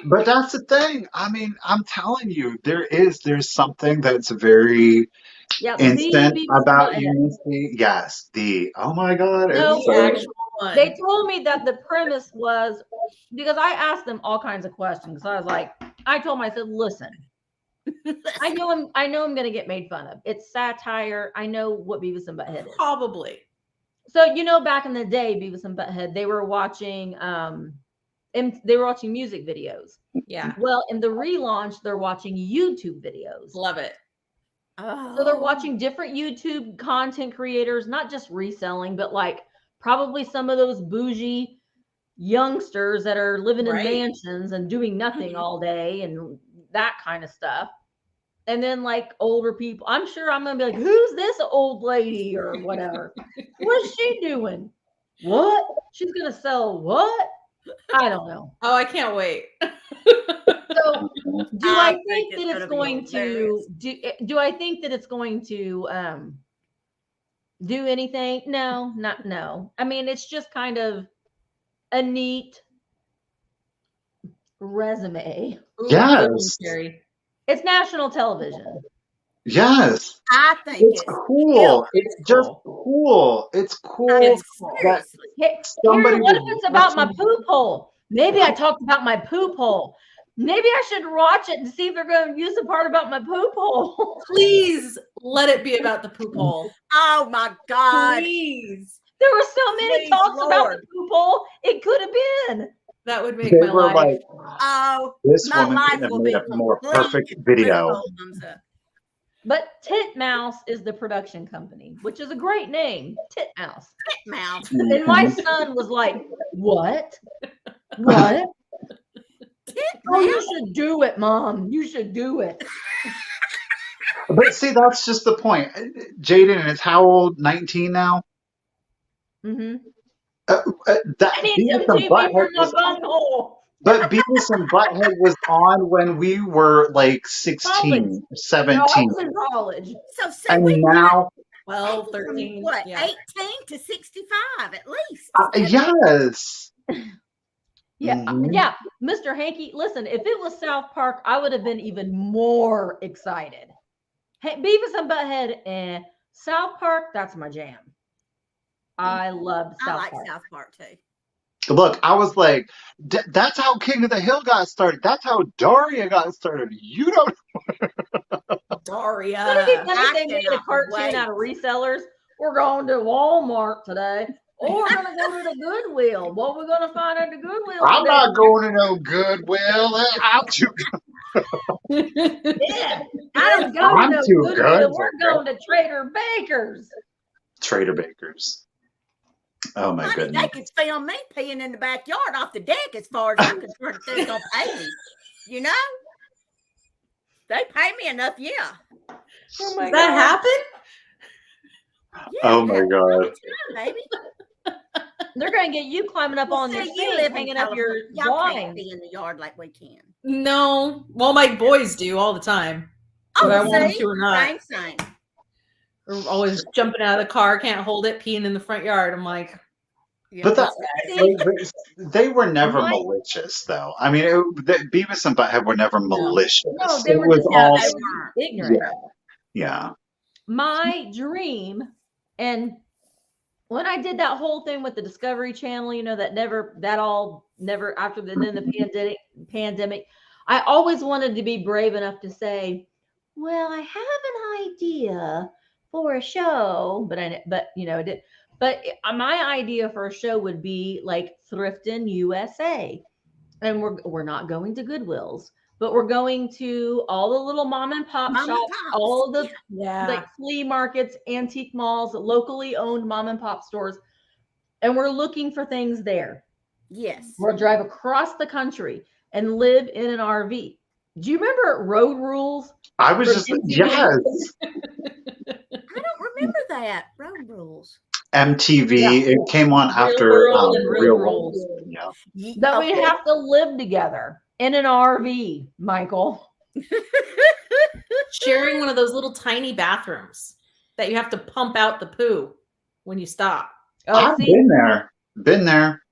But that's the thing. I mean, I'm telling you, there's something that's very instant about Misty. Yes, oh my God. They told me that the premise was, because I asked them all kinds of questions. So I was like, I told them, I said, listen, I know I'm going to get made fun of. It's satire. I know what Beavis and Butthead is. Probably. So, back in the day, Beavis and Butthead, they were watching music videos. Yeah. Well, in the relaunch, they're watching YouTube videos. Love it. So they're watching different YouTube content creators, not just reselling, but like probably some of those bougie youngsters that are living in mansions and doing nothing all day and that kind of stuff. And then like older people, I'm sure I'm going to be like, who's this old lady or whatever? What is she doing? What? She's going to sell what? I don't know. Oh, I can't wait. So do I think that it's going to do I think that it's going to do anything? No. I mean, it's just kind of a neat resume. Yes. It's national television. Yes. I think it's cool. It's just cool. It's cool. What if it's about my poop hole? Maybe I talked about my poop hole. Maybe I should watch it and see if they're going to use the part about my poop hole. Please let it be about the poop hole. Oh my God. Please. There were so many talks about the poop hole. It could have been. That would make They my were life. like, Oh, this my woman life couldn't have will made be a more complete perfect with video. both thumbs up. But Titmouse is the production company, which is a great name, Titmouse. Mouth. And my son was like, "What? What? Oh, you should do it, Mom. You should do it." But see, that's just the point. Jaden is how old? 19 now? Mm-hmm. That I need Beavis some and TV Butthead for my was, bunghole. but Beavis and Butthead was on when we were like 16, No, I 17. was in college. So see, And we got now, 12, from 13. what, Yeah. 18 to 65 at least. yes. Yeah, Mhm. yeah, Mr. Hanky. Listen, if it was South Park, I would have been even more excited. Hey, Beavis and Butthead and South Park, that's my jam. I loved I South like Park. South Park too. Look, I was like, that's how King of the Hill got started. That's how Daria got started. You don't. Daria. Wouldn't it be funny I if they made a cannot cartoon wait. out of resellers? We're going to Walmart today. Or we're going to go to the Goodwill. What are we going to find at the Goodwill I'm today? not going to no Goodwill. I'm too. Yeah, I don't go I'm to no too Goodwill. good We're for going to Trader Baker's. Trader Bakers. Oh my Honey, goodness. they could film me peeing in the backyard off the deck as far as I'm concerned. If they're going to pay me, you know? They pay me enough, yeah. Oh my Does that happen? Yeah, Oh my all God. the time, baby. They're going to get you climbing up on See, their you sink, live in hanging up your California. Y'all can't blinds. be in the yard like we can. No. Well, my boys do all the time. Oh, Whether I want them see? to or not. Same. They're always jumping out of the car, can't hold it, peeing in the front yard. I'm like, Yeah. But that, they were never My- malicious, though. I mean, Beavis and Butthead were never malicious. No, they It were was just all, they weren't. ignorant. yeah. My dream, and when I did that whole thing with the Discovery Channel, you know, then the pandemic, I always wanted to be brave enough to say, well, I have an idea for a show, but my idea for a show would be like Thrifting USA. And we're not going to Goodwills, but we're going to all the little mom and pop Mom and shops, pops. all the yeah. like flea markets, antique malls, locally owned mom and pop stores. And we're looking for things there. Yes. We'll drive across the country and live in an RV. Do you remember Road Rules? I was just, yes. I don't remember that. Road Rules. MTV, Yeah. it came on Real after World and Real Road World. Rules. Yeah. That we'd have to live together in an RV, Michael. Sharing one of those little tiny bathrooms that you have to pump out the poo when you stop. I've been there.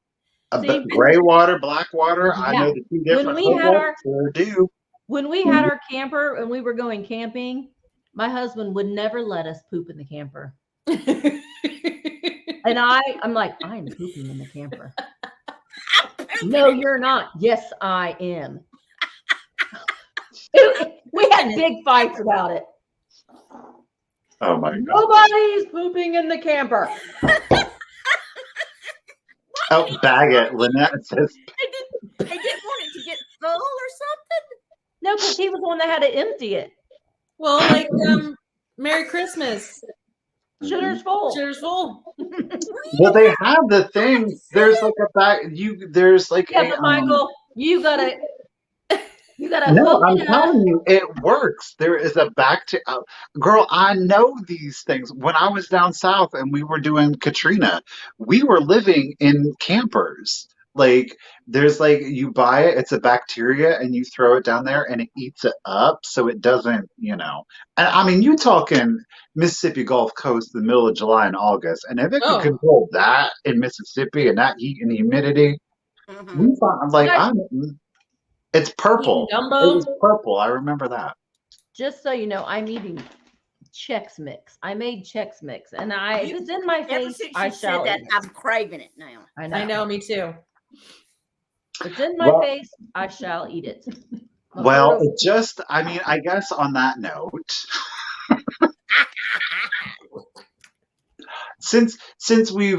See? Gray water, black water. I Yeah. know the two different we had hookups. Sure do. When we had our camper and we were going camping, my husband would never let us poop in the camper. And I'm like, I'm pooping in the camper. No, you're not. Yes, I am. We had big fights about it. Oh my God. Nobody's pooping in the camper. Oh, bag it. Lynette says, They didn't want it to get full or something. No, because he was the one that had to empty it. Well, like Merry Christmas. Shitter's full. Shitter's full. well, they have the thing. There's like a bag. There's like Yeah, a. but Michael, you gotta No, hook I'm it up. telling you, it works. There is a girl, I know these things. When I was down south and we were doing Katrina, we were living in campers. Like, there's like, you buy it, it's a bacteria, and you throw it down there and it eats it up so it doesn't, And I mean, you talking Mississippi Gulf Coast in the middle of July and August, and if it Oh. could control that in Mississippi and that heat and humidity, we found, it's purple. Eating It gumbo? was purple. I remember that. Just so you know, I'm eating Chex Mix. I made Chex Mix, and if it's in my Ever face, since I you said shall that, eat it. I'm craving it now. I know. Me too. If it's in my face, I shall eat it. Well, I guess on that note, since we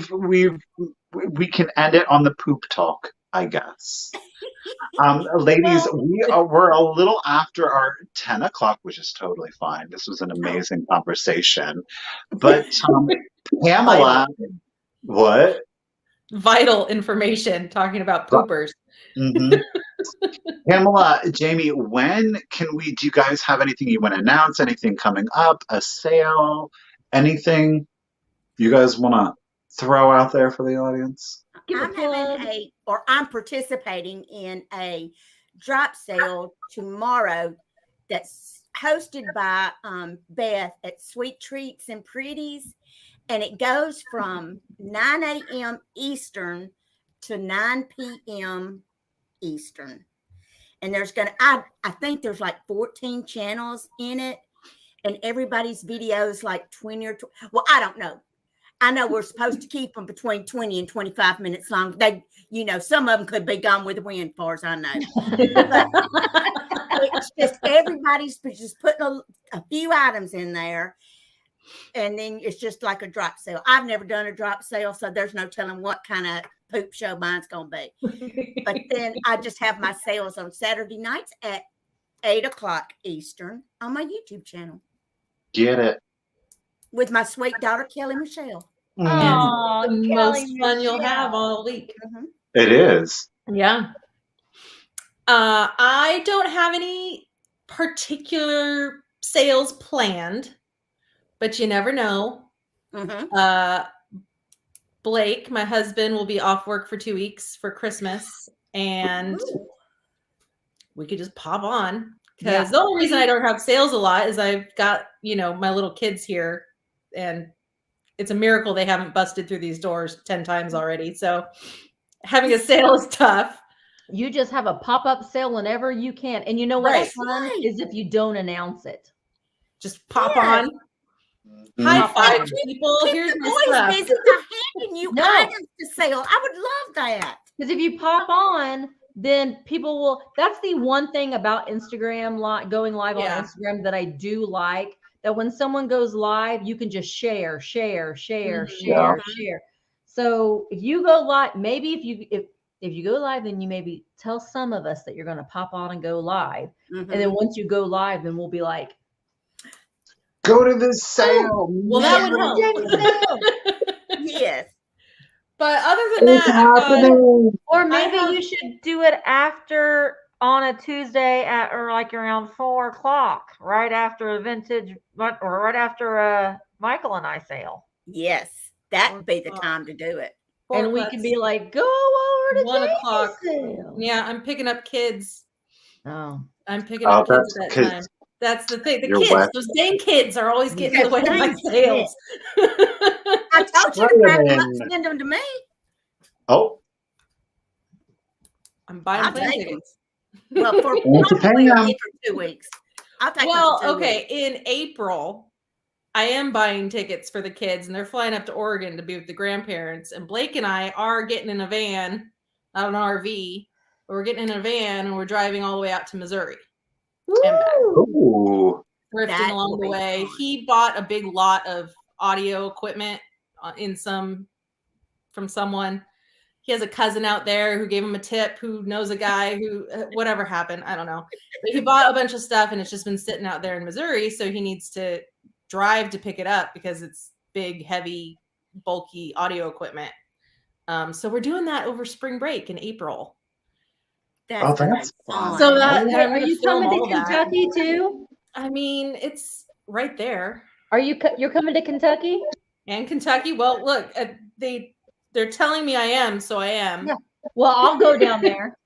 can end it on the poop talk. I guess. Ladies, we're a little after our 10 o'clock, which is totally fine. This was an amazing conversation. But Pamela, what? Vital information talking about poopers. Mm-hmm. Pamela, Jamie, when can we, do you guys have anything you want to announce? Anything coming up? A sale? Anything you guys want to throw out there for the audience? I'm participating in a drop sale tomorrow that's hosted by Beth at Sweet Treats and Pretties. And it goes from 9 a.m. Eastern to 9 p.m. Eastern. And there's I think there's like 14 channels in it. And everybody's videos like 20 or well, I don't know. I know we're supposed to keep them between 20 and 25 minutes long. They, some of them could be gone with the wind, as far as I know. But it's just everybody's just putting a few items in there. And then it's just like a drop sale. I've never done a drop sale, so there's no telling what kind of poop show mine's going to be. But then I just have my sales on Saturday nights at 8 o'clock Eastern on my YouTube channel. Get it. With my sweet daughter, Kelly Michelle. Oh, the most fun you'll have all week. Mm-hmm. It is. Yeah. I don't have any particular sales planned, but you never know. Mm-hmm. Blake, my husband, will be off work for 2 weeks for Christmas, and we could just pop on. Because the only reason I don't have sales a lot is I've got, my little kids here, and it's a miracle they haven't busted through these doors 10 times already. So having a sale is tough. You just have a pop-up sale whenever you can. And you know what's fun is if you don't announce it. Just pop on. High five, people. Here's my stuff. Handing you items to sell. I would love that. Because if you pop on, then people will. That's the one thing about Instagram, going live on Instagram that I do like. That when someone goes live, you can just share. So if you go live, maybe if you go live, then you maybe tell some of us that you're going to pop on and go live. Mm-hmm. And then once you go live, then we'll be like, go to this sale. Well, that would help. Yes. But other than that, or maybe you should do it after on a Tuesday or like around 4 o'clock, right after a vintage or right after Michael and I sale. Yes, that would be the time to do it. And we can be like, go over to 1 o'clock. Sale. Yeah, I'm picking up kids. Oh, I'm picking up kids at that time. That's the thing. The kids, those dang kids are always getting in the way of my sales. I told you to send them to me. Oh. I'm buying plane tickets. Well, for probably a week or 2 weeks. I'll take okay. In April, I am buying tickets for the kids, and they're flying up to Oregon to be with the grandparents. And Blake and I are getting in a van, not an RV, but we're getting in a van and we're driving all the way out to Missouri. And back. Ooh. Thrifting along the way. He bought a big lot of audio equipment from someone. He has a cousin out there who gave him a tip, who knows a guy who, whatever happened, I don't know. But he bought a bunch of stuff and it's just been sitting out there in Missouri. So he needs to drive to pick it up because it's big, heavy, bulky audio equipment. So we're doing that over spring break in April. That's fun. So are you coming to Kentucky too? I mean, it's right there. You're coming to Kentucky? And Kentucky? Well, look, they're telling me I am, so I am. Yeah. Well, I'll go down there.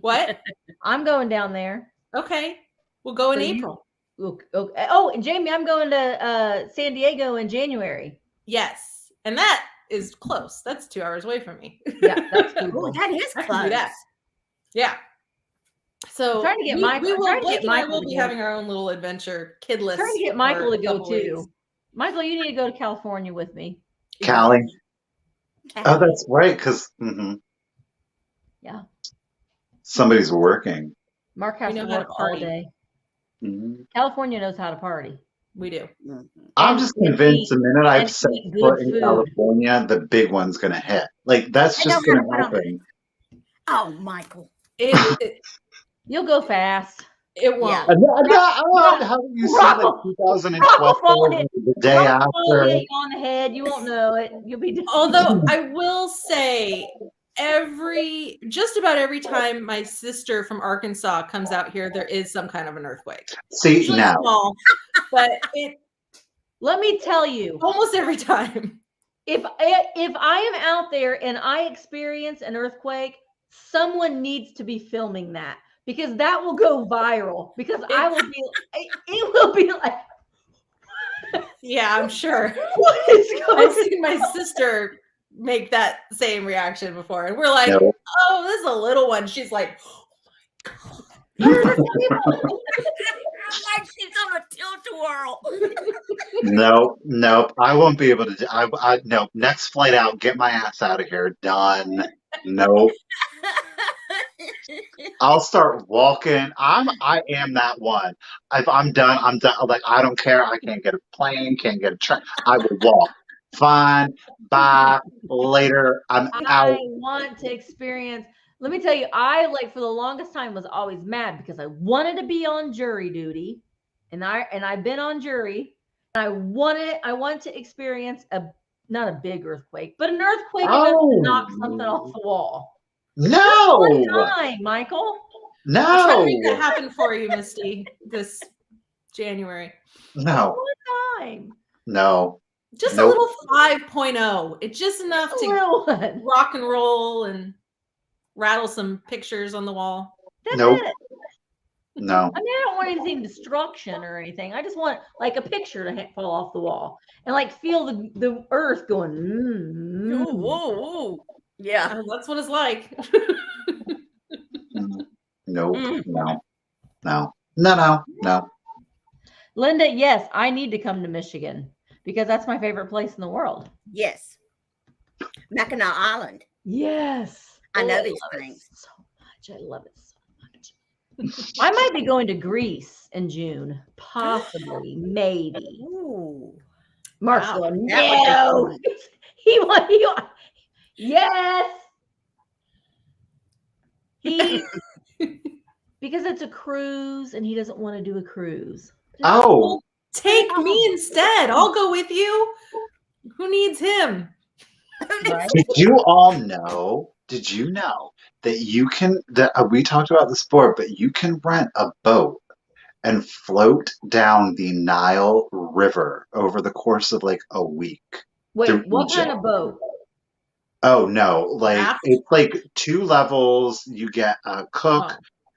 What? I'm going down there. Okay. We'll go in April. Okay. Oh, and Jamie, I'm going to San Diego in January. Yes. And that is close. That's 2 hours away from me. Yeah, that's cool. Ooh, that is close. Yeah. So I'm trying to get Michael. Blake and I will be having our own little adventure, kidless. Trying to get Michael to go too. Weeks. Michael, you need to go to California with me. Callie. Oh, that's right. Because yeah, somebody's working. Mark has to work all day. Mm-hmm. California knows how to party. We do. I'm just convinced the minute I've set foot in California, the big one's going to hit. Like, that's just going to happen. Oh, Michael. You'll go fast. It won't. Yeah. Haven't you seen like 2012 the day Rock will after? hit you on the head. You won't know it. You'll be Although I will say, just about every time my sister from Arkansas comes out here, there is some kind of an earthquake. See, Usually now. small, but it Let me tell you, almost every time. if I am out there and I experience an earthquake, someone needs to be filming that because that will go viral. Because it will be like, Yeah, I'm sure. what is going I've seen my sister make that same reaction before, and we're like, No. "Oh, this is a little one." She's like, I'm like she's on a tilt-a-whirl. Nope. I won't be able to do. No. Next flight out. Get my ass out of here. Done. Nope. I'll start walking. I am that one. If I'm done, I'm done. Like I don't care. I can't get a plane, can't get a train. I will walk. Fine. Bye. Later. I'm out. I want to experience. Let me tell you, I for the longest time was always mad because I wanted to be on jury duty, and I've been on jury, and I want to experience not a big earthquake, but an earthquake enough to knock something off the wall. No. One time, Michael. I'm trying to No. make that happen for you, Misty, this January. No. One time. No. Just Nope. a little 5.0. It's just enough A to little one. rock and roll and rattle some pictures on the wall. That's Nope. it. No. I mean, I don't want anything destruction or anything. I just want like a picture to fall off the wall and like feel the earth going. Ooh, ooh, ooh. Yeah. That's what it's like. Nope. Mm. No. Linda, yes, I need to come to Michigan because that's my favorite place in the world. Yes. Mackinac Island. Yes. I know Oh, these love it things. so much. I love it so much. I might be going to Greece in June, possibly, maybe. Ooh. Mark's Wow, going, that would be no. fun. He want, yes. Because it's a cruise and he doesn't want to do a cruise. Oh. Take me instead. I'll go with you. Who needs him? Right? Did you all know? Did you know that you can? We talked about this before, but you can rent a boat and float down the Nile River over the course of like a week. Wait, through what Egypt. kind of boat? Oh no! Like Raft? it's like 2 levels. You get a cook. Oh.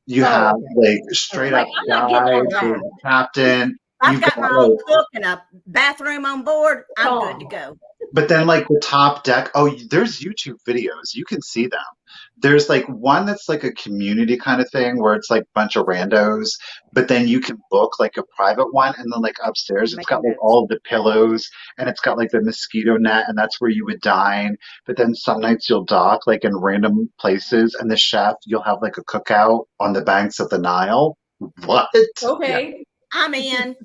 You Oh, have okay. like straight Like, up I'm not getting on guide, that. there's a captain. I've You've got my got, own like, cook and a bathroom on board. I'm good to go. But then like the top deck, there's YouTube videos. You can see them. There's like one that's like a community kind of thing where it's like a bunch of randos, but then you can book like a private one, and then like upstairs it's got like all the pillows, and it's got like the mosquito net, and that's where you would dine. But then some nights you'll dock like in random places, and the chef, you'll have like a cookout on the banks of the Nile. What? Okay. I'm in.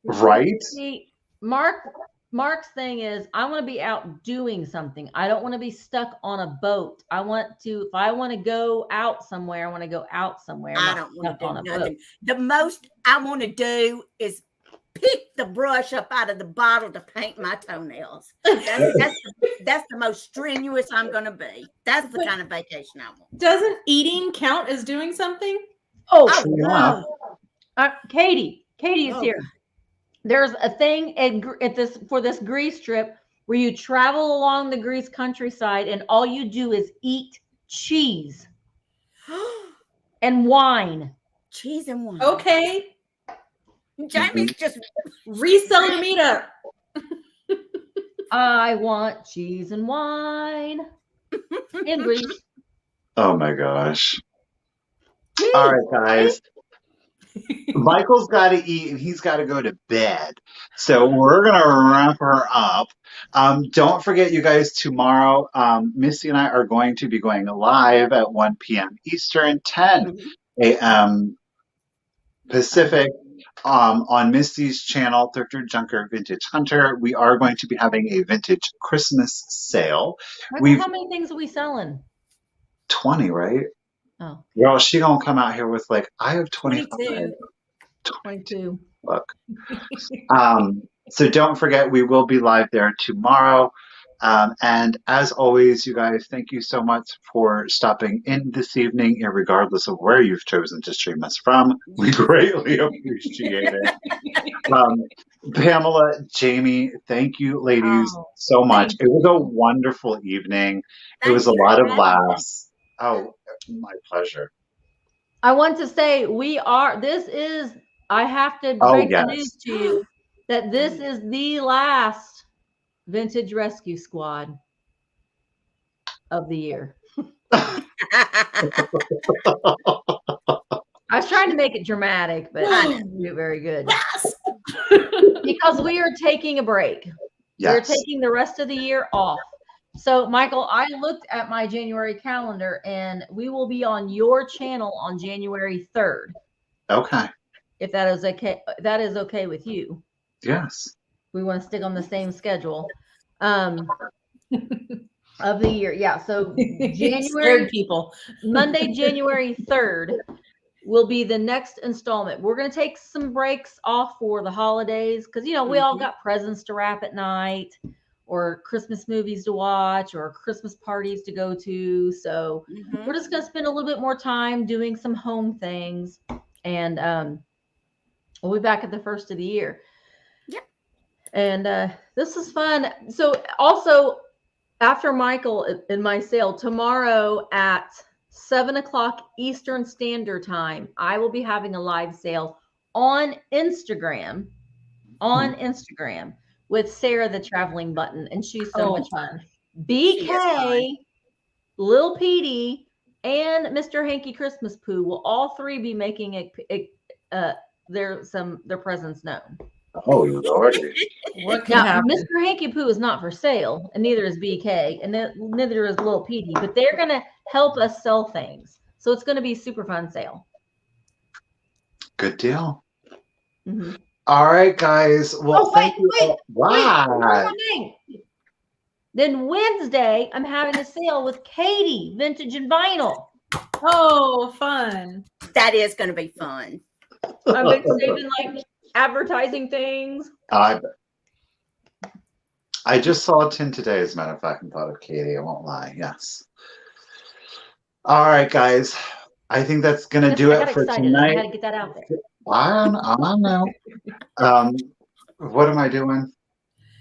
Right? See, Mark's thing is I want to be out doing something. I don't want to be stuck on a boat. If I want to go out somewhere, I want to go out somewhere. I not don't want stuck to on do a boat. nothing. The most I want to do is pick the brush up out of the bottle to paint my toenails. That's the most strenuous I'm going to be. That's the kind of vacation I want. Doesn't eating count as doing something? Oh, True enough. Katie is Oh, here. There's a thing at this Greece trip where you travel along the Greece countryside and all you do is eat cheese and wine. Cheese and wine. Okay. Jamie's just Reseller meetup. I want cheese and wine in Greece. Oh my gosh. All right, guys. Michael's got to eat and he's got to go to bed. So we're going to wrap her up. Don't forget, you guys, tomorrow, Misty and I are going to be going live at 1 p.m. Eastern, 10 a.m. Pacific. On Misty's channel, Thrifter, Junker, Vintage Hunter, we are going to be having a vintage Christmas sale. Michael, how many things are we selling? 20, right? Oh, Well, she gonna come out here with like, I have 25. 22. 22. Look. So don't forget, we will be live there tomorrow. And as always, you guys, thank you so much for stopping in this evening, regardless of where you've chosen to stream us from. We greatly appreciate it. Pamela, Jamie, thank you, ladies, Oh, so much. thank It was a wonderful evening. It Thank was a you lot for of having us. laughs. Oh, my pleasure. I want to say I have to Oh, break the yes. news to you that this is the last Vintage Rescue Squad of the year. I was trying to make it dramatic, but I didn't do it very good. Yes. Because we are taking a break. We're Yes. taking the rest of the year off. So, Michael, I looked at my January calendar, and we will be on your channel on January 3rd. Okay. If that is okay with you. Yes. We want to stick on the same schedule of the year. Yeah. So Scared people. Monday, January 3rd will be the next installment. We're going to take some breaks off for the holidays because, we all got presents to wrap at night or Christmas movies to watch or Christmas parties to go to. So we're just going to spend a little bit more time doing some home things. And we'll be back at the first of the year. Yep. And this is fun. So also after Michael in my sale tomorrow at 7:00 Eastern Standard Time, I will be having a live sale on Instagram with Sarah the Traveling Button, and she's so much fun. BK, Lil Petey, and Mr. Hanky Christmas Poo will all three be making their presence known. Oh, Lordy. What can Now, happen? Mr. Hanky Poo is not for sale, and neither is BK, and neither is Lil Petey, but they're going to help us sell things. So it's going to be a super fun sale. Good deal. Mm-hmm. All right, guys. Well, thank you. Wait, wow. one more thing. Then Wednesday, I'm having a sale with Katie, Vintage and Vinyl. Oh, fun. That is going to be fun. I've been saving advertising things. I just saw a tin today, as a matter of fact, and thought of Katie. I won't lie. Yes. All right, guys. I think that's going to do it for tonight. I had to get that out there. I don't know. What am I doing?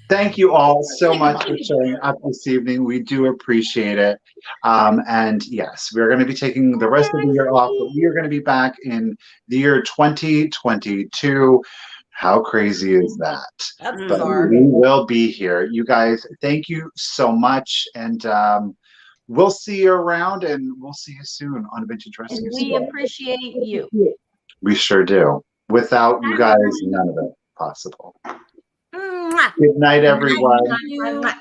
Thank you all so much for showing up this evening. We do appreciate it. And yes, we're going to be taking the rest of the year off, but we are going to be back in the year 2022. How crazy is that? That's But bizarre. we will be here. You guys, thank you so much. And we'll see you around, and we'll see you soon on Vintage Rescue. And we appreciate you. We sure do. Without you guys, none of it possible. Good night, everyone. Mwah.